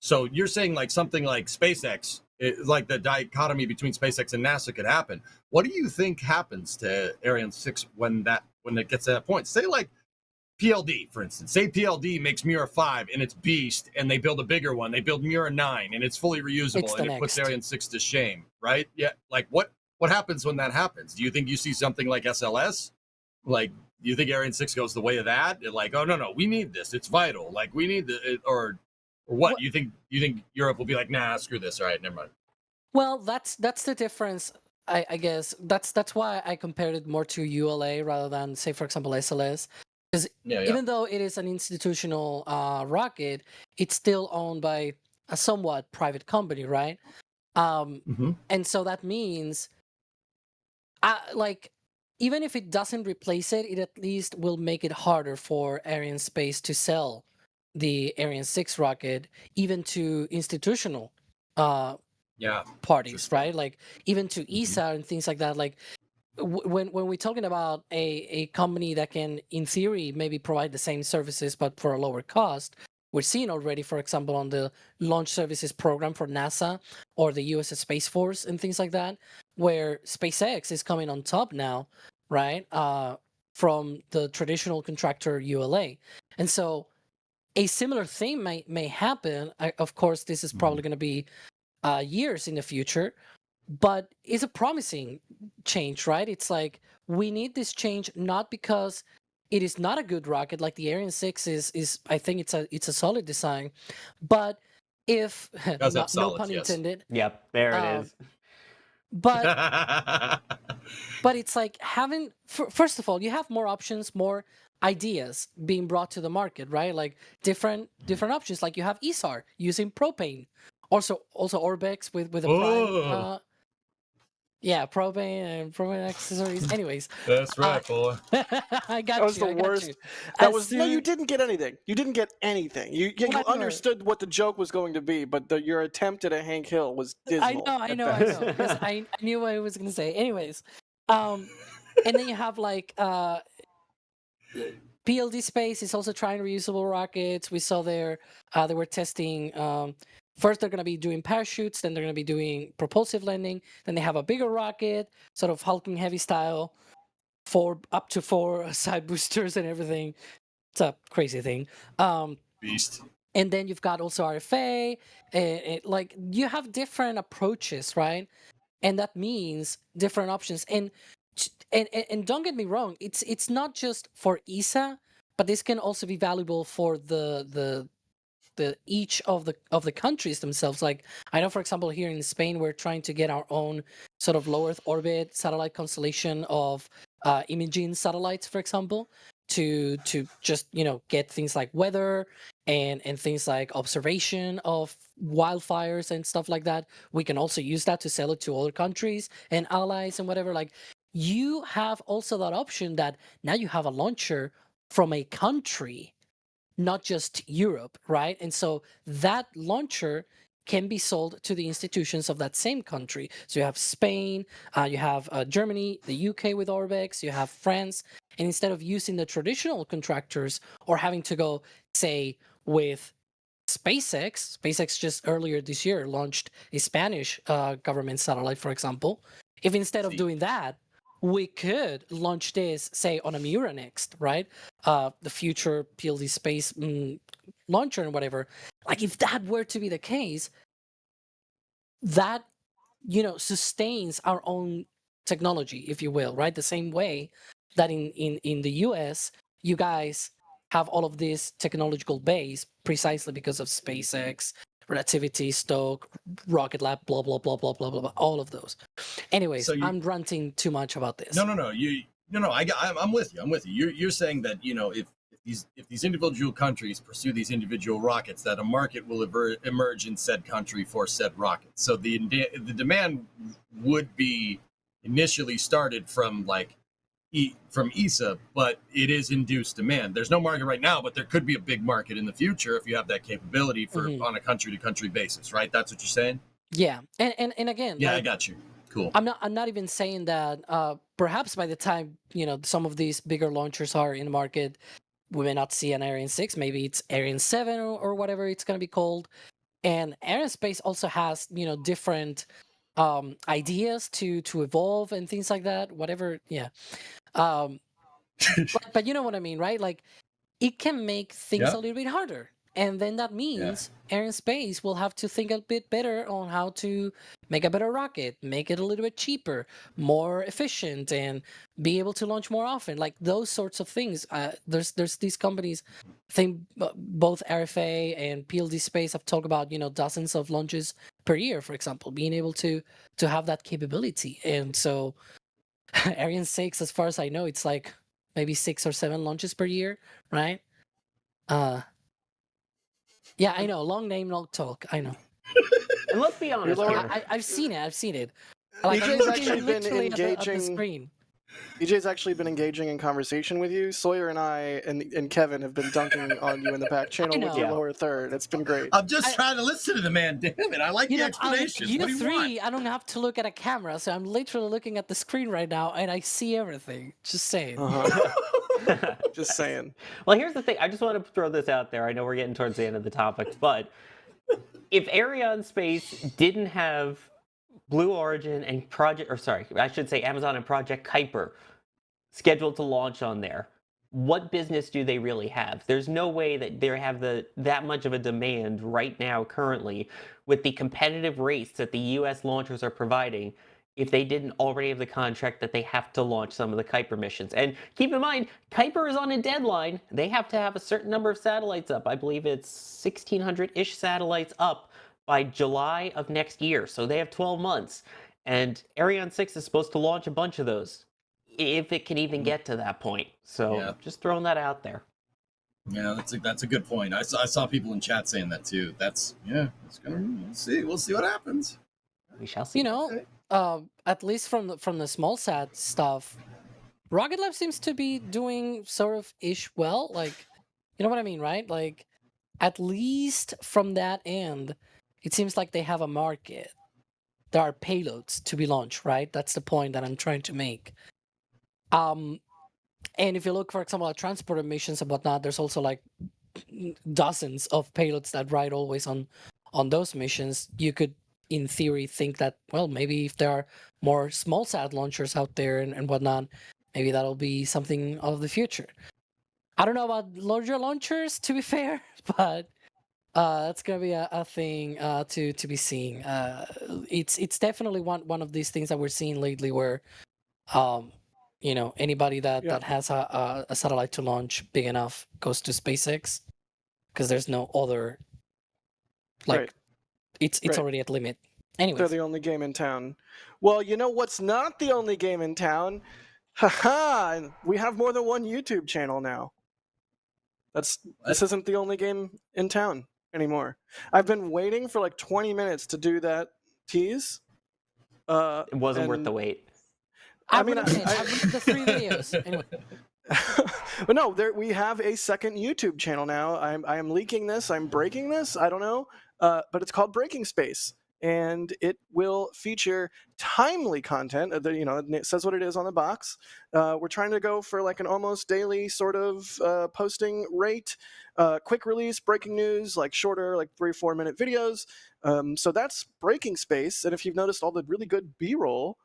so you're saying like something like SpaceX, like the dichotomy between SpaceX and NASA could happen. What do you think happens to Ariane 6 when it gets to that point? Say like PLD, for instance. Say PLD makes Mira 5 and it's beast, and they build a bigger one. They build Mira 9 and it's fully reusable, and it puts Ariane 6 to shame, right? Yeah. Like what happens when that happens? Do you think you see something like SLS? Like, do you think Ariane 6 goes the way of that? Like, oh no, we need this. It's vital. Like, we need or what? You think Europe will be like, nah, screw this. All right, never mind. Well, that's the difference. I guess that's why I compared it more to ULA rather than, say, for example, SLS. Because even though it is an institutional rocket, it's still owned by a somewhat private company, right? And so that means, like, even if it doesn't replace it, it at least will make it harder for Arianespace to sell the Ariane 6 rocket, even to institutional parties, right? Like, even to ESA and things like that. Like, when we're talking about a company that can, in theory, maybe provide the same services but for a lower cost, we're seeing already, for example, on the launch services program for NASA or the U.S. Space Force and things like that, where SpaceX is coming on top now, right? From the traditional contractor ULA, and so a similar thing may happen. Of course, this is probably going to be years in the future, but it's a promising change, right? It's like we need this change not because it is not a good rocket, like the Ariane 6 is I think it's a solid design, but if Does have no solids, pun yes. intended, Yep, there it is. but it's like having first of all, you have more options, more ideas being brought to the market, right? Like different options. Like you have ESAR using propane, also Orbex with a prime. Yeah, propane and propane accessories. Anyways, That's right, boy. I got That was you. the I got worst. you. That As was no. You soon- didn't get anything. You didn't get anything. You Whatever. understood what the joke was going to be, but your attempt at a Hank Hill was dismal. I know. Yes, I knew what I was gonna say. Anyways, and then you have like PLD Space is also trying reusable rockets. We saw there they were testing. First, they're going to be doing parachutes. Then they're going to be doing propulsive landing. Then they have a bigger rocket, sort of hulking heavy style, up to four side boosters and everything. It's a crazy thing. Beast. And then you've got also RFA. Like you have different approaches, right? And that means different options. And don't get me wrong, it's not just for ESA, but this can also be valuable for the each of the countries themselves. Like I know, for example, here in Spain, we're trying to get our own sort of low Earth orbit satellite constellation of imaging satellites, for example, to just get things like weather and things like observation of wildfires and stuff like that. We can also use that to sell it to other countries and allies and whatever. Like you have also that option that now you have a launcher from a country, not just Europe, right? And so that launcher can be sold to the institutions of that same country. So you have Spain, you have Germany, the UK with Orbex, you have France. And instead of using the traditional contractors or having to go, say, with SpaceX just earlier this year launched a Spanish government satellite, for example. If instead of doing that, we could launch this, say, on a Miura next, right? The future PLD space launcher and whatever. Like, if that were to be the case, that sustains our own technology, if you will, right? The same way that in the US, you guys have all of this technological base precisely because of SpaceX, Relativity, Stoke, Rocket Lab, blah blah blah blah blah blah blah, all of those. Anyways, So I'm ranting too much about this. No. I'm with you. I'm with you. You're saying that if these individual countries pursue these individual rockets, that a market will emerge in said country for said rocket. So the demand would be initially started from from ESA, but it is induced demand. There's no market right now, but there could be a big market in the future if you have that capability for on a country to country basis, right? That's what you're saying? Yeah, and again, Yeah, like, I got you. Cool. I'm not even saying that perhaps by the time some of these bigger launchers are in the market, we may not see an Ariane 6. Maybe it's Ariane 7 or whatever it's going to be called. And Aerospace also has different ideas to evolve and things like that. Whatever, yeah. But you know what I mean, right? Like it can make things a little bit harder. And then that means Air and Space will have to think a bit better on how to make a better rocket, make it a little bit cheaper, more efficient, and be able to launch more often. Like those sorts of things. There's these companies. I think both RFA and PLD Space have talked about dozens of launches per year, for example, being able to have that capability. And so Ariane 6, as far as I know, it's like maybe 6 or 7 launches per year, right? Yeah, I know. Long name, long talk. I know. And let's be honest here. I've seen it. I've seen it. Like I'm EJ's looking actually been literally at the engaging. screen. EJ's actually been engaging in conversation with you. Sawyer and I and Kevin have been dunking on you in the back channel with your lower third. It's been great. I'm just trying to listen to the man. Damn it! I like the explanations. You What do you want? three, I don't have to look at a camera, so I'm literally looking at the screen right now, and I see everything. Just saying. Just saying. Well, here's the thing. I just want to throw this out there. I know we're getting towards the end of the topic, but if Space didn't have Blue Origin and I should say Amazon and Project Kuiper scheduled to launch on there, what business do they really have? There's no way that they have that much of a demand right now currently with the competitive rates that the US launchers are providing if they didn't already have the contract that they have to launch some of the Kuiper missions. And keep in mind, Kuiper is on a deadline. They have to have a certain number of satellites up. I believe it's 1,600-ish satellites up by July of next year. So they have 12 months. And Ariane 6 is supposed to launch a bunch of those if it can even get to that point. So just throwing that out there. Yeah, that's a good point. I saw people in chat saying that too. We'll see what happens. We shall see. At least from the small sat stuff, Rocket Lab seems to be doing sort of ish well. Like, you know what I mean, right? Like, at least from that end, it seems like they have a market. There are payloads to be launched, right? That's the point that I'm trying to make. And if you look, for example, at transporter missions and whatnot, there's also like dozens of payloads that ride always on those missions. You could, in theory, think that, well, maybe if there are more small sat launchers out there and whatnot, maybe that'll be something of the future. I don't know about larger launchers, to be fair, but that's gonna be a thing to be seen. It's definitely one of these things that we're seeing lately where anybody that has a satellite to launch big enough goes to SpaceX, because there's no other, like, Right. it's already at limit. Anyways, They're the only game in town. Well, you know what's not the only game in town? Haha! We have more than one YouTube channel now. This isn't the only game in town anymore. I've been waiting for like 20 minutes to do that tease. It wasn't worth the wait. I've read the 3 videos. Anyway. But no, we have a second YouTube channel now. I am leaking this. I'm breaking this. I don't know. But it's called Breaking Space, and it will feature timely content. It says what it is on the box. We're trying to go for like an almost daily sort of posting rate, quick release, breaking news, like shorter, like 3-4 minute videos. So that's Breaking Space. And if you've noticed all the really good B-roll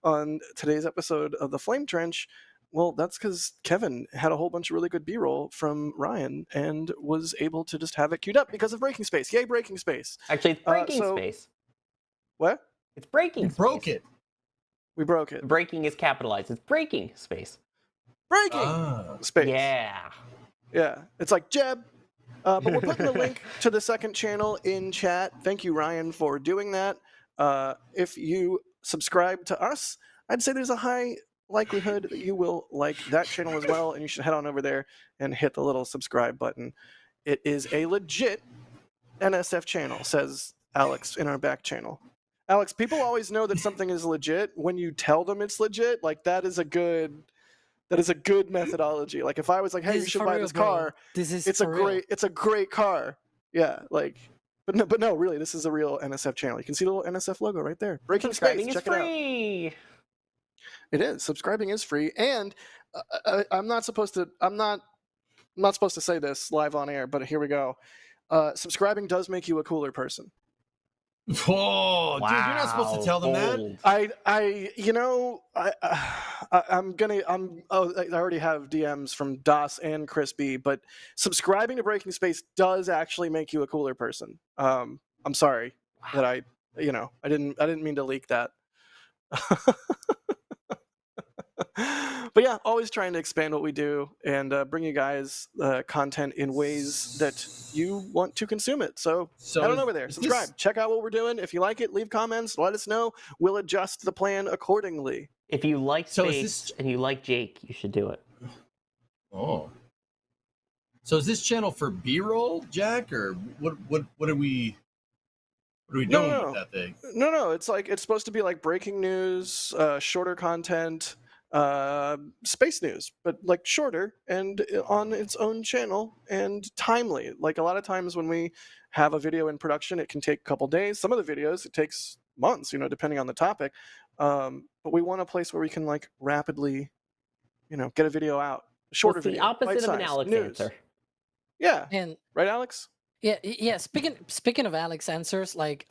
on today's episode of the Flame Trench, well, that's because Kevin had a whole bunch of really good B-roll from Ryan and was able to just have it queued up because of Breaking Space. Yay, Breaking Space! Actually, it's Breaking Space. What? It's Breaking Space. Broke it. We broke it. Breaking is capitalized. It's Breaking Space. Breaking Space. Yeah. Yeah. It's like Jeb. But we're putting the link to the second channel in chat. Thank you, Ryan, for doing that. If you subscribe to us, I'd say there's a high likelihood that you will like that channel as well, and you should head on over there and hit the little subscribe button. It is a legit NSF channel, says Alex in our back channel. Alex, people always know that something is legit when you tell them it's legit. Like, that is a good methodology. Like, if I was like, hey, you should buy this car, it's a great car. Yeah, like, but no, really, this is a real NSF channel. You can see the little NSF logo right there. Breaking Space, check it out. It is. Subscribing is free, and I'm not supposed to say this live on air, but here we go. Subscribing does make you a cooler person. Whoa, wow. Dude, you're not supposed to tell them that. I already have DMs from Das and Crispy, but subscribing to Breaking Space does actually make you a cooler person. I'm sorry that I didn't mean to leak that. But yeah, always trying to expand what we do and bring you guys content in ways that you want to consume it. So head on over there, subscribe, check out what we're doing. If you like it, leave comments, let us know. We'll adjust the plan accordingly. If you like space and you like Jake, you should do it. Oh. So is this channel for B-roll, Jack, or what are we doing with that thing? No. It's supposed to be like breaking news, shorter content, space news, but like shorter and on its own channel and timely. Like, a lot of times when we have a video in production, it can take a couple days. Some of the videos it takes months, depending on the topic. But we want a place where we can like rapidly get a video out, a shorter It's the video, opposite of an bite-sized, Alex news. answer. Yeah, And right, Alex? yeah. Speaking of Alex answers, like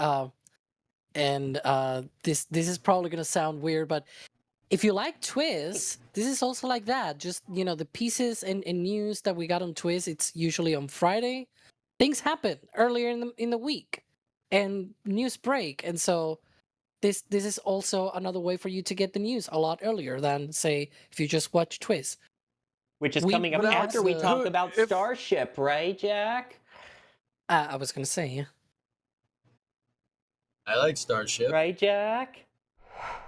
this is probably gonna sound weird, but if you like Twiz, this is also like that. Just the pieces and news that we got on Twiz, it's usually on Friday. Things happen earlier in the week, and news break, and so this is also another way for you to get the news a lot earlier than, say, if you just watch Twiz. Which is We- coming up we after we also- talk about if- Starship, right, Jack? I was gonna say, yeah. I like Starship. Right, Jack?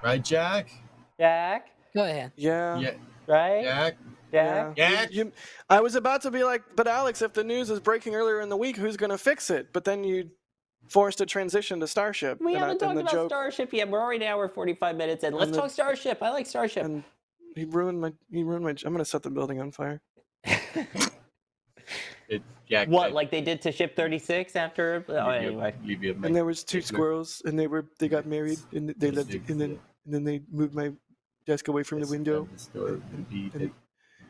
Right, Jack? Jack? Go ahead. Yeah. Yeah. Right? Jack? Jack? Yeah. I was about to be like, but Alex, if the news is breaking earlier in the week, who's going to fix it? But then you forced a transition to Starship. We and haven't talked the about joke, Starship yet. We're already an hour 45 minutes in. Let's the- talk Starship. I like Starship. And he ruined my. I'm going to set the building on fire. Jack, What, like they did to Ship 36 after? Oh, anyway. And there was two squirrels, and they got married, and they left, and then they moved my desk away from the window.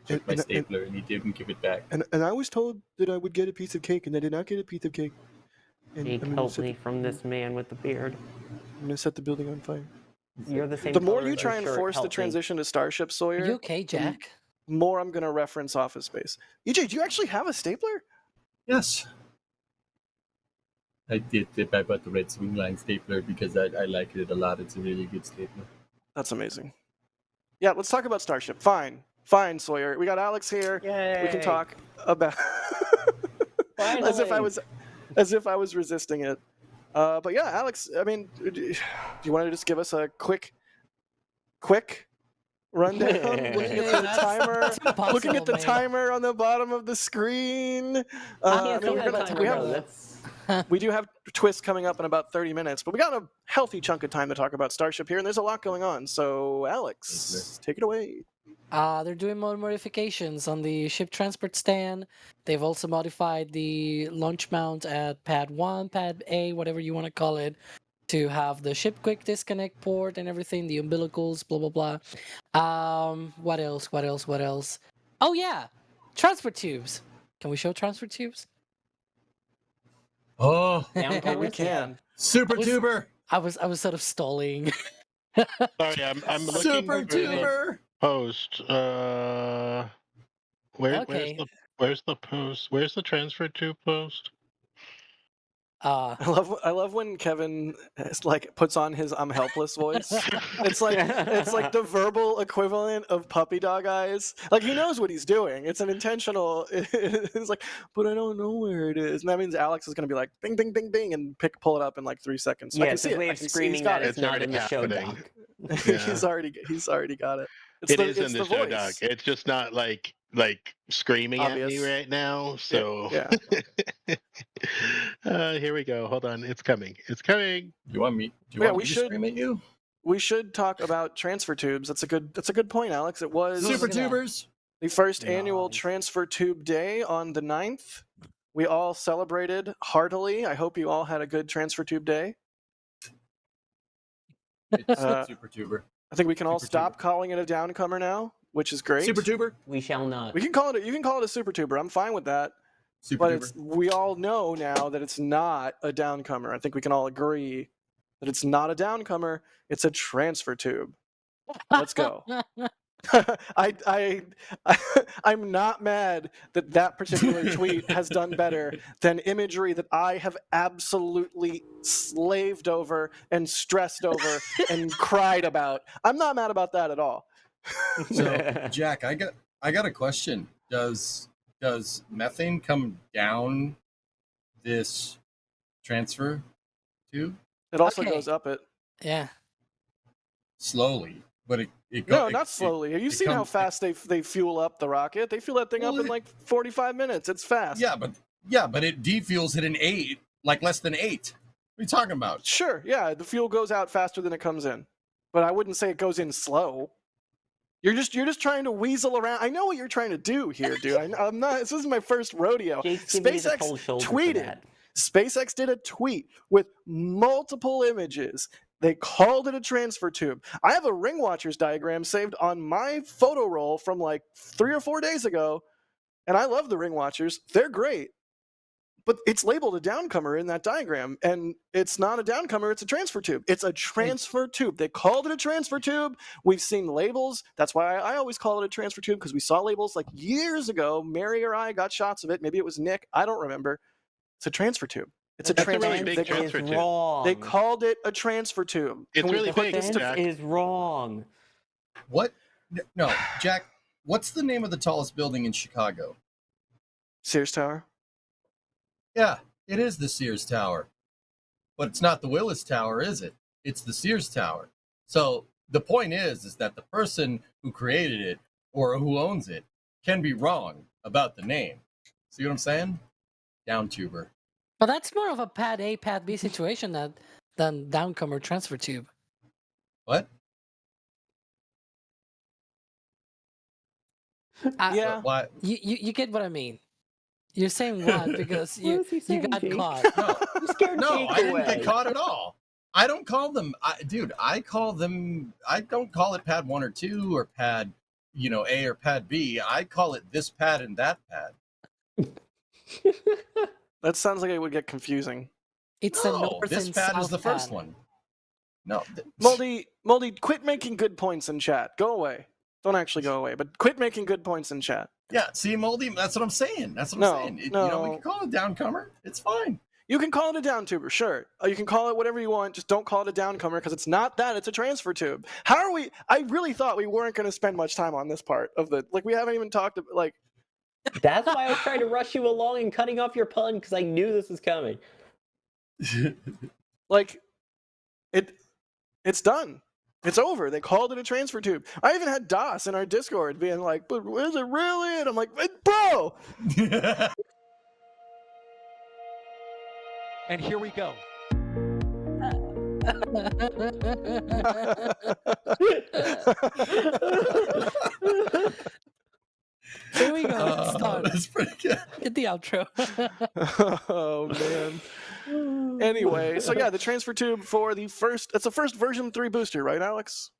Took my stapler and he didn't give it back. And I was told that I would get a piece of cake, and I did not get a piece of cake. And Take I'm gonna help set me from this man with the beard. I'm going to set the building on fire. You're the same The more color you as try your and shirt. force the Help me. transition to Starship, Sawyer, You okay, Jack? the more I'm going to reference Office Space. EJ, do you actually have a stapler? Yes. I did. I bought the red swing line stapler because I like it a lot. It's a really good stapler. That's amazing. Yeah, let's talk about Starship. Fine, Sawyer. We got Alex here. Yay. We can talk about as if I was resisting it. But yeah, Alex, I mean, do you want to just give us a quick rundown? Looking at the timer, That's impossible, looking at the man. timer on the bottom of the screen. I can't see that timer, we bro. have That's... we do have Twist coming up in about 30 minutes, but we got a healthy chunk of time to talk about Starship here, and there's a lot going on. So, Alex, take it away. They're doing more modifications on the ship transport stand. They've also modified the launch mount at pad 1, pad A, whatever you want to call it, to have the ship quick disconnect port and everything, the umbilicals, blah, blah, blah. What else? Oh, yeah. Transfer tubes. Can we show transfer tubes? Oh, Okay, we can. Super I was- tuber. I was sort of stalling. Sorry, I'm looking Super for the tuber. post. Okay. Where's the post? Where's the transfer to post? I love when Kevin puts on his "I'm helpless" voice. It's like the verbal equivalent of puppy dog eyes. Like he knows what he's doing. It's an intentional. It's like, but I don't know where it is, and that means Alex is going to be like, "Bing, bing, bing, bing," and pull it up in like 3 seconds. So I Yeah, can it's see his it. way I of can see screaming he's got that it. it's not already in the show happening. doc. Yeah. He's already got it. It is in the show voice. doc. It's just not like screaming Obvious. at me right now. So Yeah. here we go. Hold on. It's coming. It's coming. You want me? Do you Yeah, want we me to should- scream at you? We should talk about transfer tubes. That's a good point, Alex. It was Look Super at that. tubers. the first annual Nice. transfer tube day on the 9th. We all celebrated heartily. I hope you all had a good transfer tube day. It's Uh, super tuber. I think we can all Super stop tuber. calling it a downcomer now, which is great. Super tuber. We shall not. We can call it. You can call it a super tuber. I'm fine with that. Super But tuber. we all know now that it's not a downcomer. I think we can all agree that it's not a downcomer. It's a transfer tube. Let's go. I'm not mad that that particular tweet has done better than imagery that I have absolutely slaved over and stressed over and cried about. I'm not mad about that at all. So, Jack, I got a question. Does methane come down this transfer tube It also Okay. goes up it. Yeah. slowly? But No, not slowly. Have you seen how fast they fuel up the rocket? They fuel that thing up in like 45 minutes. It's fast. Yeah, but it defuels at an 8, like less than 8. What are you talking about? Sure. Yeah, the fuel goes out faster than it comes in, but I wouldn't say it goes in slow. You're just trying to weasel around. I know what you're trying to do here, dude. I'm not. This is my first rodeo. Jake's giving you the SpaceX cold shoulder for tweeted. that. SpaceX did a tweet with multiple images They called it a transfer tube. I have a ring watchers diagram saved on my photo roll from like 3 or 4 days ago, and I love the ring watchers. They're great. But it's labeled a downcomer in that diagram, and it's not a downcomer, it's a transfer tube. It's a transfer tube. They called it a transfer tube. We've seen labels. That's why I always call it a transfer tube, because we saw labels like years ago. Mary or I got shots of it. Maybe it was Nick. I don't remember. It's a transfer tube. It's a That's a transfer really tube. big They, transfer tube. Wrong. they called it a transfer tube. It's Can we really put big, this to Jack. is wrong. What? No, Jack. What's the name of the tallest building in Chicago? Sears Tower? Yeah, it is the Sears Tower. But it's not the Willis Tower, is it? It's the Sears Tower. So the point is that the person who created it or who owns it can be wrong about the name. See what I'm saying? Downtuber. But that's more of a pad A, pad B situation than downcomer transfer tube. What? Yeah. Why? You get what I mean. You're saying what because you got caught. No, I didn't get caught at all. I don't call them, I call them, I don't call it pad 1 or 2 or pad, A or pad B. I call it this pad and that pad. That sounds like it would get confusing. It's No, the north this and pad south is the first pad. one. No. Moldy, quit making good points in chat. Go away. Don't actually go away, but quit making good points in chat. Yeah, see, Moldy, that's what I'm saying. That's what I'm saying. We can call it downcomer. It's fine. You can call it a downtuber, sure. You can call it whatever you want. Just don't call it a downcomer, because it's not that. It's a transfer tube. How are we? I really thought we weren't going to spend much time on this part of the. Like, we haven't even talked about, like. That's why I was trying to rush you along and cutting off your pun, because I knew this was coming. Like, it's done. It's over. They called it a transfer tube. I even had DOS in our Discord being like, but is it really? And I'm like, bro! And here we go. Here we go. Let's start. That's pretty good. Get the outro. Oh, man. Anyway, so yeah, the transfer tube for it's the first version 3 booster, right, Alex?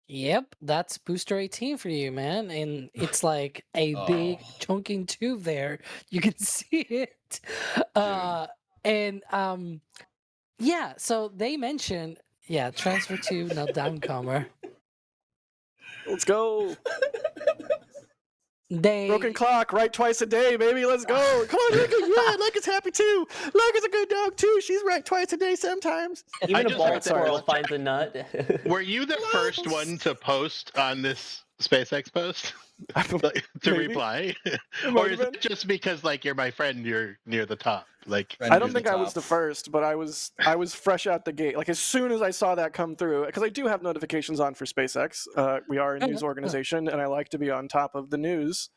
Yep, that's booster 18 for you, man. And it's like a big chunking tube there. You can see it. Yeah, so they mentioned, transfer tube, not downcomer. Let's go. They Broken clock, right twice a day, baby. Let's go. Come on, Luca's happy too. Luca's a good dog too. She's right twice a day sometimes. Even a bald sorry. squirrel finds a nut. Were you the first one to post on this SpaceX post? To reply? Or is it just because, like, you're my friend, you're near the top? Like, I don't think I was the first, but I was fresh out the gate. Like, as soon as I saw that come through, because I do have notifications on for SpaceX. We are a news organization, and I like to be on top of the news.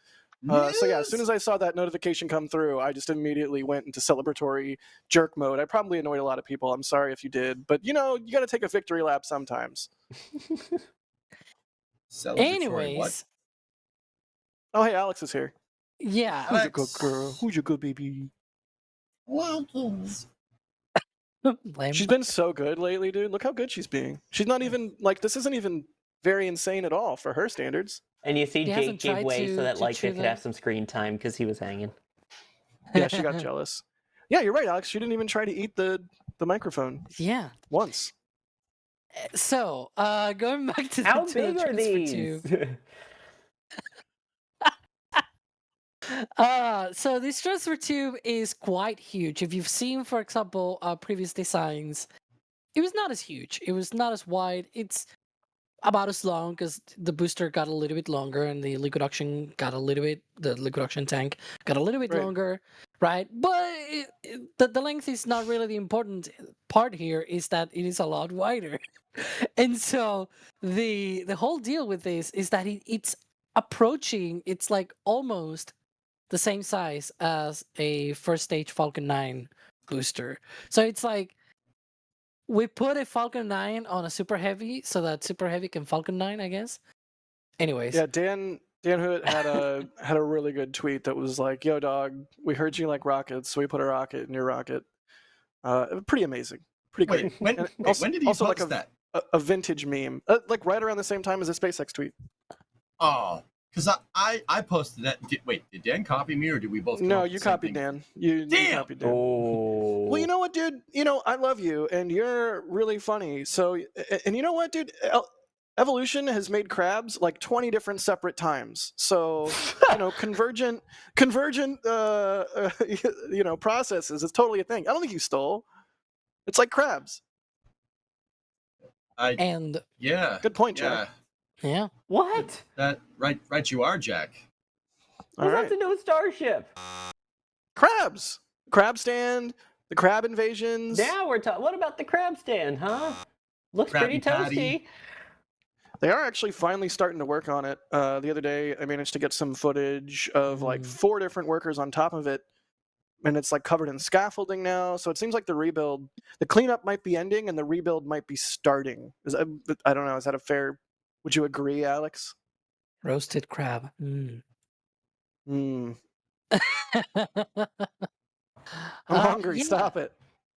So yeah, as soon as I saw that notification come through, I just immediately went into celebratory jerk mode. I probably annoyed a lot of people. I'm sorry if you did, but you got to take a victory lap sometimes. Anyways. What? Oh, hey, Alex is here. Yeah. Who's your good girl? Who's your good baby? She's been so good lately, dude. Look how good she's being. She's not even, like, this isn't even very insane at all for her standards. And you see He Jake hasn't give tried way to- so that to like chew they could them. have some screen time because he was hanging. Yeah, she got jealous. Yeah, you're right, Alex. She didn't even try to eat the microphone Yeah. once. So, going back to How the big are transfer these? tube. So this transfer tube is quite huge. If you've seen, for example, previous designs, it was not as huge. It was not as wide. It's about as long because the booster got a little bit longer and the liquid oxygen tank got a little bit Right. longer, right? But the length is not really the important part here. Is that it is a lot wider, and so the whole deal with this is that it's approaching. It's like almost the same size as a first stage Falcon 9 booster. So it's like we put a Falcon 9 on a Super Heavy so that Super Heavy can Falcon 9, I guess. Anyways. Yeah, Dan Hood had a really good tweet that was like, "Yo, dog, we heard you like rockets, so we put a rocket in your rocket." Pretty amazing. Pretty Wait, great. when, And wait, also, when did he also post like that? a vintage meme, like right around the same time as the SpaceX tweet. Oh, because I posted that. Wait, did Dan copy me or did we both? Come No, up with you the same copied thing? Dan. You Damn! copied Dan. Oh. Well, you know what, dude? You know, I love you, and you're really funny. So, and you know what, dude? Evolution has made crabs like 20 different separate times. So, you know, convergent, you know, processes is totally a thing. I don't think you stole. It's like crabs. And Yeah. Good point, Yeah. Jack. Yeah. What? That right you are, Jack. All What's right. up to no starship? Crabs. Crab stand. The crab invasions. Now we're talking. What about the crab stand, huh? Looks pretty Krabby Patty. toasty. They are actually finally starting to work on it. The other day, I managed to get some footage of like 4 different workers on top of it, and it's like covered in scaffolding now. So it seems like the cleanup might be ending, and the rebuild might be starting. I don't know. Is that a fair? Would you agree, Alex? Roasted crab. I'm hungry. Yeah. Stop it.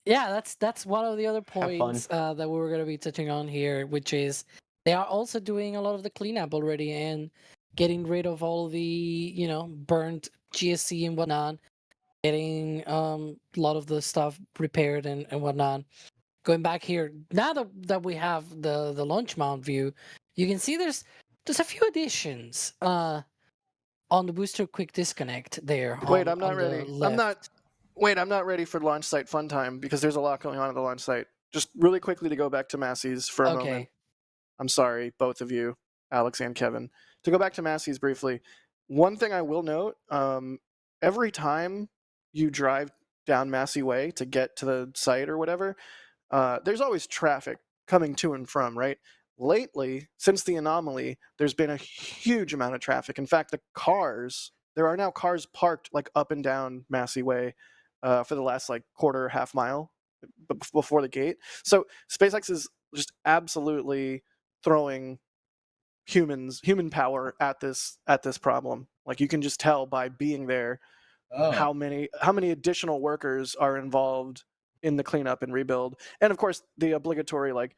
Yeah, that's one of the other Have fun. points that we were going to be touching on here, which is they are also doing a lot of the cleanup already and getting rid of all the, you know, burnt GSC and whatnot, getting a lot of the stuff repaired and whatnot. Going back here, now that we have the launch mount view, you can see there's a few additions on the booster quick disconnect there. Wait, on, I'm not on ready. The left. I'm not ready for launch site fun time because there's a lot going on at the launch site. Just really quickly to go back to Massey's for a moment. Okay. I'm sorry, both of you, Alex and Kevin. To go back to Massey's briefly, one thing I will note: every time you drive down Massey Way to get to the site or whatever, there's always traffic coming to and from. Right. Lately, since the anomaly, there's been a huge amount of traffic. In fact, there are now cars parked like up and down Massey Way for the last like quarter, half mile before the gate. So SpaceX is just absolutely throwing human power at this problem. Like you can just tell by being there how many additional workers are involved in the cleanup and rebuild. And of course the obligatory like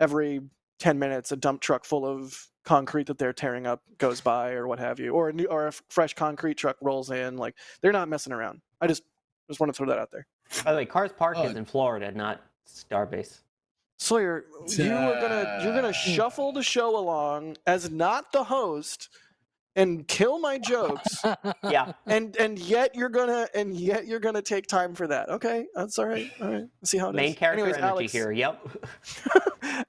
every 10 minutes a dump truck full of concrete that they're tearing up goes by or what have you, or a fresh concrete truck rolls in. Like they're not messing around. I just want to throw that out there. By the way, Cars Park is in Florida, not Starbase. Sawyer, you're gonna shuffle the show along as not the host and kill my jokes. Yeah. And yet you're gonna take time for that. Okay, that's all right. All right, see how it Main is. character Anyways, energy Alex, here. Yep.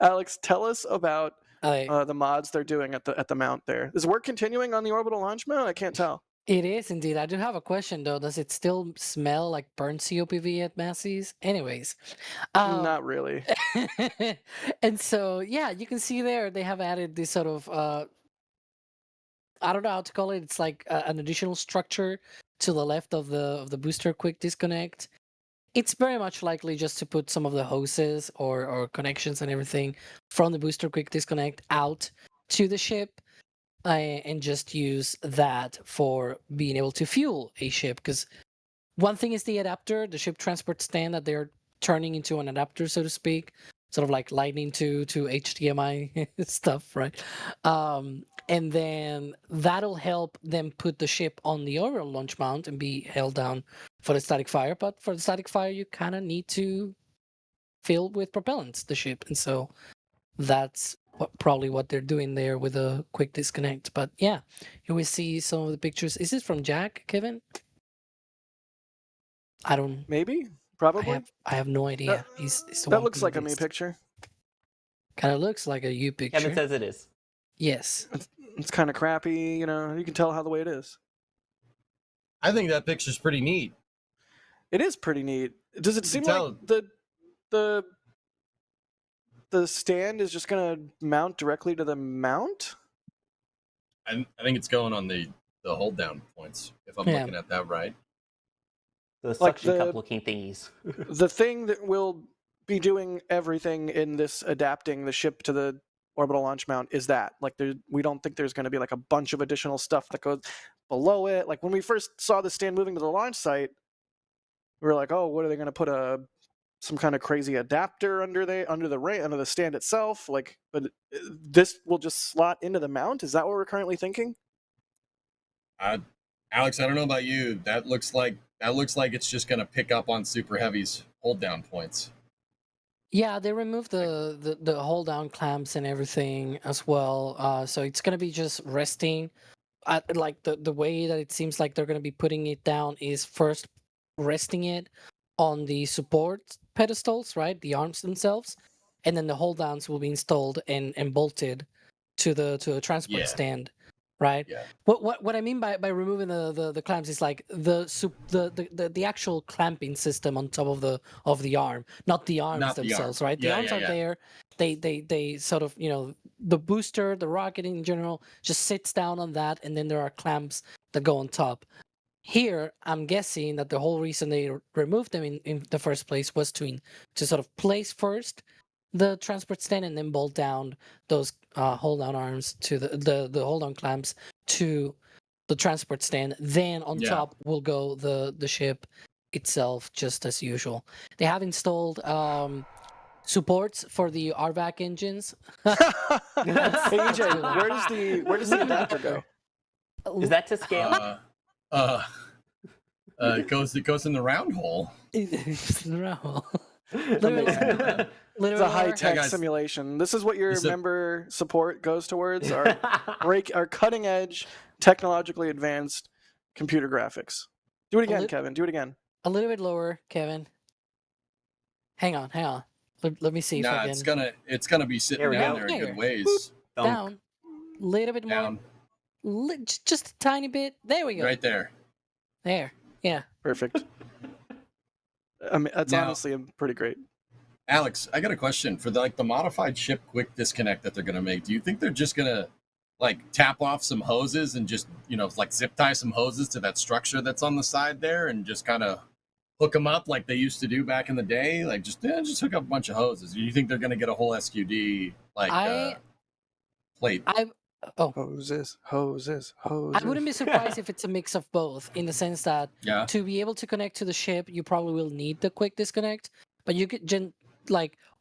Alex, tell us about Hi. the mods they're doing at the mount there. Is work continuing on the orbital launch mount? I can't tell. It is indeed. I do have a question though. Does it still smell like burnt COPV at Massey's? Anyways, Not really. and so yeah, you can see there they have added this sort of I don't know how to call it. It's like an additional structure to the left of the booster quick disconnect. It's very much likely just to put some of the hoses or connections and everything from the booster quick disconnect out to the ship. And just use that for being able to fuel a ship. Because one thing is the adapter, the ship transport stand that they're turning into an adapter, so to speak, sort of like lightning to HDMI stuff, right? And then that'll help them put the ship on the orbital launch mount and be held down for the static fire. But for the static fire, you kind of need to fill with propellants the ship, and so that's probably what they're doing there with a quick disconnect. But yeah, you will see some of the pictures. Is this from Jack, Kevin? I don't. Maybe, probably. I have no idea. He's the that one looks like a putting me this. picture. Kind of looks like a you picture. Kevin says it is. Yes. It's kind of crappy. You know, you can tell how the way it is. I think that picture's pretty neat. It is pretty neat. Does it You seem can like the stand is just gonna mount directly to the mount? I think it's going on the hold down points, if I'm looking at that right. The Like suction cup looking thingies. The thing that will be doing everything in this adapting the ship to the orbital launch mount is that. Like we don't think there's going to be like a bunch of additional stuff that goes below it. Like when we first saw the stand moving to the launch site, we were like, oh, what are they going to put a some kind of crazy adapter under the stand itself? Like, but this will just slot into the mount. Is that what we're currently thinking? Alex, I don't know about you. That looks like it's just going to pick up on Super Heavy's hold down points. Yeah, they removed the hold down clamps and everything as well. So it's gonna be just resting. Like the way that it seems like they're gonna be putting it down is first resting it on the support pedestals, right? The arms themselves, and then the hold downs will be installed and bolted to the transport stand, right? Yeah. What I mean by removing the clamps is like the actual clamping system on top of the arm, not the arms Not the arm. themselves, right? The Yeah, arms yeah, are yeah. there. They sort of, the booster, the rocket in general just sits down on that, and then there are clamps that go on top. Here, I'm guessing that the whole reason they removed them in the first place was to sort of place first the transport stand and then bolt down those hold down arms to the hold on clamps to the transport stand. Then on top will go the ship itself, just as usual. They have installed supports for the RVAC engines. Hey EJ, where does the adapter go? Is that to scale? It goes in the round hole. It's a high-tech simulation. This is what your member support goes towards: our cutting-edge, technologically advanced computer graphics. Do it again, Kevin. Do it again. A little bit lower, Kevin. Hang on. Let me see if I can. It's gonna be sitting down there a good ways. Down. Little bit more. Just a tiny bit. There we go. Right there. There. Yeah. Perfect. I mean, that's honestly pretty great. Alex, I got a question for the modified ship quick disconnect that they're gonna make. Do you think they're just gonna tap off some hoses and just zip tie some hoses to that structure that's on the side there and just kind of hook them up like they used to do back in the day? Like just hook up a bunch of hoses. Do you think they're gonna get a whole SQD plate? Hoses. I wouldn't be surprised if it's a mix of both, in the sense that to be able to connect to the ship, you probably will need the quick disconnect, but you could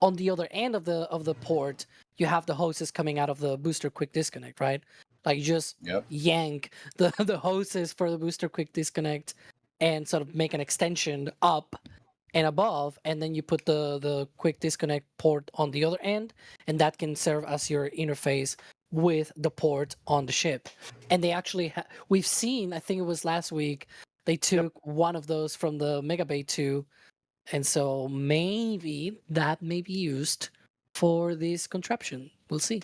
on the other end of the port, you have the hoses coming out of the booster quick disconnect, right? Like you just yank the hoses for the booster quick disconnect and sort of make an extension up and above, and then you put the quick disconnect port on the other end, and that can serve as your interface with the port on the ship. And they actually we've seen, I think it was last week, they took one of those from the Mega Bay 2, and so maybe that may be used for this contraption. We'll see.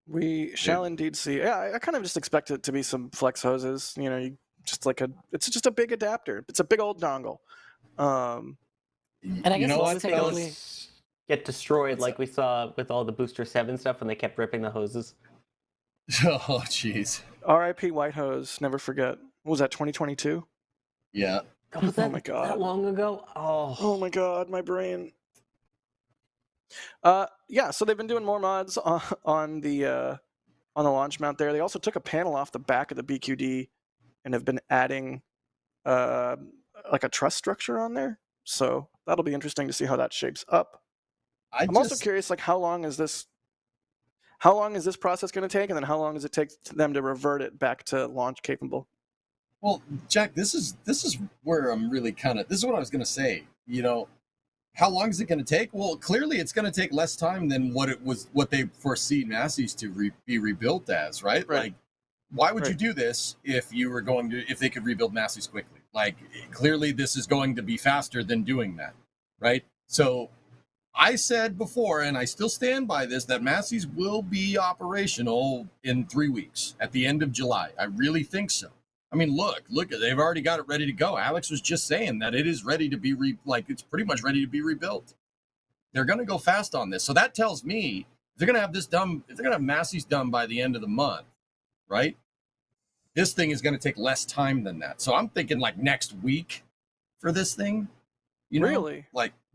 We shall indeed see. Yeah, I kind of just expect it to be some flex hoses. It's just a big adapter. It's a big old dongle. And I guess technically get destroyed like we saw with all the Booster 7 stuff when they kept ripping the hoses. Oh, jeez. R.I.P. White Hose. Never forget. What was that, 2022? Yeah. Oh my god. That long ago? Oh my god, my brain. Yeah, so they've been doing more mods on the launch mount there. They also took a panel off the back of the BQD and have been adding like a truss structure on there. So that'll be interesting to see how that shapes up. I'm also curious, how long is this process going to take, and then how long does it take them to revert it back to launch capable? Well, Jack, this is where I'm really this is what I was going to say. How long is it going to take? Well, clearly it's going to take less time than what they foresee Massey's to be rebuilt as, right? Like, why would you do this if they could rebuild Massey's quickly? Like, clearly this is going to be faster than doing that, right? So I said before, and I still stand by this, that Massey's will be operational in 3 weeks at the end of July. I really think so. I mean, look, they've already got it ready to go. Alex was just saying that it is ready to be it's pretty much ready to be rebuilt. They're going to go fast on this. So that tells me if they're going to have this done, if they're going to have Massey's done by the end of the month, right? This thing is going to take less time than that. So I'm thinking next week for this thing. Really?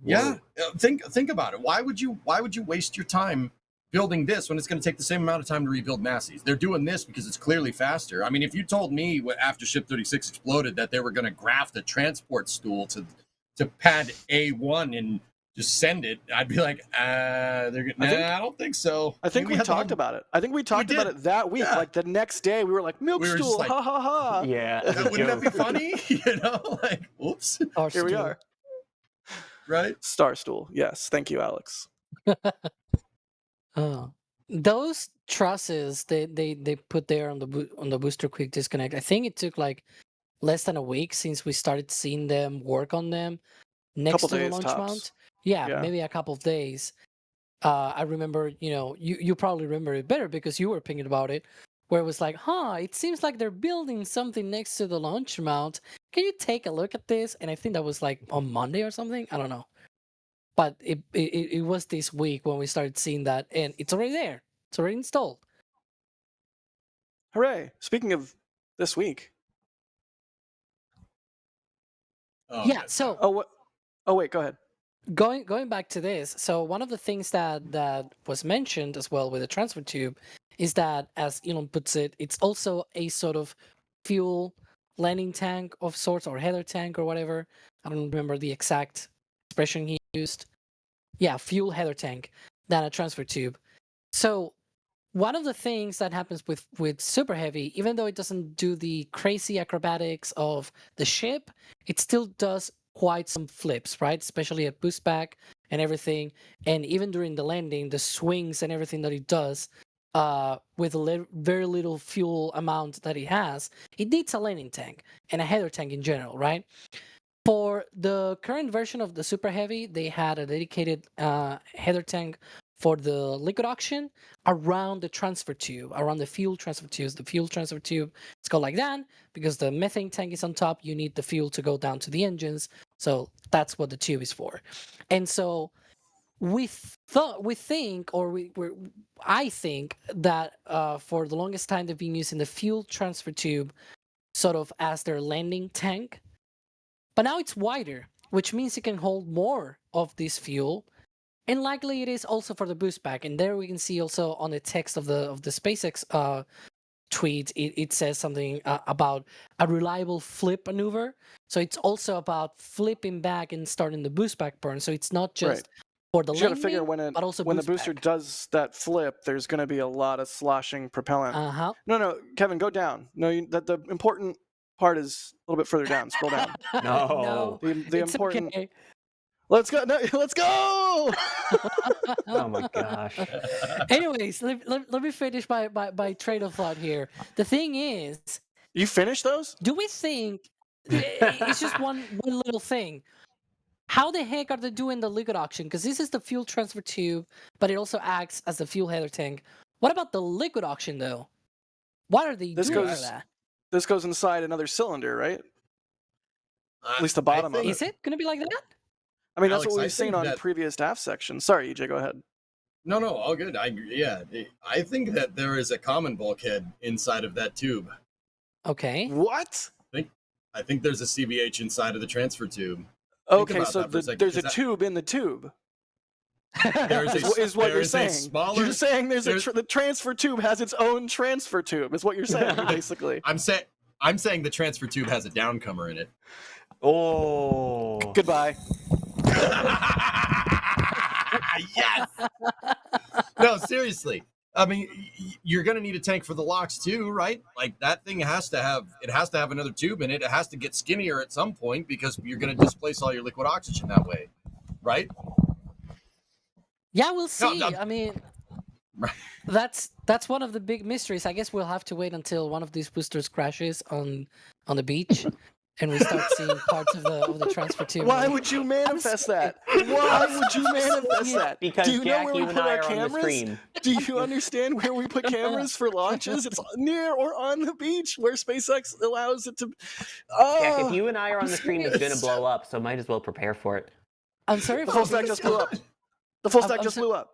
Yeah. Think about it. Why would you waste your time building this when it's going to take the same amount of time to rebuild Massey's? They're doing this because it's clearly faster. I mean, if you told me after Ship 36 exploded that they were going to graft a transport stool to to pad A1 and just send it, I'd be like, I don't think so. I think we talked about it. I think we talked about it that week. Yeah. Like the next day, we were like, milk We were just stool, like, ha ha ha. Yeah. Wouldn't that be funny? Like, oops. Here we are. Right? Star stool. Yes. Thank you, Alex. Those trusses they put there on the booster quick disconnect. I think it took like less than a week since we started seeing them work on them next to the launch mount. Yeah, maybe a couple of days. I remember, you probably remember it better because you were thinking about it, where it was like, it seems like they're building something next to the launch mount. Can you take a look at this? And I think that was like on Monday or something. I don't know. But it was this week when we started seeing that, and it's already there. It's already installed. Hooray. Speaking of this week. Yeah, so... Oh, wait, go ahead. Going back to this, so one of the things that was mentioned as well with the transfer tube is that, as Elon puts it, it's also a sort of fuel landing tank of sorts, or header tank or whatever. I don't remember the exact expression he used. Yeah, fuel header tank than a transfer tube. So one of the things that happens with Super Heavy, even though it doesn't do the crazy acrobatics of the ship, it still does quite some flips, right? Especially at boost back and everything. And even during the landing, the swings and everything that it does, with very little fuel amount that it has, it needs a landing tank and a header tank in general, right? For the current version of the Super Heavy, they had a dedicated header tank for the liquid oxygen around the transfer tube, around the fuel transfer tubes. The fuel transfer tube, it's called like that because the methane tank is on top. You need the fuel to go down to the engines. So that's what the tube is for. And so I think that for the longest time they've been using the fuel transfer tube sort of as their landing tank. But now it's wider, which means it can hold more of this fuel. And likely it is also for the boost back. And there we can see also on the text of the SpaceX tweet, it says something about a reliable flip maneuver. So it's also about flipping back and starting the boost back burn. So it's not just for the landing, figure but also when the boost booster back. does that flip, there's going to be a lot of sloshing propellant. No, Kevin, go down. No, the important part is a little bit further down. Scroll down. No, the it's important. okay. Let's go! No, let's go! Oh my gosh. Anyways, let me finish my train of thought here. The thing is, you finished those? Do we think it's just one little thing? How the heck are they doing the liquid oxygen? Because this is the fuel transfer tube, but it also acts as the fuel header tank. What about the liquid oxygen though? What are they doing for that? This goes inside another cylinder, right? At least the bottom of it. Is it going to be like that? I mean, that's what we've seen on previous DAF sections. Sorry, EJ, go ahead. No, all good. I think that there is a common bulkhead inside of that tube. Okay. What? I think there's a CVH inside of the transfer tube. Okay, so there's a tube in the tube. Is what you're saying. You're saying the transfer tube has its own transfer tube. Is what you're saying, basically. I'm saying the transfer tube has a downcomer in it. Oh. Goodbye. Yes. No, seriously. I mean, you're going to need a tank for the locks too, right? Like that thing has to have another tube in it. It has to get skinnier at some point because you're going to displace all your liquid oxygen that way, right? Yeah, we'll see. I mean, that's one of the big mysteries. I guess we'll have to wait until one of these boosters crashes on the beach. And we start seeing parts of the transfer tube. Why would you manifest that? Why would you manifest that? Because do you Jack, know where we put our cameras? Do you understand where we put cameras for launches? It's near or on the beach where SpaceX allows it to. Jack, if you and I are on the stream, it's going to blow up, so might as well prepare for it. I'm sorry. The full stack just blew up. The full stack just blew up.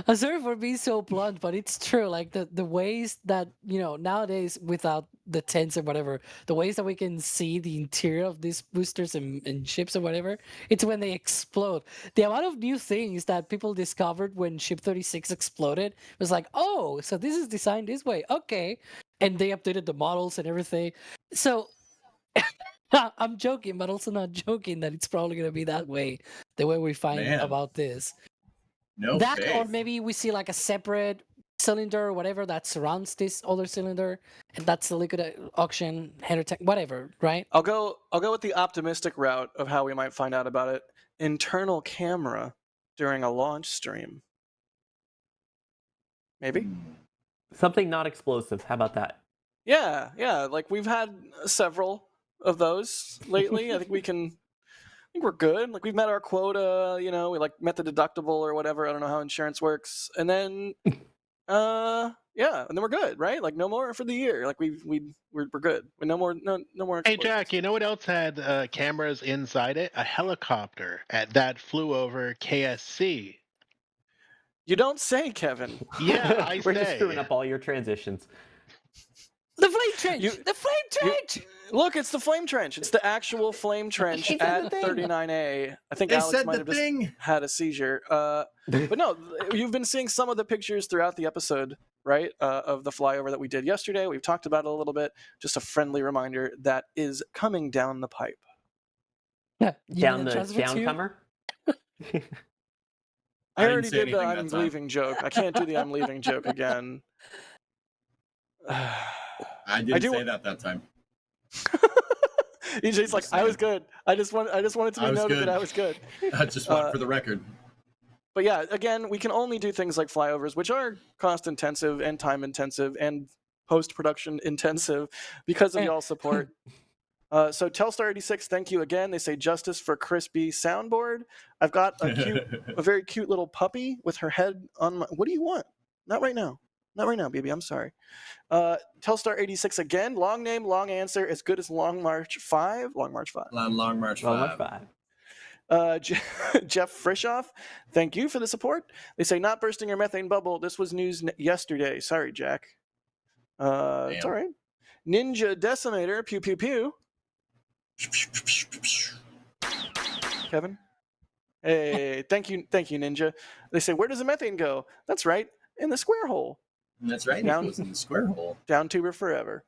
I'm sorry for being so blunt, but it's true. Like the ways that, nowadays without the tents or whatever, the ways that we can see the interior of these boosters and ships or whatever, it's when they explode. The amount of new things that people discovered when Ship 36 exploded was like, oh, so this is designed this way. Okay. And they updated the models and everything. So I'm joking, but also not joking that it's probably gonna be that way. The way we find Man. about this. No That faith. or maybe we see like a separate cylinder or whatever that surrounds this other cylinder, and that's the liquid auction header tank, whatever, right? I'll go with the optimistic route of how we might find out about it. Internal camera during a launch stream. Maybe? Something not explosive. How about that? Yeah. Like we've had several of those lately. I think we're good. Like we've met our quota, we like met the deductible or whatever. I don't know how insurance works. And then yeah, and then we're good, right? Like no more for the year. Like we're good. No more Hey, explosions. Jack, you know what else had cameras inside it? A helicopter that flew over KSC. You don't say, Kevin. Yeah, I We're just say. screwing up all your transitions. The flame trench! The flame trench! Look, it's the flame trench. It's the actual flame trench He said the at thing. 39A. I think They Alex said might the have just thing. had a seizure. But no, you've been seeing some of the pictures throughout the episode, right? Of the flyover that we did yesterday. We've talked about it a little bit. Just a friendly reminder that is coming down the pipe. Yeah, Down the downcomer? I didn't already say did the anything that I'm time. leaving joke. I can't do the I'm leaving joke again. I didn't say that time. EJ's like, I was good. I just wanted to I be was noted good. that I was good. I just want for the record. But yeah, again, we can only do things like flyovers, which are cost intensive and time intensive and post production intensive because of y'all's support. So Telstar86, thank you again. They say justice for Chris B soundboard. I've got a very cute little puppy with her head on my. What do you want? Not right now, baby. I'm sorry. Telstar86 again. Long name, long answer. As good as Long March 5. Long March 5. Long March 5. Jeff Frishoff, thank you for the support. They say not bursting your methane bubble. This was news yesterday. Sorry, Jack. It's all right. Ninja Decimator, pew pew pew. Kevin. Hey, thank you, Ninja. They say, where does the methane go? That's right, in the square hole. That's right. It goes in the square hole. Down tuber forever.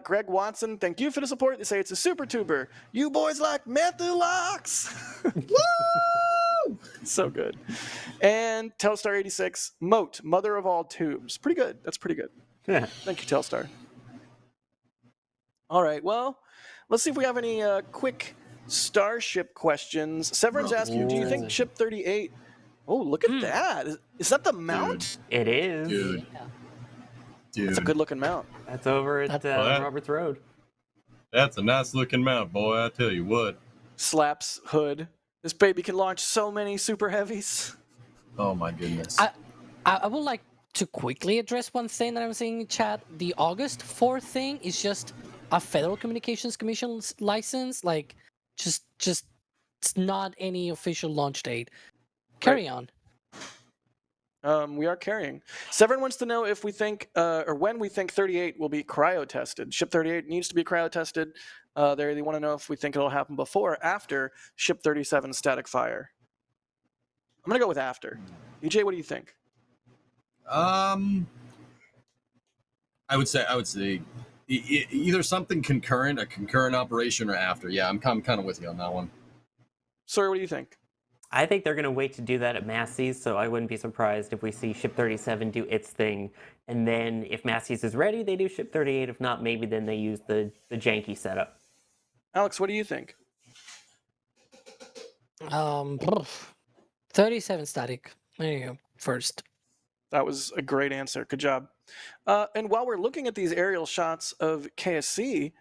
Greg Watson, thank you for the support. They say it's a super tuber. You boys like Methylux. Woo! So good. And Telstar86, Moat, mother of all tubes. Pretty good. That's pretty good. Yeah. Thank you, Telstar. All right, well, let's see if we have any quick Starship questions. Severin's asked you, do you think Ship 38... Oh, look at that. Is that the mount? It is. Dude. That's a good-looking mount. That's over at Roberts Road. That's a nice-looking mount, boy. I tell you what. Slaps hood. This baby can launch so many super heavies. Oh my goodness. I would like to quickly address one thing that I'm seeing in chat. The August 4th thing is just a Federal Communications Commission license. Like, just it's not any official launch date. Carry on. We are carrying. Severin wants to know if we think, or when we think 38 will be cryo-tested. Ship 38 needs to be cryo-tested. They want to know if we think it'll happen before or after Ship 37 static fire. I'm going to go with after. EJ, what do you think? I would say either something concurrent, a concurrent operation, or after. Yeah, I'm kind of with you on that one. Sorry, what do you think? I think they're going to wait to do that at Massey's, so I wouldn't be surprised if we see Ship 37 do its thing. And then if Massey's is ready, they do Ship 38. If not, maybe then they use the janky setup. Alex, what do you think? 37 static. There you go. First. That was a great answer. Good job. And while we're looking at these aerial shots of KSC,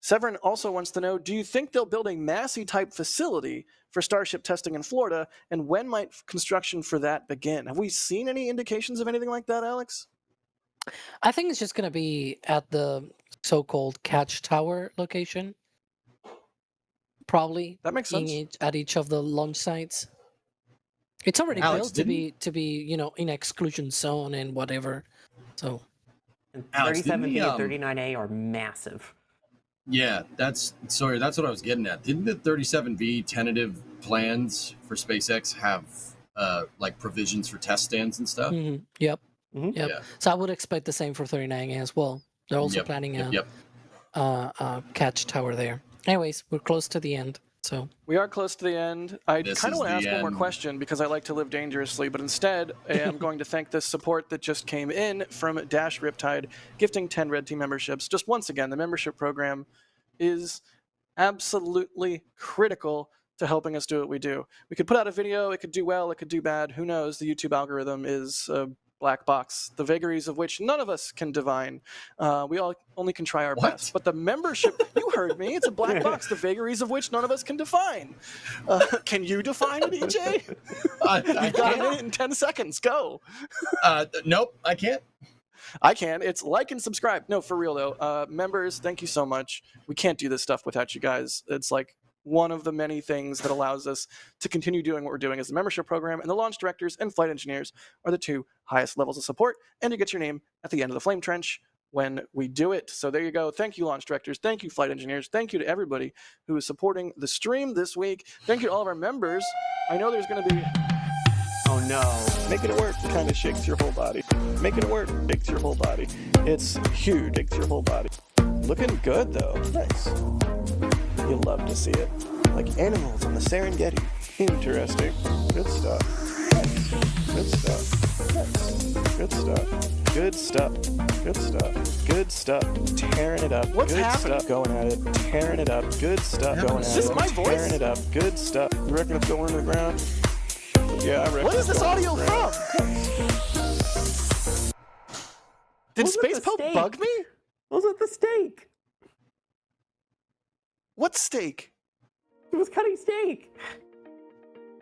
Severin also wants to know, do you think they'll build a Massey-type facility for Starship testing in Florida, and when might construction for that begin? Have we seen any indications of anything like that, Alex? I think it's just going to be at the so-called catch tower location. Probably. That makes sense. At each of the launch sites. It's already Alex, built to be in exclusion zone and whatever. So And Alex, 37B and 39A are massive. Yeah, that's what I was getting at. Didn't the 37V tentative plans for SpaceX have like provisions for test stands and stuff? mm-hmm. Yep. Mm-hmm. Yep. Yeah. So I would expect the same for 39A as well. They're also planning a catch tower there. Anyways, we're close to the end. So We are close to the end. I This kind of is want to the ask one more end. question because I like to live dangerously, but instead I am going to thank this support that just came in from Dash Riptide, gifting 10 Red Team memberships. Just once again, the membership program is absolutely critical to helping us do what we do. We could put out a video, it could do well, it could do bad, who knows? The YouTube algorithm is a black box, the vagaries of which none of us can divine. We all only can try our best. But the membership, you heard me, it's a black box, the vagaries of which none of us can define. Can you define it, EJ? You've got a minute and 10 seconds, go. Nope, I can't. I can. It's like and subscribe. No, for real though. Members, thank you so much. We can't do this stuff without you guys. It's like one of the many things that allows us to continue doing what we're doing as the membership program, and the launch directors and flight engineers are the two highest levels of support, and you get your name at the end of the flame trench when we do it. So there you go. Thank you, launch directors. Thank you, flight engineers. Thank you to everybody who is supporting the stream this week. Thank you to all of our members. I know there's going to be... Oh no. Making it work kind of shakes your whole body. Making it work shakes your whole body. It's huge, shakes your whole body. Looking good though. Nice. You love to see it. Like animals on the Serengeti. Interesting. Good stuff. Nice. Good stuff. Nice. Good stuff. Good stuff. Good stuff. Good stuff. Tearing it up. What's happening? Stuff going at it. Tearing it up. Good stuff going at it. Is this my voice? Tearing it up. Good stuff. You reckon it's going to the ground? Yeah, I reckon. What is this audio from? Did Space Pope bug me? What was with the steak? What steak? He was cutting steak.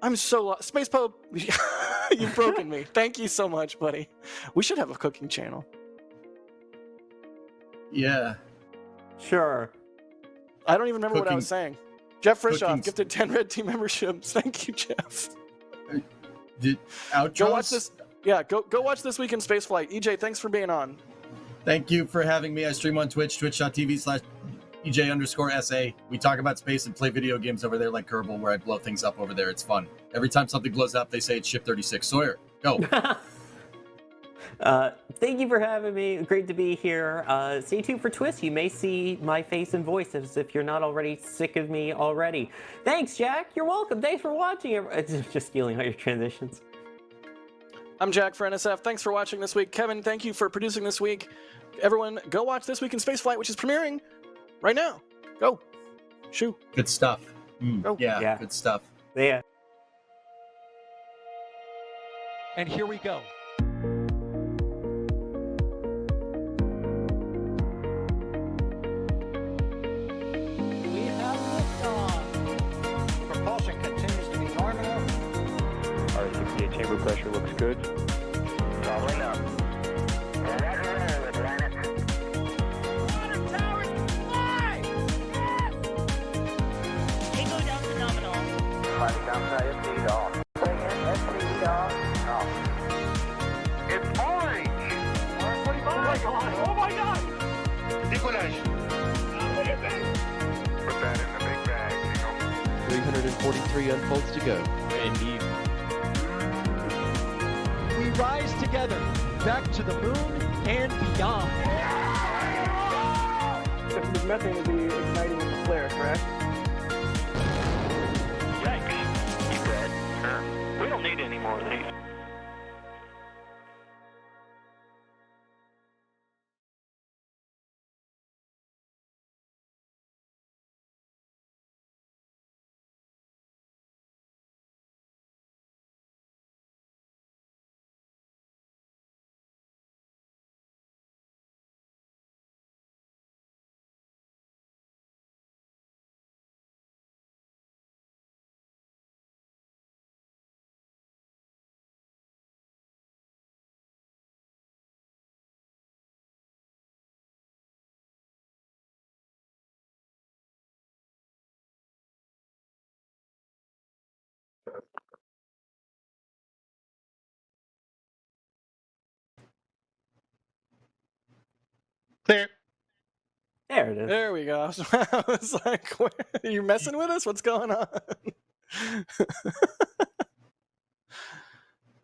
I'm so lost. Space Pope, you've broken me. Thank you so much, buddy. We should have a cooking channel. Yeah. Sure. I don't even remember what I was saying. Jeff Frishoff gifted 10 Red Team memberships. Thank you, Jeff. Did outros? Go watch this. Yeah, go watch This Week in Spaceflight. EJ, thanks for being on. Thank you for having me. I stream on Twitch, twitch.tv/EJ_SA. We talk about space and play video games over there like Kerbal, where I blow things up over there. It's fun. Every time something blows up, they say it's Ship 36. Sawyer, go. Thank you for having me. Great to be here. Stay tuned for Twist. You may see my face and voice as if you're not already sick of me already. Thanks, Jack. You're welcome. Thanks for watching. Just stealing all your transitions. I'm Jack for NSF. Thanks for watching this week. Kevin, thank you for producing this week. Everyone, go watch This Week in Spaceflight, which is premiering right now. Go. Shoo. Good stuff. Go. Yeah, good stuff. Yeah. And here we go. We have liftoff. Propulsion continues to be normal. RCPA chamber pressure looks good. Probably not. Tango down to nominal. Fighting downside SPD off. SPD off. It's orange. 45. Oh my god. Oh my god. Decollage. Look at that. Put that in the big bag, 343 unfolds to go. Indeed. We rise together back to the moon and beyond. This methane would be igniting the flare, correct? Yikes. You read? Sure. We don't need any more of these. Clear. There it is. There we go. I was like, are you messing with us? What's going on?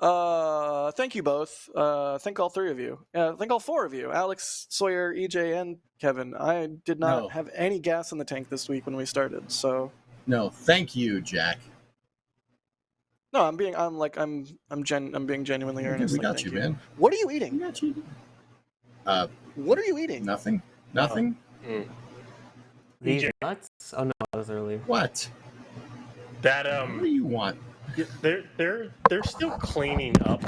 Thank you both. Thank all three of you. Thank all four of you. Alex, Sawyer, EJ, and Kevin. I did not No. have any gas in the tank this week when we started, so No, thank you, Jack. no, I'm being genuinely Okay, earnest. we like, got thank you, man. What are you eating? We got you. What are you eating? Nothing. Nothing. These EJ. nuts? Oh no, that was earlier. What? That What do you want? they're still cleaning up.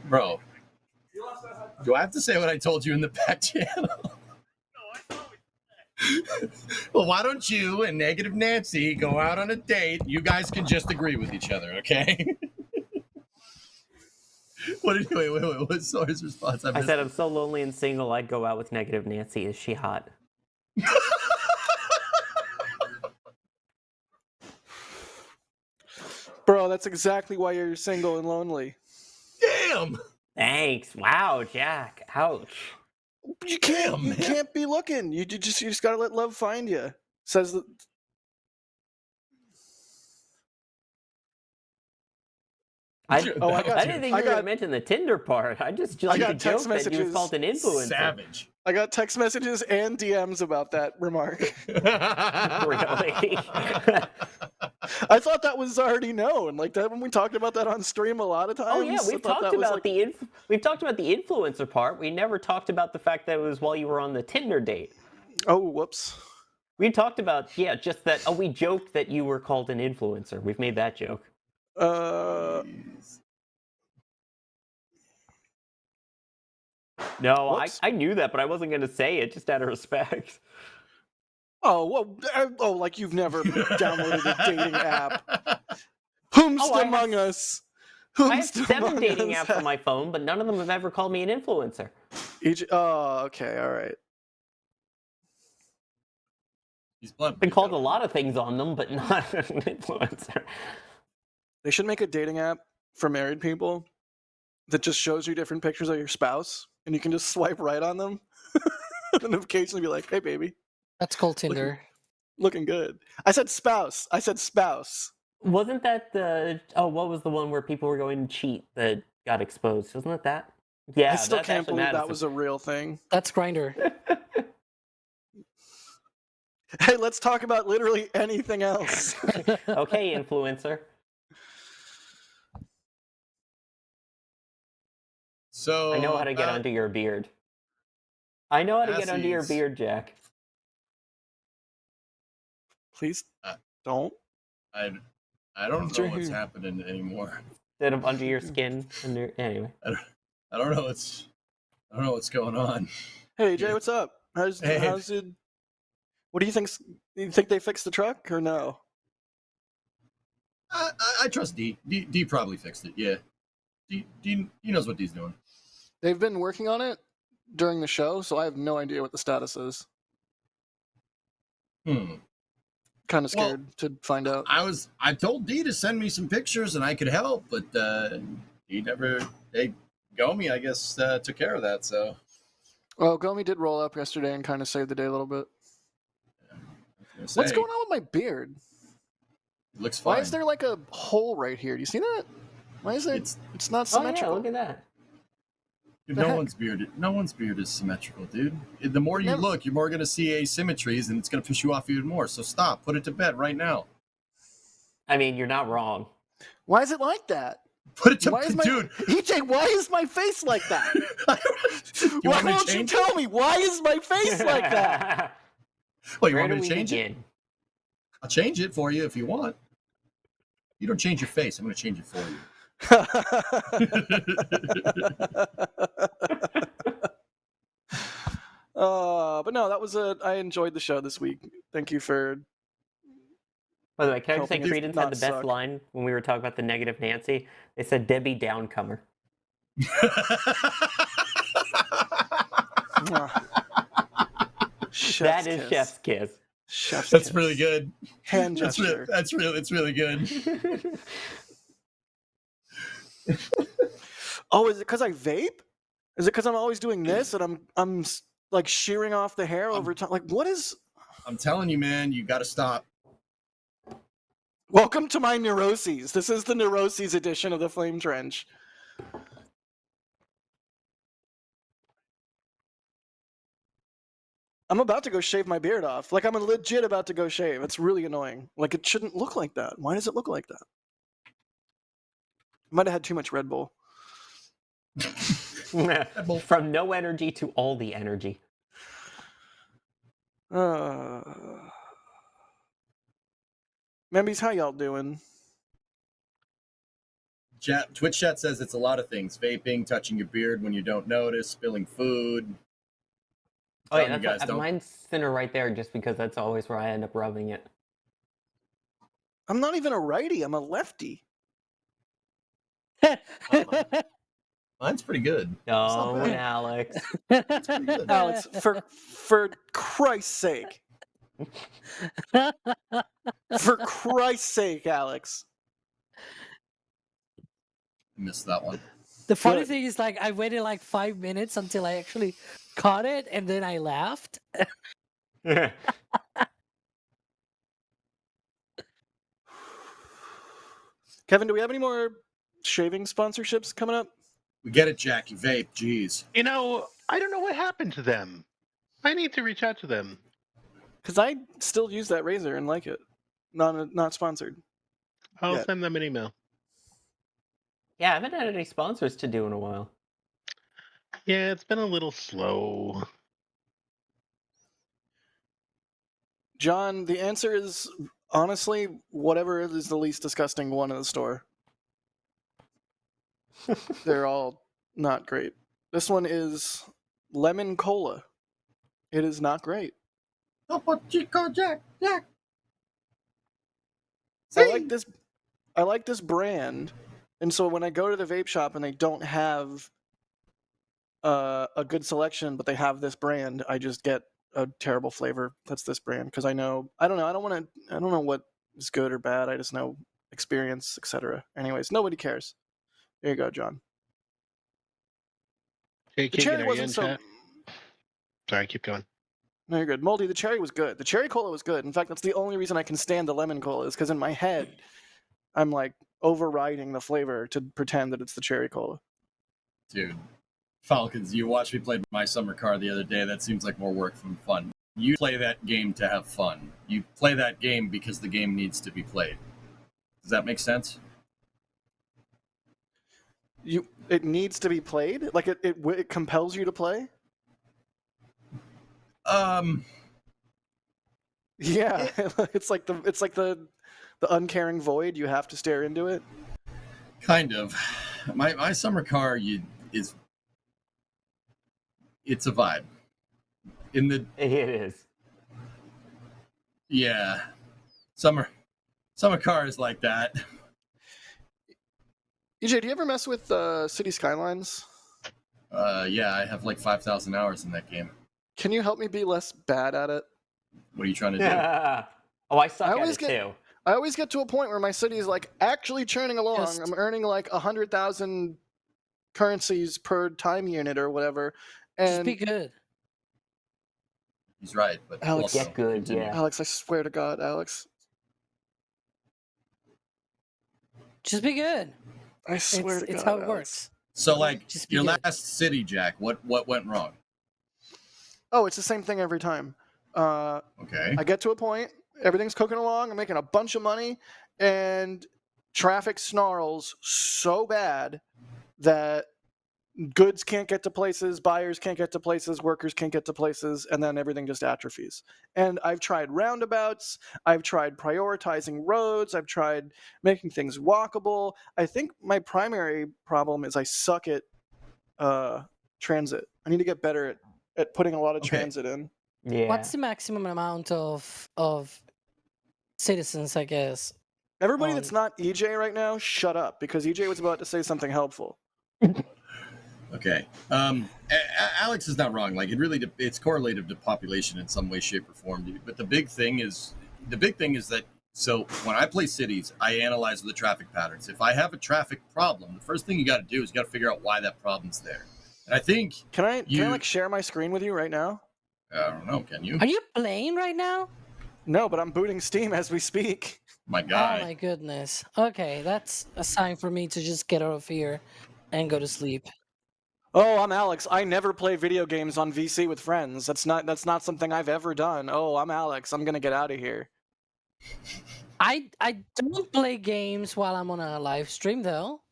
Bro, do I have to say what I told you in the back channel? Well, why don't you and Negative Nancy go out on a date? You guys can just agree with each other, okay? What did you wait? What's Sawyer's response? I said I'm so lonely and single. I'd go out with Negative Nancy. Is she hot? Bro, that's exactly why you're single and lonely. Damn. Thanks. Wow, Jack. Ouch. You can't be looking. You just gotta let love find you. Says the. I I didn't think you were gonna mention the Tinder part. I just like to joke that you was called an influencer. Savage. I got text messages and DMs about that remark. Really? I thought that was already known. Like that when we talked about that on stream a lot of times. Oh yeah, we've talked about we've talked about the influencer part. We never talked about the fact that it was while you were on the Tinder date. Oh, whoops. We talked about just that. Oh, we joked that you were called an influencer. We've made that joke. No, I knew that, but I wasn't going to say it just out of respect. Oh, well, like you've never downloaded a dating app. Whomst among us? I have 7 dating apps on my phone, but none of them have ever called me an influencer. Okay, all right. I've been called a lot of things on them, but not an influencer. They should make a dating app for married people that just shows you different pictures of your spouse, and you can just swipe right on them, and occasionally be like, "Hey, baby." That's called Tinder. Looking good. I said spouse. Wasn't that the? Oh, what was the one where people were going to cheat that got exposed? Wasn't it that? Yeah, I still can't believe that was a real thing. That's Grindr. Hey, let's talk about literally anything else. Okay, influencer. So I know how to get under your beard. I know how to get under your beard, Jack. Please don't. I don't know what's happening anymore. Instead of under your skin, anyway. I don't know what's going on. Hey Jay, what's up? How's it? What do you think? You think they fixed the truck or no? I trust D. D probably fixed it. Yeah. D he knows what D's doing. They've been working on it during the show, so I have no idea what the status is. Kind of scared to find out. I told D to send me some pictures and I could help, but he never. Gomi, I guess, took care of that. So. Well, Gomi did roll up yesterday and kind of saved the day a little bit. What's going on with my beard? It looks fine. Why is there like a hole right here? Do you see that? Why is it? It's not symmetrical. Oh, yeah, look at that. Dude, no one's beard is symmetrical, dude. The more you look, you're more going to see asymmetries, and it's going to piss you off even more. So stop. Put it to bed right now. I mean, you're not wrong. Why is it like that? Put it to bed, dude. EJ, why is my face like that? Why won't you tell me? Why is my face like that? Well, you want me to change it? I'll change it for you if you want. You don't change your face. I'm going to change it for you. But no, that was I enjoyed the show this week. Thank you for. By the way, can I just say Credence had the best line when we were talking about the Negative Nancy? They said Debbie Downcomer. That is chef's kiss. That's really good. Hand gesture. It's really good. Oh, is it because I vape? Is it because I'm always doing this and I'm like shearing off the hair over time? Like, what is? I'm telling you, man, you got to stop. Welcome to my neuroses. This is the neuroses edition of the Flame Trench. I'm about to go shave my beard off. Like, I'm legit about to go shave. It's really annoying. Like, it shouldn't look like that. Why does it look like that? Might have had too much Red Bull. From no energy to all the energy. Membies, how y'all doing? Twitch chat says it's a lot of things: vaping, touching your beard when you don't notice, spilling food. Oh yeah, that's mine's thinner right there, just because that's always where I end up rubbing it. I'm not even a righty. I'm a lefty. Mine's pretty good. Oh, Alex. That's pretty good. Alex, for Christ's sake. For Christ's sake, Alex. Missed that one. The funny thing is, like, I waited like 5 minutes until I actually caught it, and then I laughed. Kevin, do we have any more shaving sponsorships coming up? We get it, Jackie. Vape, jeez. You know, I don't know what happened to them. I need to reach out to them. Because I still use that razor and like it. Not sponsored. I'll send them an email. Yeah, I haven't had any sponsors to do in a while. Yeah, it's been a little slow. John, the answer is, honestly, whatever is the least disgusting one in the store. They're all not great. This one is lemon cola. It is not great. Topo Chico Jack. I like this brand, and so when I go to the vape shop and they don't have a good selection, but they have this brand, I just get a terrible flavor. That's this brand because I don't know what is good or bad. I just know experience, etc. Anyways, nobody cares. There you go, John. Hey, The cherry wasn't so. Chat? Sorry, keep going. No, you're good. Moldy, the cherry was good. The cherry cola was good. In fact, that's the only reason I can stand the lemon cola is because in my head, I'm like overriding the flavor to pretend that it's the cherry cola. Dude, Falcons, you watched me play my summer car the other day. That seems like more work than fun. You play that game to have fun. You play that game because the game needs to be played. Does that make sense? It needs to be played? Like it compels you to play? Yeah, it's like the uncaring void. You have to stare into it. Kind of. My summer car it's a vibe. It is. Yeah. Summer car is like that. EJ, do you ever mess with City Skylines? Yeah, I have like 5,000 hours in that game. Can you help me be less bad at it? What are you trying to do? Oh, I suck at it too. I always get to a point where my city is like actually churning along. I'm earning like 100,000 currencies per time unit or whatever. And just be good. He's right, but Alex, get good, yeah. Alex, I swear to God, Alex. Just be good. I swear to God, it's how it Alex. works. So, like, your good. last city, Jack, what went wrong? Oh, it's the same thing every time. Okay. I get to a point, everything's cooking along, I'm making a bunch of money, and traffic snarls so bad that goods can't get to places, buyers can't get to places, workers can't get to places, and then everything just atrophies. And I've tried roundabouts, I've tried prioritizing roads, I've tried making things walkable. I think my primary problem is I suck at transit. I need to get better at putting a lot of transit in. Yeah. What's the maximum amount of citizens, I guess? Everybody that's not EJ right now, shut up, because EJ was about to say something helpful. Okay. Alex is not wrong. Like, it's correlated to population in some way, shape, or form. Dude. But the big thing is that, so when I play cities, I analyze the traffic patterns. If I have a traffic problem, the first thing you got to do is you got to figure out why that problem's there. And I think can I like share my screen with you right now? I don't know. Can you? Are you playing right now? No, but I'm booting Steam as we speak. My Oh guy. my goodness. Okay, that's a sign for me to just get out of here and go to sleep. Oh, I'm Alex. I never play video games on VC with friends. That's not something I've ever done. Oh, I'm Alex. I'm gonna get out of here. I don't play games while I'm on a live stream though.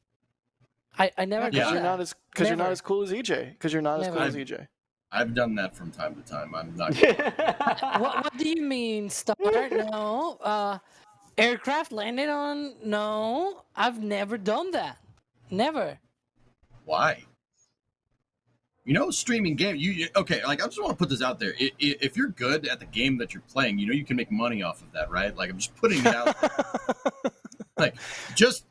I never Because do you're that. not as Never. cool as EJ. Because you're not as cool Never. as EJ. I've done that from time to time. I'm not. What do you mean, Star? No. Aircraft landed on? No. I've never done that. Never. Why? You know, streaming game. Okay? Like, I just want to put this out there. If you're good at the game that you're playing, you know you can make money off of that, right? Like, I'm just putting it out there. Like, just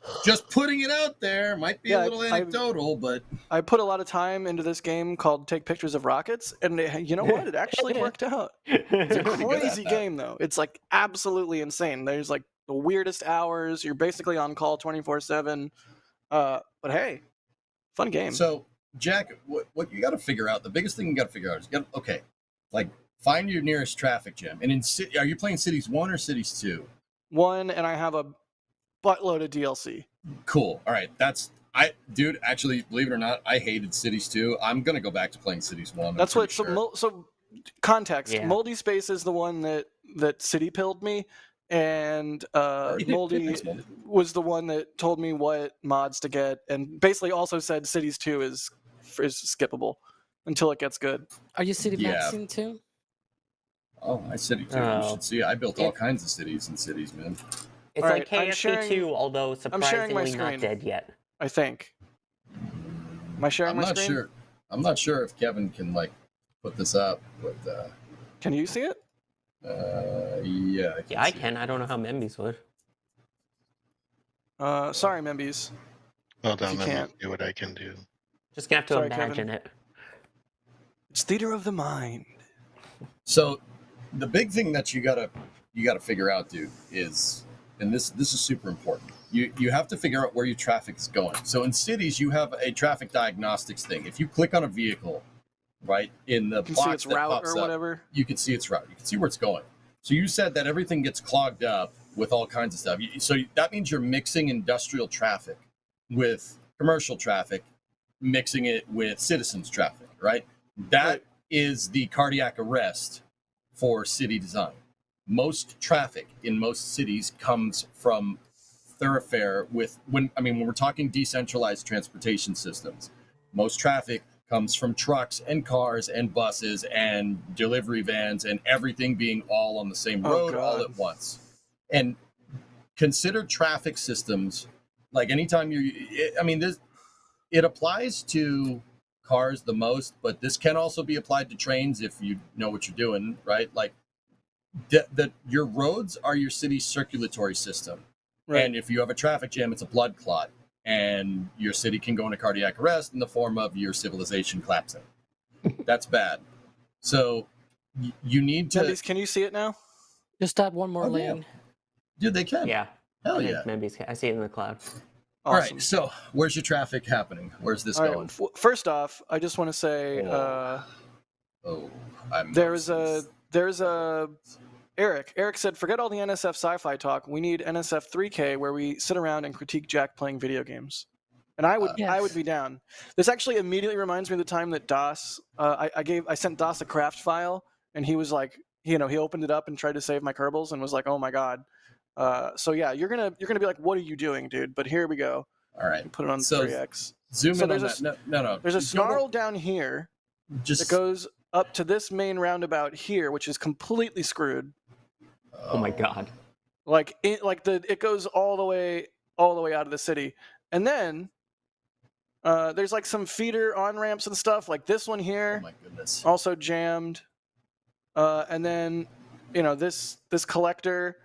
putting it out there. Might be a little anecdotal, but I put a lot of time into this game called Take Pictures of Rockets, and you know what? It actually worked out. It's a crazy game, though. It's like absolutely insane. There's like the weirdest hours. You're basically on call 24/7. But hey, fun game. So, Jack, what you got to figure out, the biggest thing you got to figure out is like find your nearest traffic jam. And are you playing Cities 1 or Cities 2? 1, and I have a buttload of DLC. Cool. All right, dude. Actually, believe it or not, I hated Cities 2. I'm gonna go back to playing Cities 1. That's what. So context. Yeah. Moldy Space is the one that City pilled me, and Moldy Thanks, Moldy. was the one that told me what mods to get, and basically also said Cities 2 is skippable until it gets good. Are you city Yeah. maxing too? Oh, I City 2. You Oh. should see. I built all kinds of cities in cities, man. It's All like right, I'm KSP2, although I'm sharing my surprisingly not screen. dead yet. I think. Am I sharing I'm my not screen? sure. I'm not sure if Kevin can put this up, but Can you see it? yeah. Yeah, I see can. I don't know how Membies would. Sorry, Membies. Hold If on, you let me can't. see what I can do. Just gonna have to Sorry, imagine Kevin. it. It's theater of the mind. So, the big thing that you gotta figure out, dude, is, and this is super important. You have to figure out where your traffic is going. So in cities, you have a traffic diagnostics thing. If you click on a vehicle, right, in the You can see box its that route pops or up, whatever. you can see its route. You can see where it's going. So you said that everything gets clogged up with all kinds of stuff. So that means you're mixing industrial traffic with commercial traffic, mixing it with citizens traffic, right? That is the cardiac arrest for city design. Most traffic in most cities comes from thoroughfare when we're talking decentralized transportation systems, most traffic comes from trucks and cars and buses and delivery vans and everything being all on the same road all at once. And consider traffic systems like anytime it applies to cars the most, but this can also be applied to trains if you know what you're doing, right? Like your roads are your city's circulatory system. Right. And if you have a traffic jam, it's a blood clot. And your city can go into cardiac arrest in the form of your civilization collapsing. That's bad. So you need to... Membies, can you see it now? Just add one more lane. Dude, they can. Yeah. Hell yeah. Membies, I see it in the cloud. Awesome. All right, so where's your traffic happening? Where's this All going? right, first off, I just want to say there's a Eric said, forget all the NSF sci-fi talk. We need NSF 3K where we sit around and critique Jack playing video games. And I would be down. This actually immediately reminds me of the time that DOS, I sent DOS a craft file, and he was like, he opened it up and tried to save my Kerbals and was like, oh my god. So yeah, you're gonna be like, what are you doing, dude? But here we go. All right, you put it on 3x. Zoom in on that. No. There's a snarl down here that goes up to this main roundabout here, which is completely screwed. Oh my god! It goes all the way out of the city, and then there's like some feeder on ramps and stuff, like this one here. Oh my goodness! Also jammed, and then this collector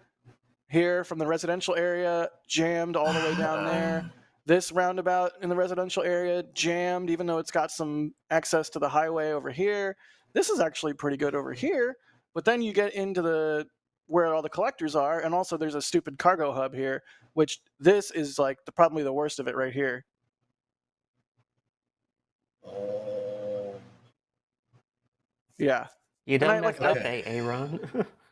here from the residential area jammed all the way down there. This roundabout in the residential area jammed, even though it's got some access to the highway over here. This is actually pretty good over here, but then you get into where all the collectors are, and also there's a stupid cargo hub here, which this is like probably the worst of it right here. Yeah. You done messed up, Aaron?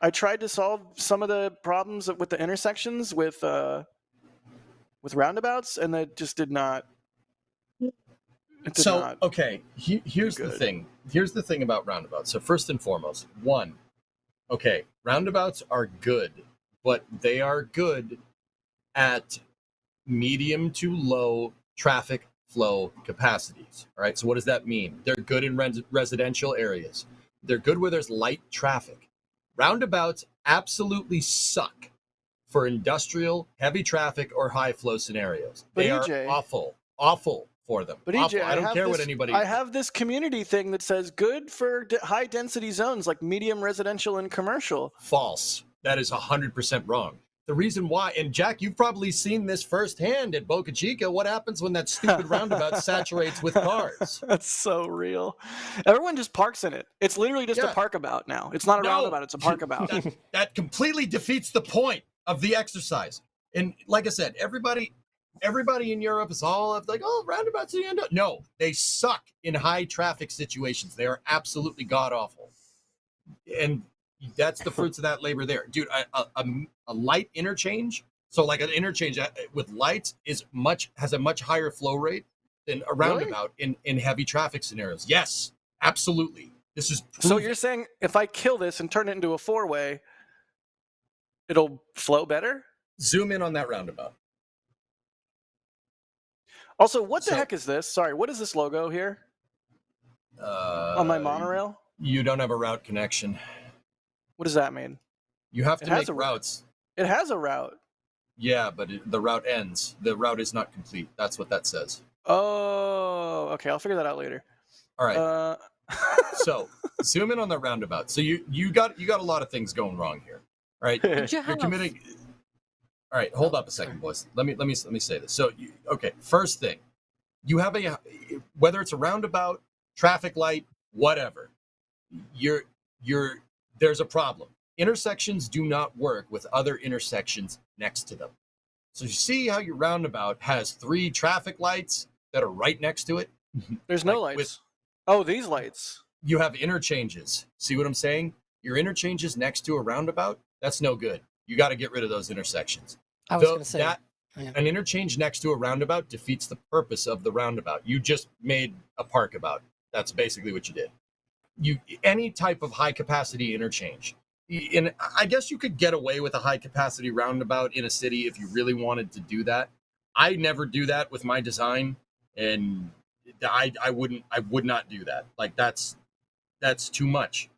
I tried to solve some of the problems with the intersections with roundabouts, and that just did not. It did So not. okay, here's the good. thing. Here's the thing about roundabouts. So first and foremost, one, okay, roundabouts are good, but they are good at medium to low traffic flow capacities. All right. So what does that mean? They're good in residential areas. They're good where there's light traffic. Roundabouts absolutely suck for industrial, heavy traffic, or high flow scenarios. But They EJ, are awful for them. But Awful. EJ, I don't care what anybody. I have this community thing that says good for high density zones like medium residential and commercial. False. That is 100% wrong. The reason why, and Jack, you've probably seen this firsthand at Boca Chica. What happens when that stupid roundabout saturates with cars? That's so real. Everyone just parks in it. It's literally just a parkabout now. It's not a roundabout, it's a parkabout. That completely defeats the point of the exercise. And like I said, everybody in Europe is all like, oh, roundabouts are the end. No, they suck in high traffic situations. They are absolutely god awful. And that's the fruits of that labor there, dude. A light interchange, so like an interchange with lights has a much higher flow rate than a roundabout in heavy traffic scenarios. Yes, absolutely. This is proven. So you're saying if I kill this and turn it into a four-way, it'll flow better? Zoom in on that roundabout. Also, what the heck is this? Sorry, what is this logo here? On my monorail? You don't have a route connection. What does that mean? You have to make routes. It has a route. Yeah, but the route ends. The route is not complete. That's what that says. Oh, okay. I'll figure that out later. All right. So zoom in on the roundabout. So you got a lot of things going wrong here. All right. You're committing. All right. Hold up a second, boys. Let me say this. So okay. First thing, you have whether it's a roundabout, traffic light, whatever. There's a problem. Intersections do not work with other intersections next to them. So you see how your roundabout has 3 traffic lights that are right next to it? There's no lights. These lights. You have interchanges. See what I'm saying? Your interchanges next to a roundabout, that's no good. You got to get rid of those intersections. I was going to say an interchange next to a roundabout defeats the purpose of the roundabout. You just made a parkabout. That's basically what you did. Any type of high capacity interchange. And I guess you could get away with a high capacity roundabout in a city if you really wanted to do that. I never do that with my design, and I would not do that. Like that's too much.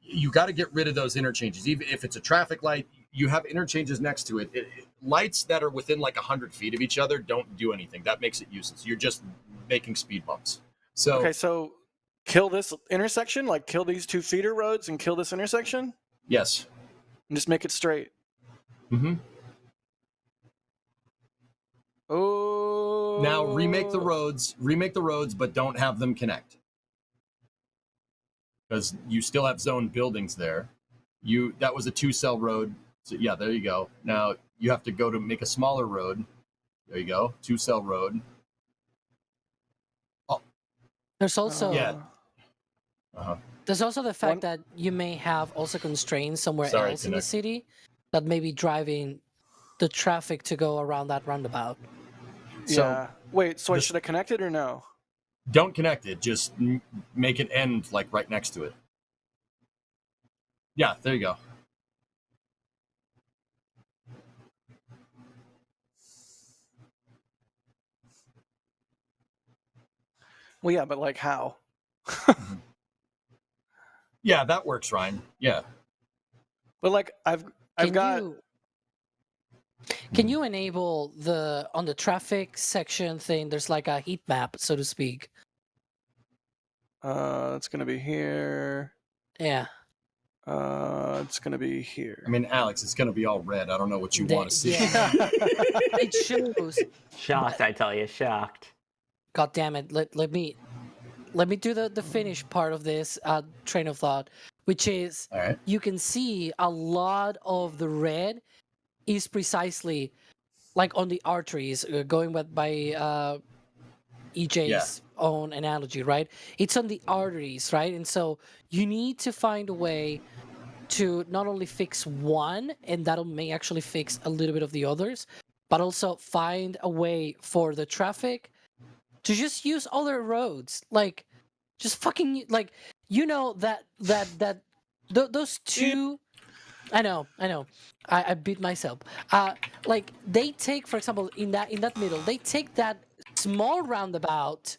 You got to get rid of those interchanges. Even if it's a traffic light, you have interchanges next to it. Lights that are within like 100 feet of each other don't do anything. That makes it useless. You're just making speed bumps. So okay, so kill this intersection, like kill these 2 feeder roads and kill this intersection? Yes. And just make it straight. Mm-hmm. Oh. Now remake the roads, but don't have them connect. Because you still have zoned buildings there. That was a 2-cell road. So yeah, there you go. Now you have to go to make a smaller road. There you go. 2-cell road. There's also there's also the fact that you may have also constraints somewhere else in the city that may be driving the traffic to go around that roundabout. Yeah. Wait, so should I connect it or no? Don't connect it. Just make it end like right next to it. Yeah, there you go. Well, yeah, but like how? Yeah, that works, Ryan. Yeah. But like I've got. Can you enable on the traffic section thing? There's like a heat map, so to speak. It's gonna be here. Yeah. It's gonna be here. I mean, Alex, it's gonna be all red. I don't know what you want to see. Yeah. It shows. Shocked, I tell you, shocked. God damn it! Let me do the finish part of this train of thought, which is you can see a lot of the red is precisely like on the arteries, going by EJ's own analogy, right? It's on the arteries, right? And so you need to find a way to not only fix one, and that'll may actually fix a little bit of the others, but also find a way for the traffic to just use other roads, like just fucking like those two. I know. I beat myself. Like they take, for example, in that middle, they take that small roundabout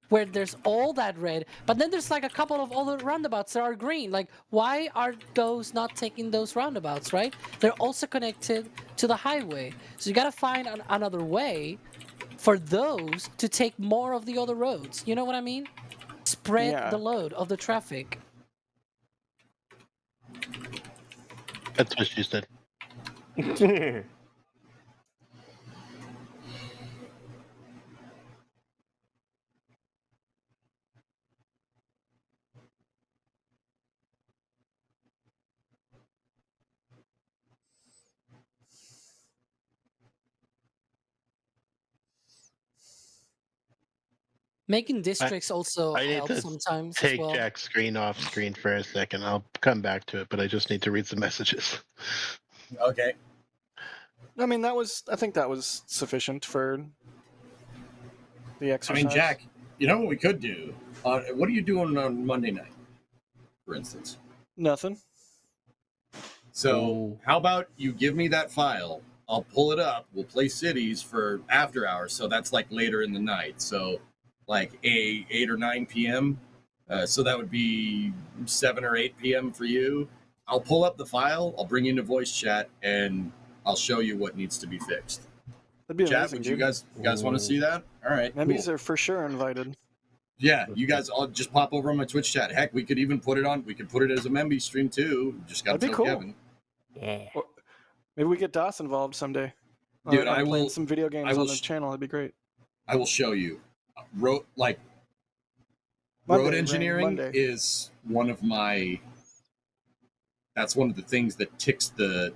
where there's all that red, but then there's like a couple of other roundabouts that are green. Like, why are those not taking those roundabouts, right? They're also connected to the highway. So you got to find another way for those to take more of the other roads. You know what I mean? Spread Yeah. the load of the traffic. That's what she said. Making districts also I need helps to sometimes as take well. Jack's screen off screen for a second. I'll come back to it, but I just need to read some messages. Okay. I mean, I think that was sufficient for the I exercise. mean, Jack, you know what we could do? What are you doing on Monday night, for instance? Nothing. So how about you give me that file? I'll pull it up. We'll play cities for after hours. So that's like later in the night. So like 8 or 9 p.m. So that would be 7 or 8 p.m. for you. I'll pull up the file. I'll bring you into voice chat and I'll show you what needs to be fixed. That'd be Chat, amazing, would dude. you guys want to see that? All right. Members Cool. are for sure invited. Yeah, you guys all just pop over on my Twitch chat. Heck, we could even put it on. We could put it as a Memby stream too. Just got to That'd be tell cool. Kevin. Yeah. Or maybe we get DOS involved someday. Dude, I'm I playing will. some video games I will on the channel. That'd be great. I will show you. Road Monday, engineering Monday. is one of my. That's one of the things that ticks the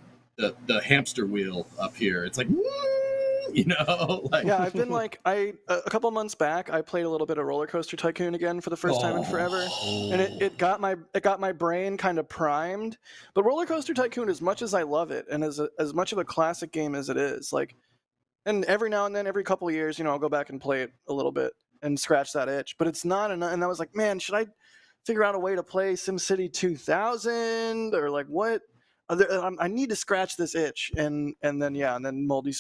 hamster wheel up here. It's like, woo, like. Yeah, I've been like a couple months back. I played a little bit of Roller Coaster Tycoon again for the first time in forever, and it got my brain kind of primed. But Roller Coaster Tycoon, as much as I love it, and as much of a classic game as it is, like, and every now and then, every couple of years, I'll go back and play it a little bit and scratch that itch. But it's not enough. And I was like, man, should I figure out a way to play SimCity 2000 or like what? I need to scratch this itch, and then moldy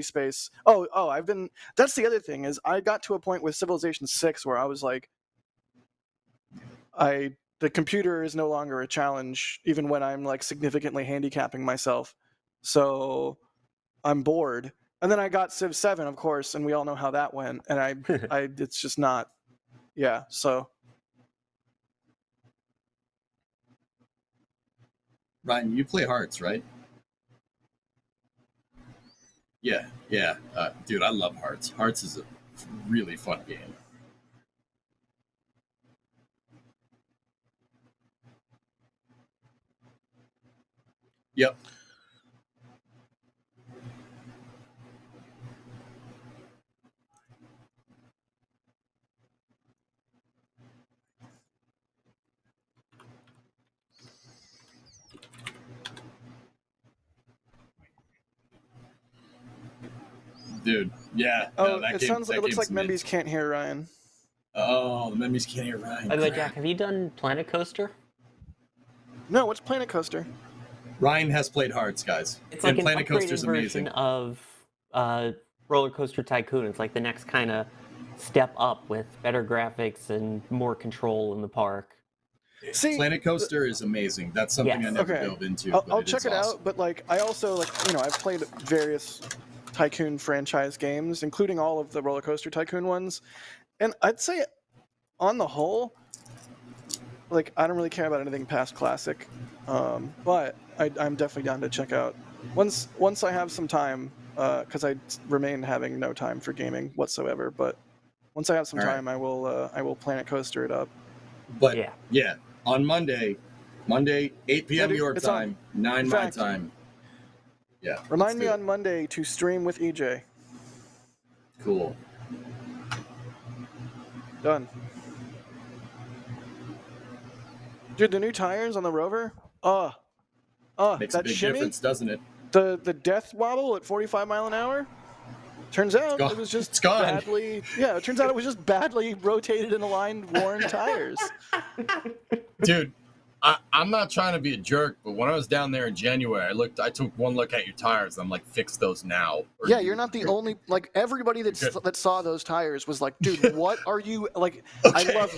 space. That's the other thing is I got to a point with Civilization 6 where I was like, the computer is no longer a challenge even when I'm like significantly handicapping myself, so I'm bored. And then I got Civ 7, of course, and we all know how that went. And it's just not, yeah. So Ryan, you play Hearts, right? Yeah. Dude, I love Hearts. Hearts is a really fun game. Yep. Dude, yeah. Oh, that it game, sounds. that It looks like game's mint. Membies can't hear Ryan. Oh, the Membies can't hear Ryan. By the way, Crap. Jack, have you done Planet Coaster? No, what's Planet Coaster? Ryan has played Hearts, guys. It's like and an Planet upgraded Coaster's version amazing. of Roller Coaster Tycoon. It's like the next kind of step up with better graphics and more control in the park. See, Planet Coaster is amazing. That's something I never dove into. I'll but check it awesome. out. But like, I also I've played various Tycoon franchise games, including all of the Roller Coaster Tycoon ones, and I'd say, on the whole, like I don't really care about anything past Classic, but I'm definitely down to check out once I have some time, because I remain having no time for gaming whatsoever. But once I have some time, I will Planet Coaster it up. But yeah, on Monday, 8 p.m. dude, your it's time, 9 In my fact, time. Yeah. Remind me on Monday to stream with EJ. Cool. Done. Dude, the new tires on the Rover, Makes that a big shimmy, difference, doesn't it? the death wobble at 45 mile an hour. Turns out it was just It's gone. badly. Yeah, it turns out it was just badly rotated and aligned, worn tires. Dude, I'm not trying to be a jerk, but when I was down there in January, I took one look at your tires. And I'm like, fix those now. Yeah, you're not the only. Like everybody that saw those tires was like, dude, what are you like? I love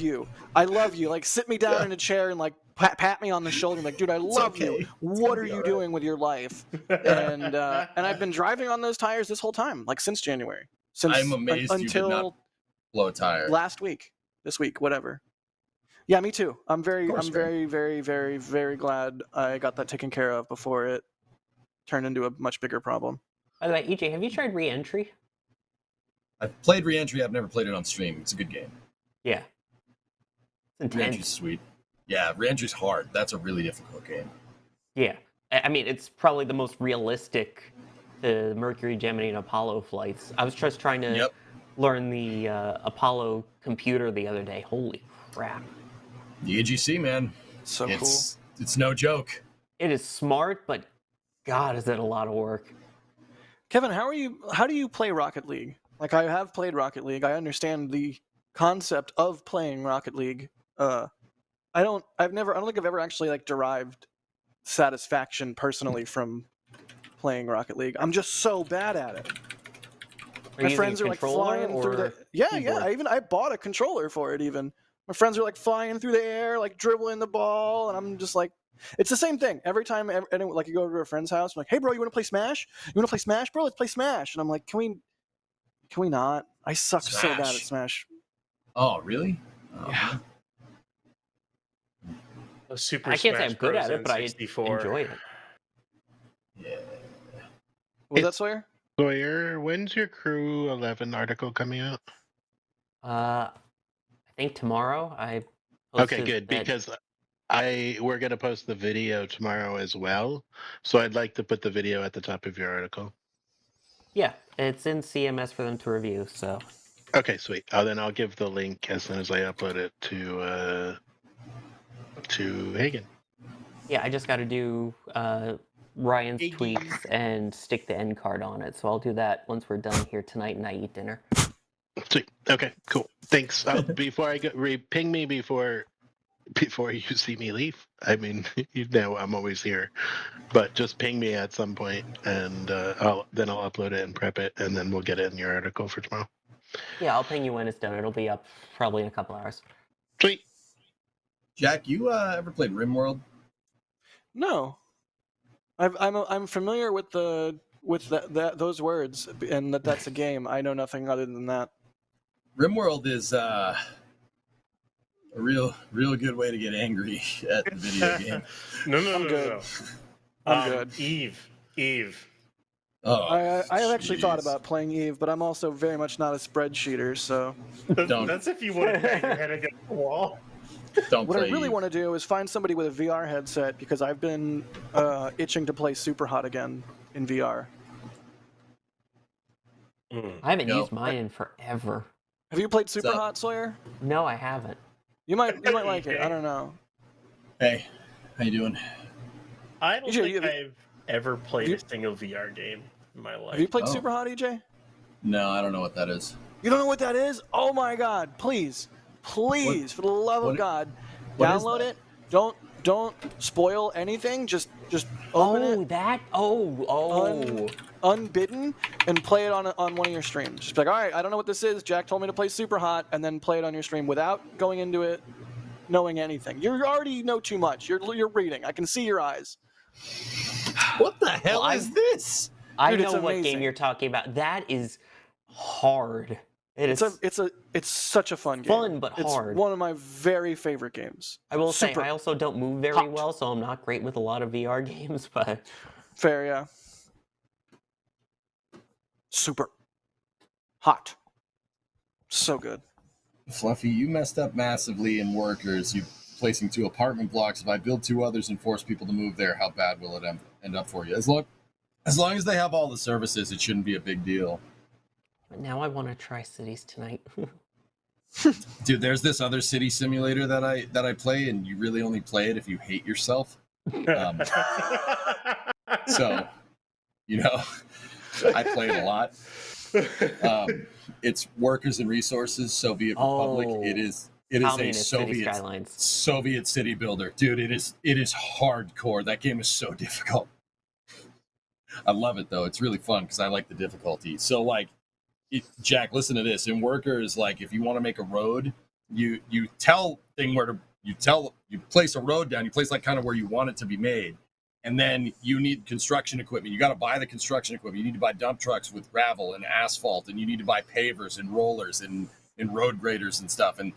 you. Like, sit me down in a chair and like pat me on the shoulder. And like, dude, I love you. What are you doing with your life? And I've been driving on those tires this whole time, like since January. I'm amazed you did not blow a tire last week, this week, whatever. Yeah, me too. I'm very, very glad I got that taken care of before it turned into a much bigger problem. By the way, EJ, have you tried Re-Entry? I've played Re-Entry. I've never played it on stream. It's a good game. Yeah. Re-Entry's sweet. Yeah, Re-Entry's hard. That's a really difficult game. Yeah. I mean, it's probably the most realistic Mercury, Gemini, and Apollo flights. I was just trying to learn the Apollo computer the other day. Holy crap. The AGC, man. So cool. It's no joke. It is smart, but God, is it a lot of work. Kevin, how do you play Rocket League? Like, I have played Rocket League. I understand the concept of playing Rocket League. I don't think I've ever actually like derived satisfaction personally from playing Rocket League. I'm just so bad at it. My friends are like flying through the I bought a controller for it even. My friends are like flying through the air, like dribbling the ball, and I'm just like, it's the same thing every time. Like you go to a friend's house, I'm like, hey bro, you want to play Smash? You want to play Smash, bro? Let's play Smash. And I'm like, can we not? I suck so bad at Smash. Oh really? Oh, yeah. Super I can't say Smash I'm good Bros. at it, but I N64. enjoy it. Yeah. Was that Sawyer? Sawyer, when's your Crew 11 article coming out? I think tomorrow. Okay, good, because we're going to post the video tomorrow as well, so I'd like to put the video at the top of your article. Yeah, it's in CMS for them to review, so. Okay, sweet. Then I'll give the link as soon as I upload it to Hagen. Yeah, I just got to do Ryan's tweaks and stick the end card on it, so I'll do that once we're done here tonight and I eat dinner. Sweet. Okay, cool. Thanks. Before I go, ping me before you see me leave. I mean, you know I'm always here, but just ping me at some point, and I'll upload it and prep it, and then we'll get it in your article for tomorrow. Yeah, I'll ping you when it's done. It'll be up probably in a couple hours. Sweet. Jack, you ever played RimWorld? No. I'm familiar with those words and that's a game. I know nothing other than that. RimWorld is a real good way to get angry at the video game. No. I'm good. Eve. Oh, I have actually thought about playing Eve, but I'm also very much not a spreadsheeter, so. That's if you want to bang your head against the wall. What I really want to do is find somebody with a VR headset because I've been itching to play Super Hot again in VR. I haven't used mine in forever. Have you played Super Hot, Sawyer? No, I haven't. You might like it. I don't know. Hey, how you doing? I don't think I've ever played a single VR game in my life. Have you played Super Hot, EJ? No, I don't know what that is. You don't know what that is? Oh my God! Please, for the love of God, download it. Don't spoil anything. Just open it. Unbidden, and play it on one of your streams. Just be like, all right, I don't know what this is. Jack told me to play Super Hot, and then play it on your stream without going into it knowing anything. You already know too much. You're reading. I can see your eyes. What the hell is this? I Dude, know what game you're talking about. That is hard. It's such a fun game. Fun but hard. It's one of my very favorite games. I will say I also don't move very well, so I'm not great with a lot of VR games. But fair, yeah. Super hot. So good. Fluffy, you messed up massively in workers. You placing 2 apartment blocks. If I build 2 others and force people to move there, how bad will it end up for you? As long as they have all the services, it shouldn't be a big deal. But now I want to try Cities tonight. Dude, there's this other city simulator that I play, and you really only play it if you hate yourself. So, I play it a lot. It's Workers and Resources, Soviet Republic. It is a Communist City Soviet Skylines. Soviet city builder, dude. It is hardcore. That game is so difficult. I love it though. It's really fun because I like the difficulty. So like, Jack, listen to this. In Workers, like if you want to make a road, you place a road down. You place like kind of where you want it to be made. And then you need construction equipment. You got to buy the construction equipment. You need to buy dump trucks with gravel and asphalt, and you need to buy pavers and rollers and road graders and stuff. And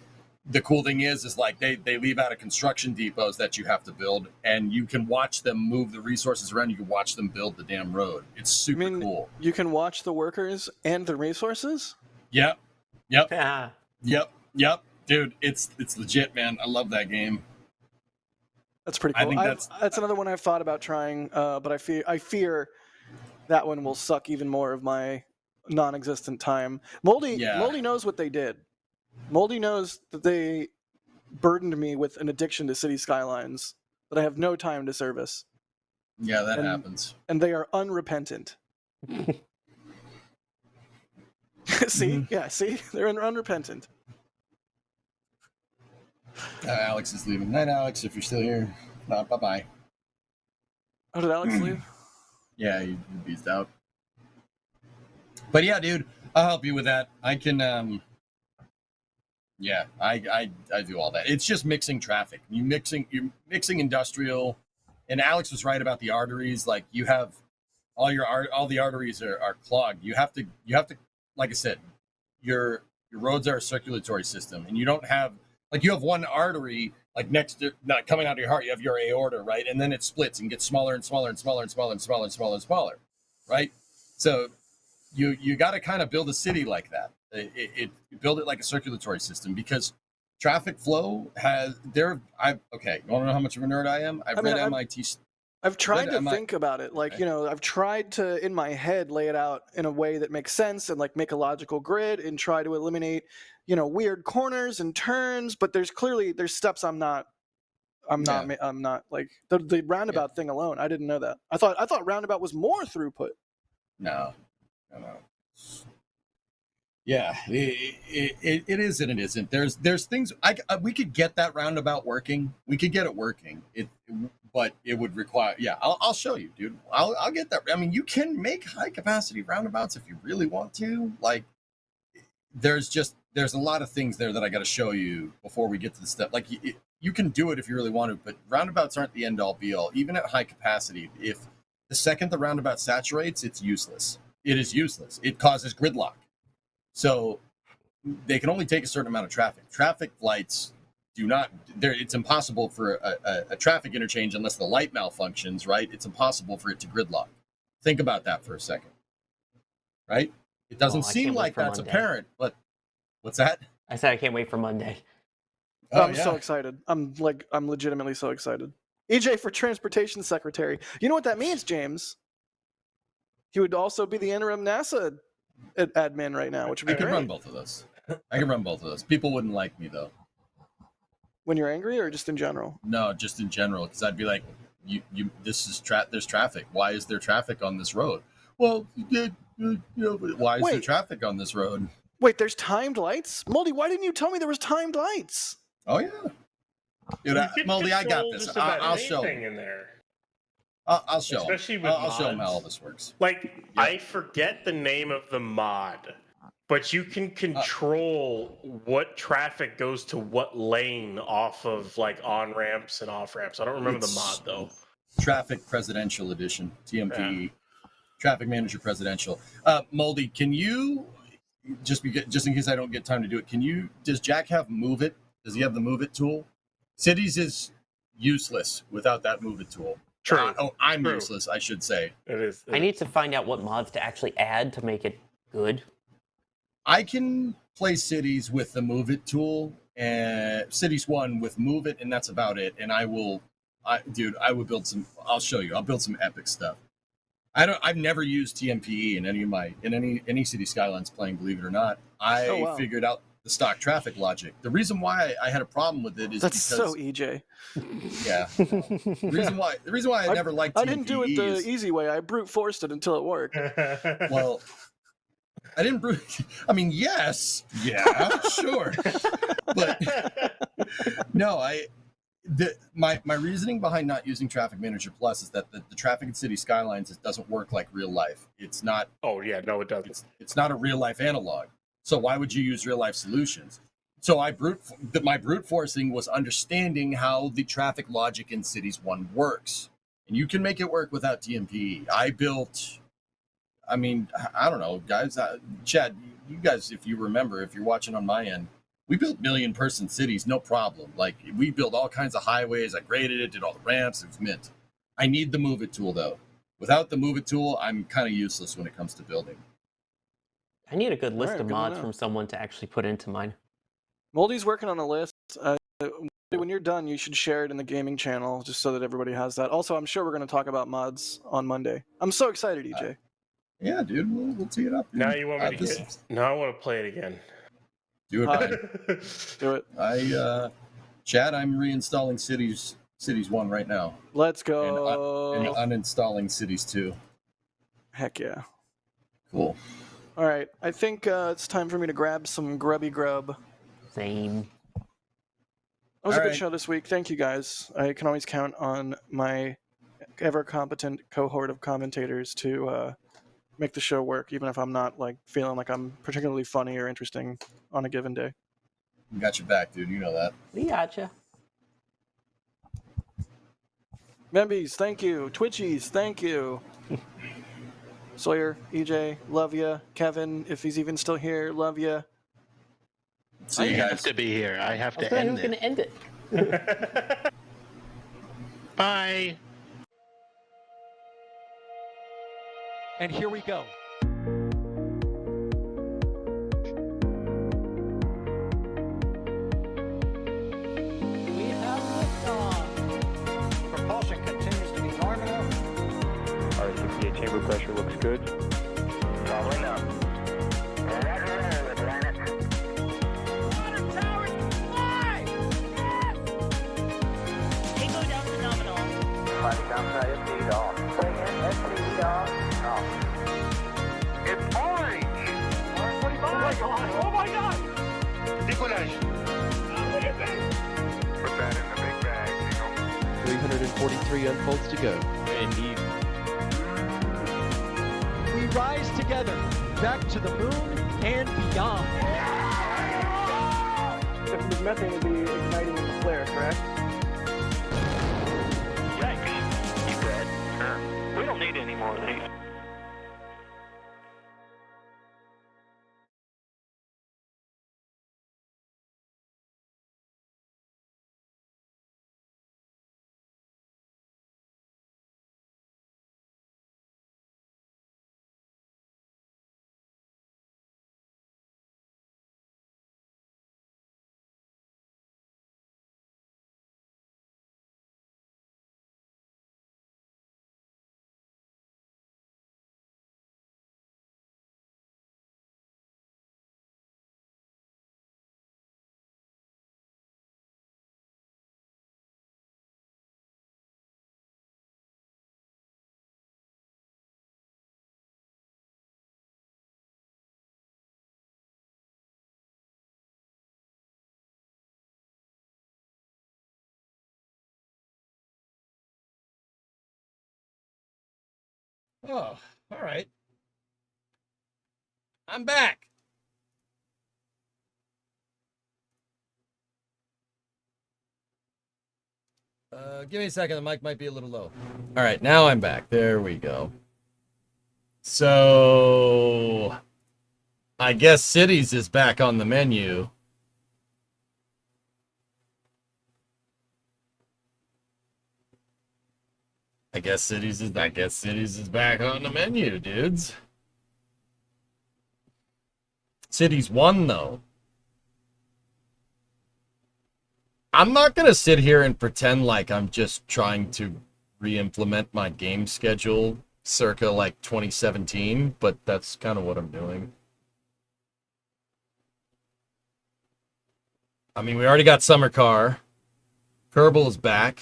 the cool thing is like they leave out of construction depots that you have to build, and you can watch them move the resources around. You can watch them build the damn road. It's super cool. You can watch the workers and the resources? Yep. Dude, it's legit, man. I love that game. That's pretty cool. I think that's another one I've thought about trying, but I fear that one will suck even more of my non-existent time. Moldy knows what they did. Moldy knows that they burdened me with an addiction to City Skylines that I have no time to service. Yeah, that happens. And they are unrepentant. See? Yeah, see? They're unrepentant. Alex is leaving. Night, Alex, if you're still here. Bye-bye. Oh, did Alex leave? Yeah, he beats out. But yeah, dude, I'll help you with that. I can, yeah, I do all that. It's just mixing traffic. You're mixing industrial, and Alex was right about the arteries. Like you have all the arteries are clogged. You have to, like I said, your roads are a circulatory system, and you don't have, like you have one artery, like next to, not coming out of your heart, you have your aorta, right? And then it splits and gets smaller and smaller and smaller and smaller and smaller and smaller and smaller, right? So you got to kind of build a city like that. It build it like a circulatory system, because traffic flow has okay. You want to know how much of a nerd I am? I've tried to think about it. Like, I've tried to, in my head, lay it out in a way that makes sense and like make a logical grid and try to eliminate, weird corners and turns. But there's steps I'm not like the roundabout thing alone. I didn't know that. I thought roundabout was more throughput. No. Yeah, it is and it isn't. There's things we could get that roundabout working. We could get it working. But it would require. Yeah, I'll show you, dude. I'll get that. I mean, you can make high capacity roundabouts if you really want to. Like, there's a lot of things there that I got to show you before we get to the step. Like, you can do it if you really want to, but roundabouts aren't the end all be all. Even at high capacity, if the second the roundabout saturates, it's useless. It is useless. It causes gridlock. So they can only take a certain amount of traffic. Traffic lights do not. It's impossible for a traffic interchange unless the light malfunctions. Right? It's impossible for it to gridlock. Think about that for a second. Right? It doesn't seem like that's apparent, but what's that? I said I can't wait for Monday. I'm so excited. I'm legitimately so excited. EJ for Transportation Secretary. You know what that means, James? He would also be the interim NASA admin right now, which would be great. I can run both of those. People wouldn't like me though. When you're angry, or just in general? No, just in general, because I'd be like, there's traffic. Why is there traffic on this road? Well, why is there traffic on this road? Wait, there's timed lights? Moldy, why didn't you tell me there was timed lights? Oh yeah. Dude, Moldy, I got this. I'll show him. In there. I'll show him. Especially with I'll show him how all this works. Like, I forget the name of the mod, but you can control what traffic goes to what lane off of like on ramps and off ramps. I don't remember the mod though. Traffic Presidential Edition, TMPE. Yeah. Traffic Manager Presidential. Moldy, can you just in case I don't get time to do it? Does Jack have Move It? Does he have the Move It tool? Cities is useless without that Move It tool. True. I'm useless, I should say. It is. I need to find out what mods to actually add to make it good. I can play cities with the Move It tool, and Cities 1 with Move It, and that's about it. And I will build some. I'll show you. I'll build some epic stuff. I've never used TMPE in any City Skylines playing, believe it or not. I figured out the stock traffic logic. The reason why I had a problem with it is That's because so EJ. yeah. The reason why I never liked I didn't do it the is, easy way. I brute forced it until it worked. well, I didn't I mean, yes, yeah, sure, but no, my reasoning behind not using Traffic Manager Plus is that the traffic in city skylines doesn't work like real life. It's not. Oh yeah, no, it doesn't. It's not a real life analog. So why would you use real life solutions? So my brute forcing was understanding how the traffic logic in Cities 1 works, and you can make it work without TMP. I mean, I don't know, guys. Chad, you guys, if you remember, if you're watching on my end, we built million-person cities, no problem. Like, we built all kinds of highways. I graded it, did all the ramps. It was mint. I need the Move It tool, though. Without the Move It tool, I'm kind of useless when it comes to building. I need a good list Alright, of good to mods know. from someone to actually put into mine. Moldy's working on a list. When you're done, you should share it in the gaming channel just so that everybody has that. Also, I'm sure we're going to talk about mods on Monday. I'm so excited, EJ. Yeah, dude, we'll tee it up. Dude. Now you want me to now I want to play it again. Do it, man. Do it. Chad, I'm reinstalling Cities 1 right now. Let's go. And uninstalling Cities 2. Heck yeah. Cool. All right, I think it's time for me to grab some grubby grub. Same. It was a All good right. show this week. Thank you guys. I can always count on my ever competent cohort of commentators to make the show work, even if I'm not like feeling like I'm particularly funny or interesting on a given day. We got your back, dude. You know that. We gotcha. Membies, thank you. Twitchies, thank you. Sawyer, EJ, love ya. Kevin, if he's even still here, love ya. See I you have guys. to be here. I have I was to going end to it. end it. Bye. And here we go. We have liftoff. Propulsion continues to be normal. R68 chamber pressure looks good. Following up. Roger, roger, Atlantic. Water towers, fly! Yes! Tango down to nominal. Flight downside FD off. Bring in FD off. Off. It's orange! 145! Oh my god! Decollage. Look at this! Put that in the big bag, Eagle. 343 unfolds to go. Indeed. We rise together back to the moon and beyond. If this methane would be igniting the flare, correct? Yikes. You read? Sure. We don't need any more of these. Oh, all right. I'm back. Give me a second. The mic might be a little low. All right, now I'm back. There we go. So, I guess Cities is back on the menu. I guess Cities is back on the menu, dudes. Cities 1 though. I'm not going to sit here and pretend like I'm just trying to re-implement my game schedule circa like 2017, but that's kind of what I'm doing. I mean, we already got Summer Car. Kerbal is back.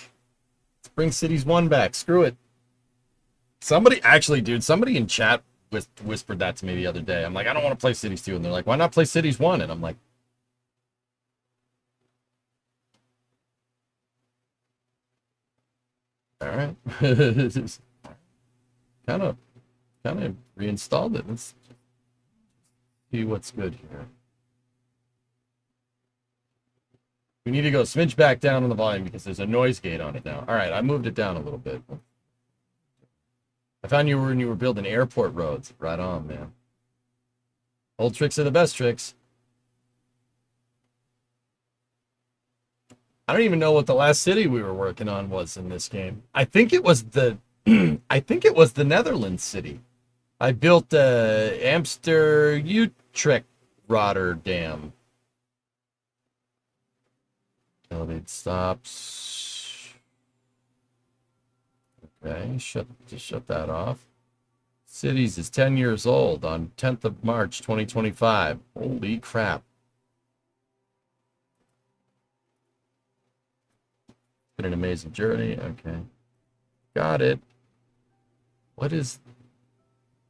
Let's bring Cities 1 back. Screw it. Somebody, actually, dude, somebody in chat whispered that to me the other day. I'm like, I don't want to play Cities 2. And they're like, why not play Cities 1? And I'm like, all right. kind of reinstalled it. Let's see what's good here. We need to go smidge back down on the volume because there's a noise gate on it now. All right, I moved it down a little bit. I found you when you were building airport roads. Right on, man. Old tricks are the best tricks. I don't even know what the last city we were working on was in this game. I think it was the I think it was the Netherlands city. I built Amster Utrecht Rotterdam. Elevated stops. Okay, just shut that off. Cities is 10 years old on 10th of March 2025. Holy crap. Been an amazing journey. Okay. Got it. What is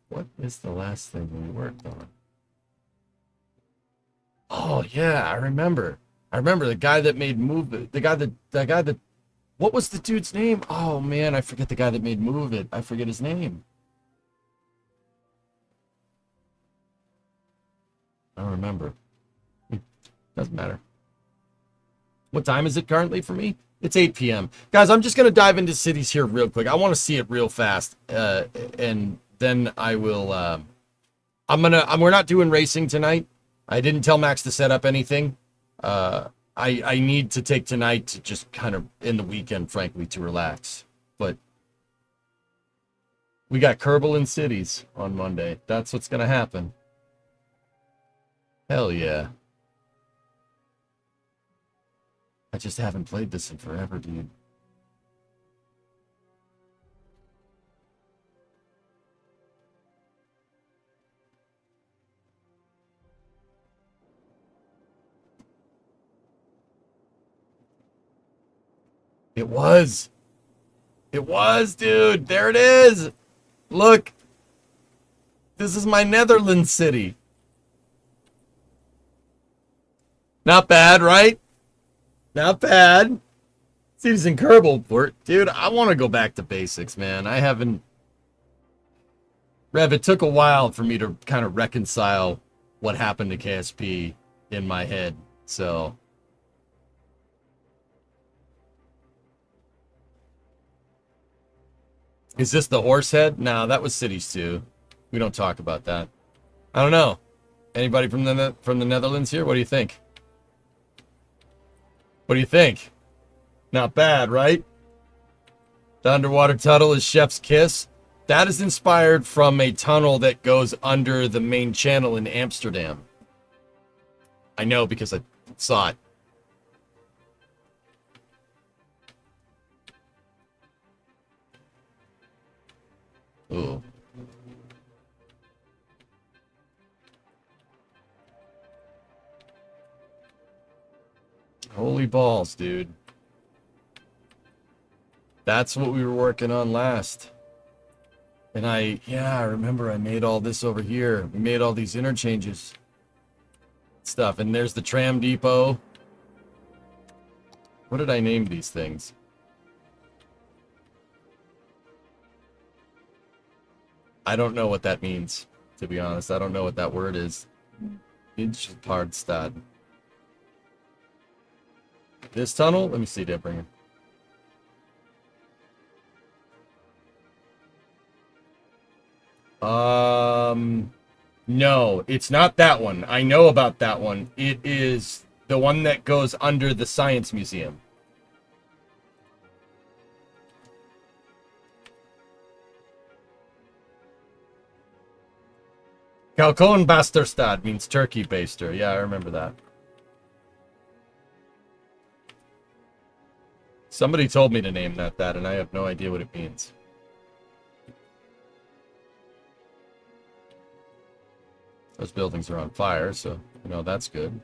the last thing we worked on? Oh yeah, I remember. The guy that made Move It. The guy that what was the dude's name? Oh man, I forget the guy that made Move It. I forget his name. I don't remember. Doesn't matter. What time is it currently for me? It's 8 p.m. Guys, I'm just going to dive into cities here real quick. I want to see it real fast. And then I will... we're not doing racing tonight. I didn't tell Max to set up anything. I need to take tonight to just kind of, in the weekend, frankly, to relax. But we got Kerbal in cities on Monday. That's what's going to happen. Hell yeah. I just haven't played this in forever, dude. It was. It was, dude. There it is. Look. This is my Netherlands city. Not bad, right? Not bad. Cities in Kerbal. Dude, I want to go back to basics, man. I haven't... Rev, it took a while for me to kind of reconcile what happened to KSP in my head, so... Is this the horse head? No, that was Cities 2. We don't talk about that. I don't know. Anybody from the Netherlands here? What do you think? What do you think? Not bad, right? The underwater tunnel is Chef's Kiss. That is inspired from a tunnel that goes under the main channel in Amsterdam. I know because I saw it. Ooh. Holy balls, dude. That's what we were working on last. And I remember I made all this over here. We made all these interchanges. Stuff. And there's the tram depot. What did I name these things? I don't know what that means, to be honest. I don't know what that word is. Inchpardstad. This tunnel? Let me see, Deadbringer. No, it's not that one. I know about that one. It is the one that goes under the Science Museum. Kalkon Basterstad means turkey baster. Yeah, I remember that. Somebody told me to name that, and I have no idea what it means. Those buildings are on fire, so, you know, that's good.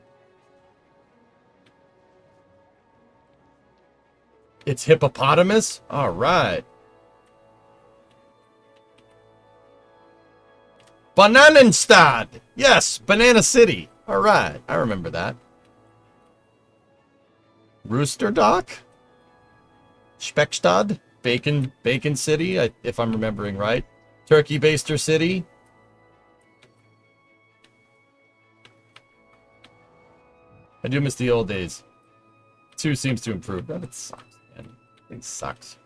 It's hippopotamus? All right. Bananenstad. Yes, Banana City. All right. I remember that. Rooster Dock? Speckstad? Bacon City, if I'm remembering right. Turkey Baster City. I do miss the old days. 2 seems to improve. But it sucks, man. It sucks.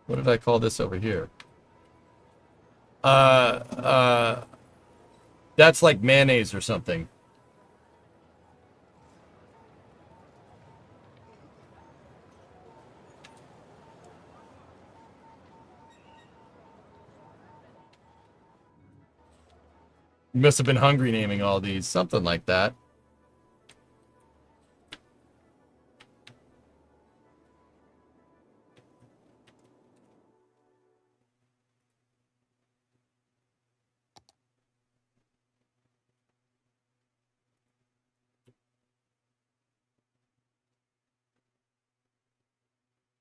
What did I call this over here? That's like mayonnaise or something. You must have been hungry naming all these. Something like that.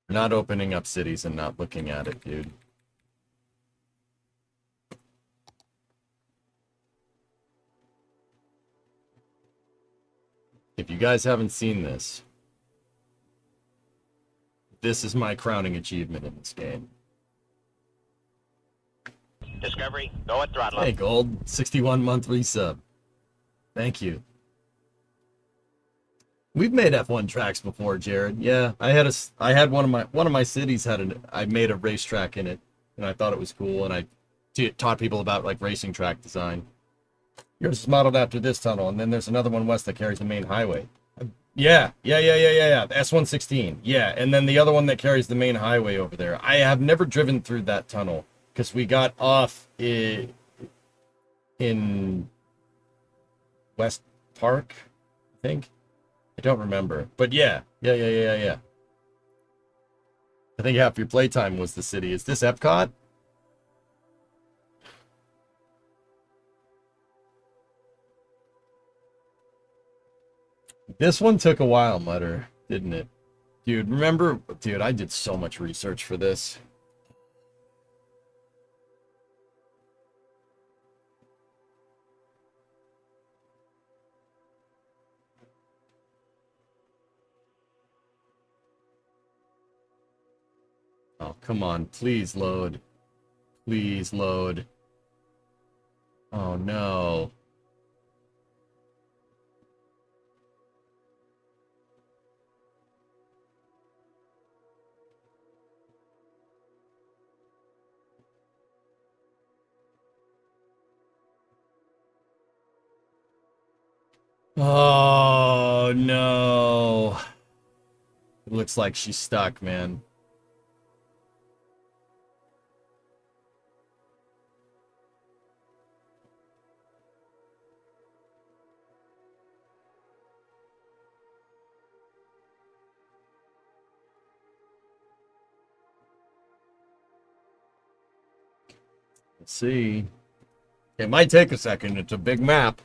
We're not opening up cities and not looking at it, dude. If you guys haven't seen this, this is my crowning achievement in this game. Discovery, go at throttle. Hey, Gold, 61 monthly sub. Thank you. We've made F1 tracks before, Jared. Yeah, I had one of my cities I made a racetrack in it, and I thought it was cool, and I taught people about like racing track design. Yours is modeled after this tunnel, and then there's another one west that carries the main highway. Yeah. The S116. Yeah, and then the other one that carries the main highway over there. I have never driven through that tunnel because we got off in West Park, I think. I don't remember, but yeah. I think half your playtime was the city. Is this Epcot? This one took a while, Mutter, didn't it? Dude, remember? Dude, I did so much research for this. Oh, come on. Please load. Please load. Oh, no. Oh, no. It looks like she's stuck, man. Let's see. It might take a second. It's a big map.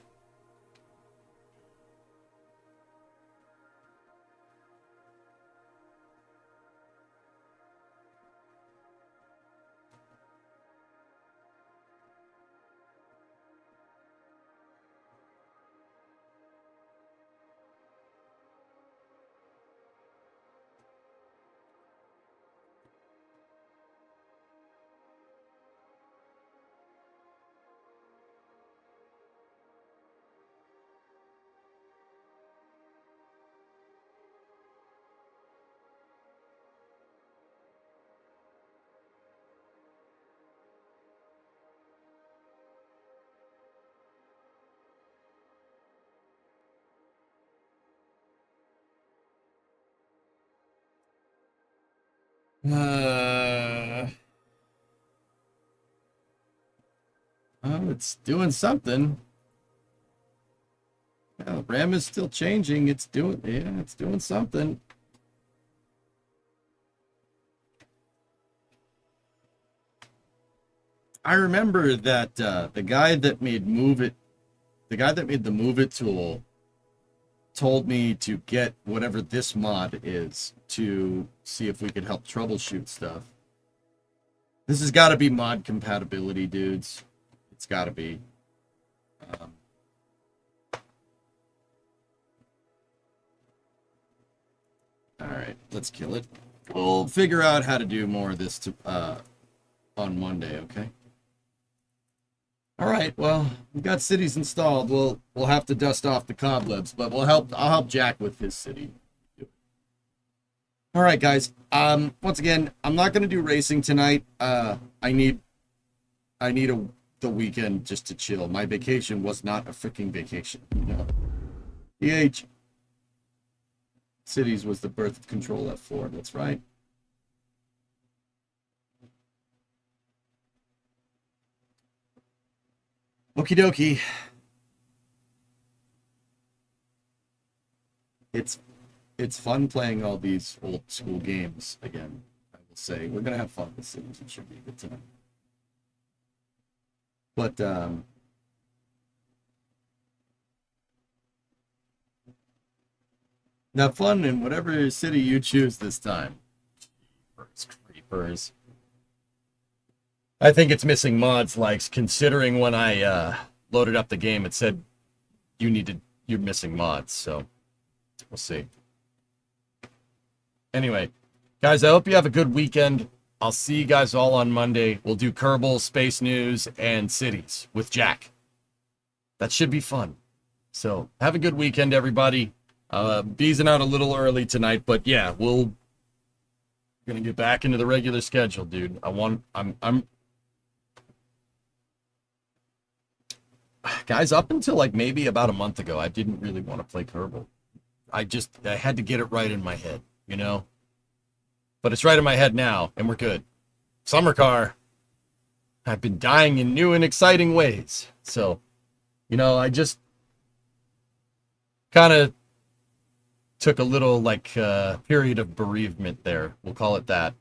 Oh, it's doing something. Yeah, RAM is still changing. It's doing something. I remember that the guy that made the Move It tool told me to get whatever this mod is to see if we could help troubleshoot stuff. This has got to be mod compatibility, dudes. It's got to be. All right, let's kill it. We'll figure out how to do more of this on Monday, okay? All right, well, we've got cities installed. We'll have to dust off the cobwebs, but I'll help Jack with his city. All right, guys. Once again, I'm not going to do racing tonight. I need the weekend just to chill. My vacation was not a freaking vacation, you know. PH. Cities was the birth of Control F4. That's right. Okie dokie. It's fun playing all these old school games again. I will say we're gonna have fun with cities. It should be a good time. But now fun in whatever city you choose this time. Creepers. I think it's missing mods likes, considering when I loaded up the game it said you're missing mods, so we'll see. Anyway, guys, I hope you have a good weekend. I'll see you guys all on Monday. We'll do Kerbal, Space News, and Cities with Jack. That should be fun. So have a good weekend, everybody. Beezing out a little early tonight, but yeah, we're gonna get back into the regular schedule, dude. Guys, up until like maybe about a month ago, I didn't really want to play Kerbal. I had to get it right in my head, you know? But it's right in my head now, and we're good. Summer car. I've been dying in new and exciting ways. So, you know, I just kind of took a little like period of bereavement there. We'll call it that.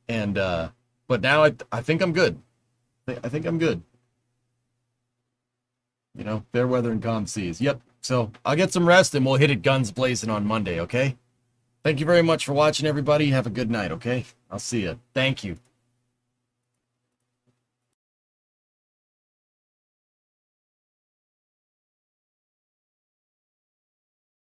And but now I think I'm good. I think I'm good. You know, fair weather and calm seas. Yep. So I'll get some rest and we'll hit it guns blazing on Monday, okay? Thank you very much for watching, everybody. Have a good night, okay? I'll see you. Thank you.